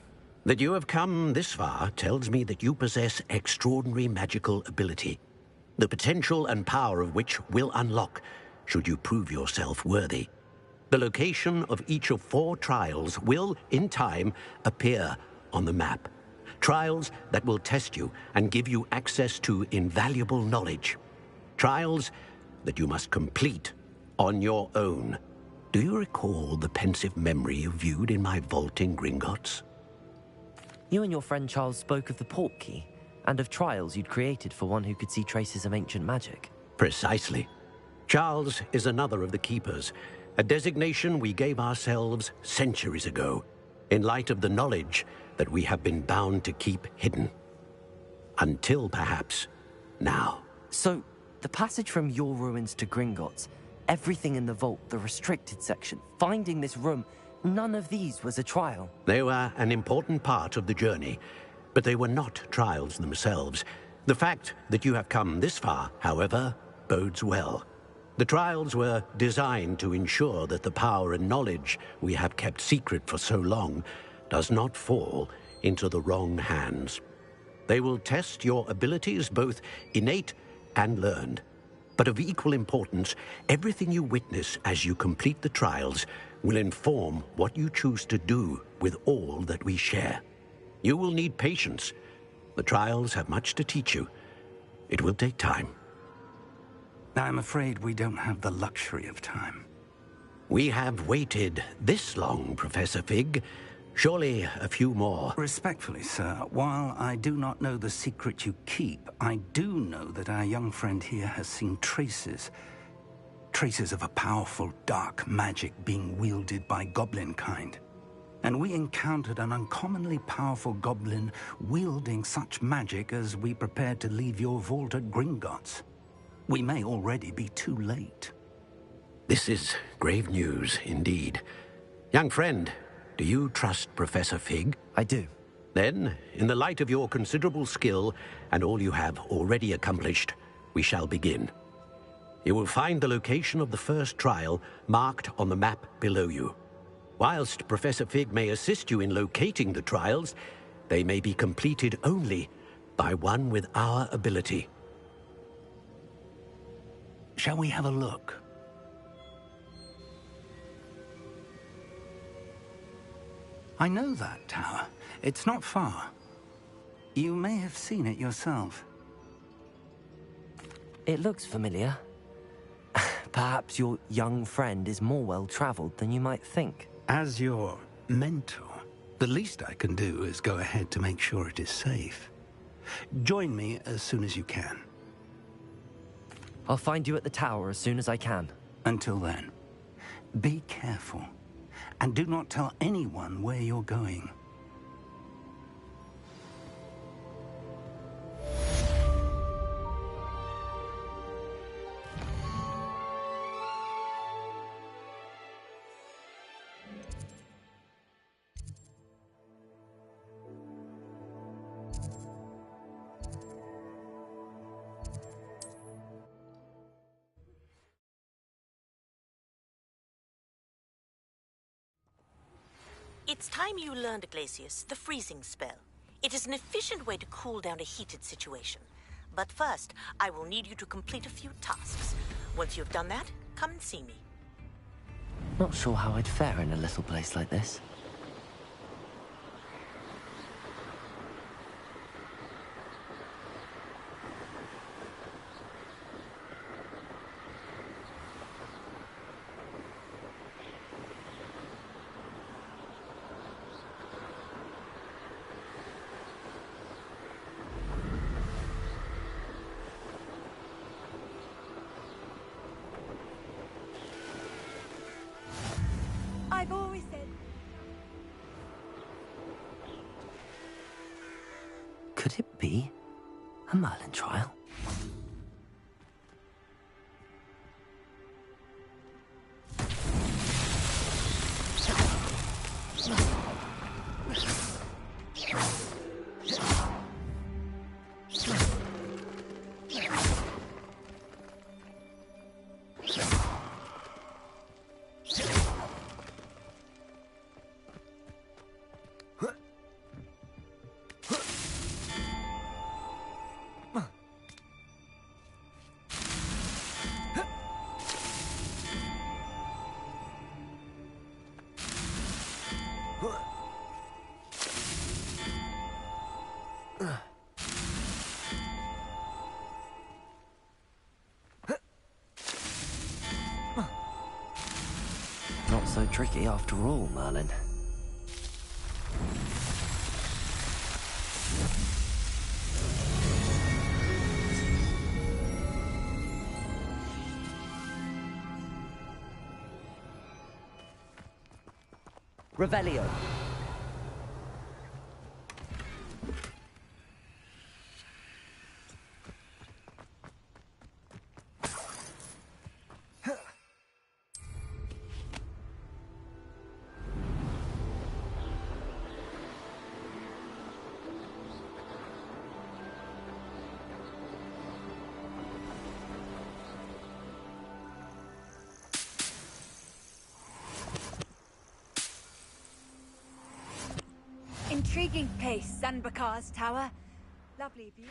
That you have come this far tells me that you possess extraordinary magical ability, the potential and power of which will unlock should you prove yourself worthy. The location of each of 4 trials will, in time, appear on the map. Trials that will test you and give you access to invaluable knowledge. Trials that you must complete on your own. Do you recall the pensive memory you viewed in my vault in Gringotts? You and your friend Charles spoke of the port key, and of trials you'd created for one who could see traces of ancient magic. Precisely. Charles is another of the keepers, a designation we gave ourselves centuries ago, in light of the knowledge that we have been bound to keep hidden. Until, perhaps, now. So, the passage from your ruins to Gringotts, everything in the vault, the restricted section, finding this room, none of these was a trial. They were an important part of the journey, but they were not trials themselves. The fact that you have come this far, however, bodes well. The trials were designed to ensure that the power and knowledge we have kept secret for so long does not fall into the wrong hands. They will test your abilities, both innate and learned. But of equal importance, everything you witness as you complete the trials will inform what you choose to do with all that we share. You will need patience. The trials have much to teach you. It will take time. I'm afraid we don't have the luxury of time. We have waited this long, Professor Fig. Surely a few more. Respectfully, sir, while I do not know the secret you keep, I do know that our young friend here has seen traces. Traces of a powerful dark magic being wielded by goblin kind. And we encountered an uncommonly powerful goblin wielding such magic as we prepared to leave your vault at Gringotts. We may already be too late. This is grave news indeed. Young friend, do you trust Professor Fig? I do. Then, in the light of your considerable skill and all you have already accomplished, we shall begin. You will find the location of the first trial marked on the map below you. Whilst Professor Fig may assist you in locating the trials, they may be completed only by one with our ability. Shall we have a look? I know that tower. It's not far. You may have seen it yourself. It looks familiar. Perhaps your young friend is more well-traveled than you might think. As your mentor, the least I can do is go ahead to make sure it is safe. Join me as soon as you can. I'll find you at the tower as soon as I can. Until then, be careful, and do not tell anyone where you're going. It's time you learned, Glacius, the freezing spell. It is an efficient way to cool down a heated situation. But first, I will need you to complete a few tasks. Once you've done that, come and see me. Not sure how I'd fare in a little place like this. I've always said Could it be a Merlin trial? Not so tricky after all, Merlin. Revelio. Intriguing place, Zanbakar's tower. Lovely view.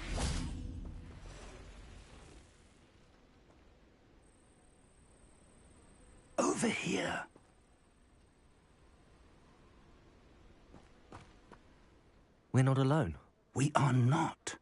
Over here. We're not alone. We are not.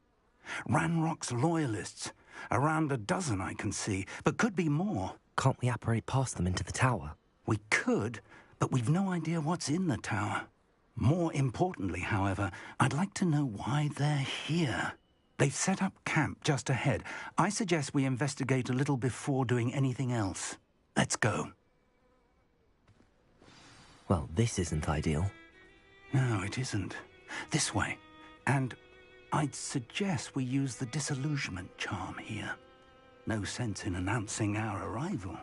Ranrock's loyalists. Around a dozen I can see, but could be more. Can't we apparate past them into the tower? We could, but we've no idea what's in the tower. More importantly, however, I'd like to know why they're here. They've set up camp just ahead. I suggest we investigate a little before doing anything else. Let's go. Well, this isn't ideal. No, it isn't. This way. And I'd suggest we use the disillusionment charm here. No sense in announcing our arrival.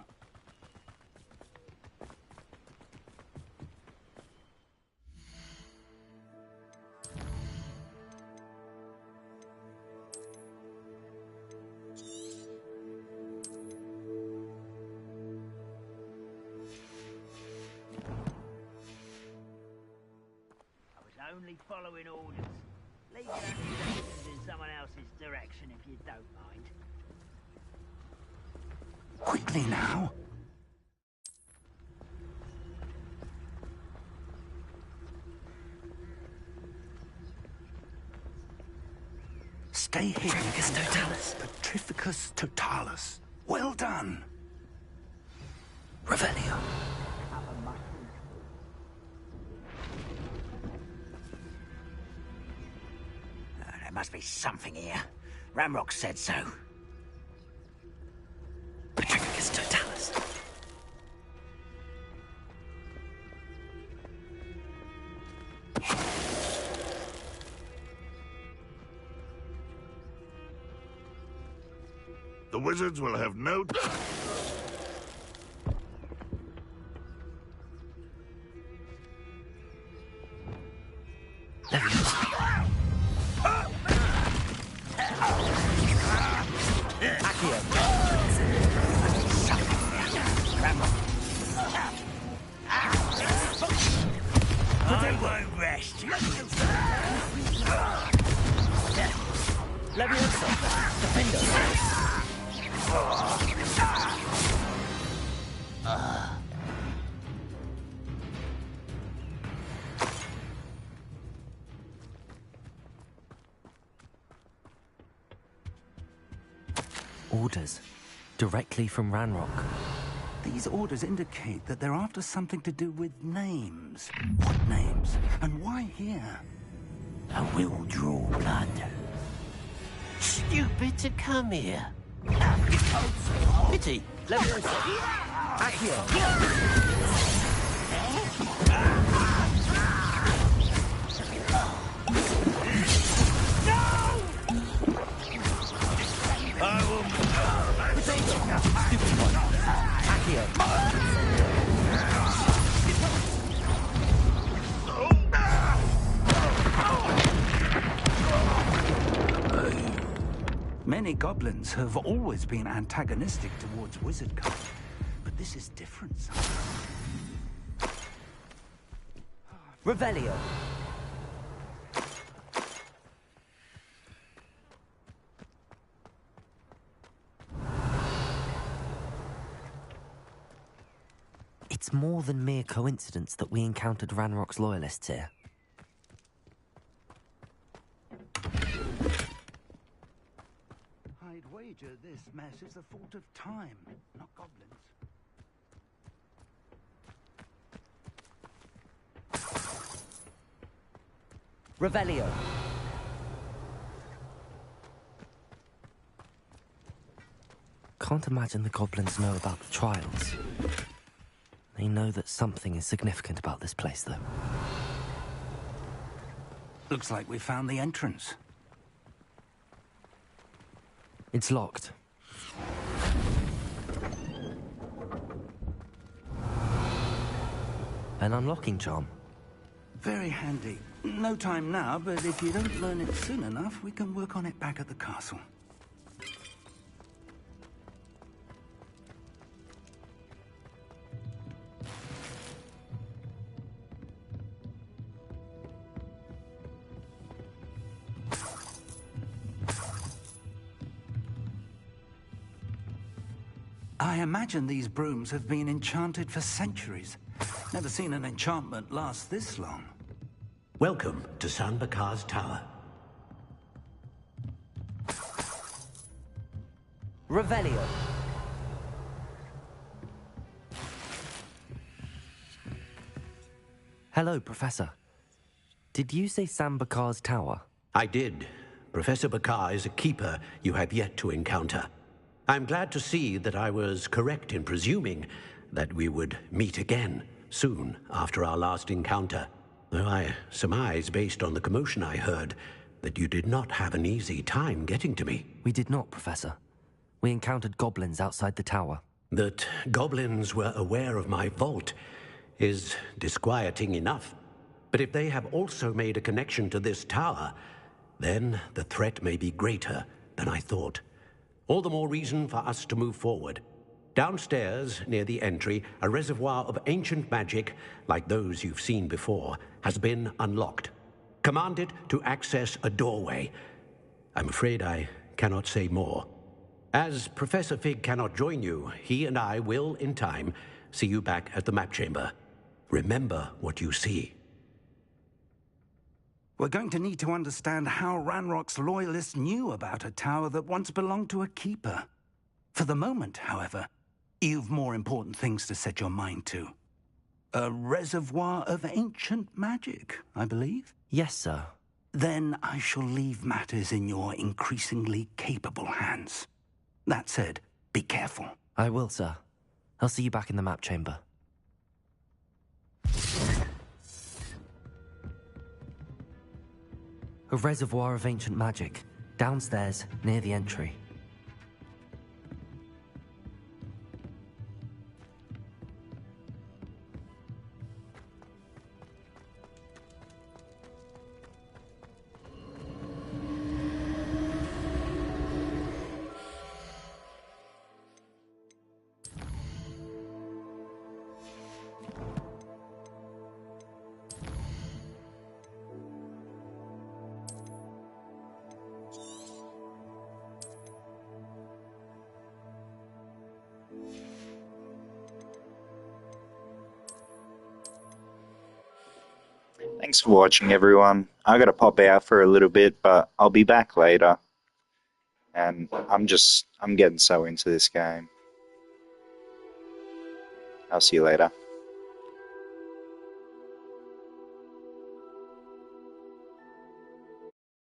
Only following orders. Leave your accusations in someone else's direction if you don't mind. Quickly now. Stay hidden. Petrificus totalis. Petrificus totalis. Well done. Revelio. There must be something here. Ramrock said so. Petrificus totalis. The wizards will have no... Orders. Directly from Ranrock. These orders indicate that they're after something to do with names. What names? And why here? I will draw blood. Stupid to come here. Pity. Many goblins have always been antagonistic towards wizard cult, but this is different somehow. Revelio. It's more than mere coincidence that we encountered Ranrock's loyalists here. I'd wager this mess is the fault of time, not goblins. Revelio. Can't imagine the goblins know about the trials. They know that something is significant about this place, though. Looks like we found the entrance. It's locked. An unlocking charm. Very handy. No time now, but if you don't learn it soon enough, we can work on it back at the castle. I imagine these brooms have been enchanted for centuries. Never seen an enchantment last this long. Welcome to San Bakar's Tower. Revelio. Hello, Professor. Did you say San Bakar's Tower? I did. Professor Bakar is a keeper you have yet to encounter. I'm glad to see that I was correct in presuming that we would meet again soon after our last encounter. Though I surmise, based on the commotion I heard, that you did not have an easy time getting to me. We did not, Professor. We encountered goblins outside the tower. That goblins were aware of my vault is disquieting enough. But if they have also made a connection to this tower, then the threat may be greater than I thought. All the more reason for us to move forward. Downstairs, near the entry, a reservoir of ancient magic, like those you've seen before, has been unlocked. Command it to access a doorway. I'm afraid I cannot say more. As Professor Fig cannot join you, he and I will, in time, see you back at the map chamber. Remember what you see. We're going to need to understand how Ranrock's loyalists knew about a tower that once belonged to a keeper. For the moment, however, you've more important things to set your mind to. A reservoir of ancient magic, I believe? Yes, sir. Then I shall leave matters in your increasingly capable hands. That said, be careful. I will, sir. I'll see you back in the map chamber. A reservoir of ancient magic, downstairs, near the entry. Thanks for watching, everyone. I gotta pop out for a little bit, but I'll be back later. And I'm getting so into this game. I'll see you later.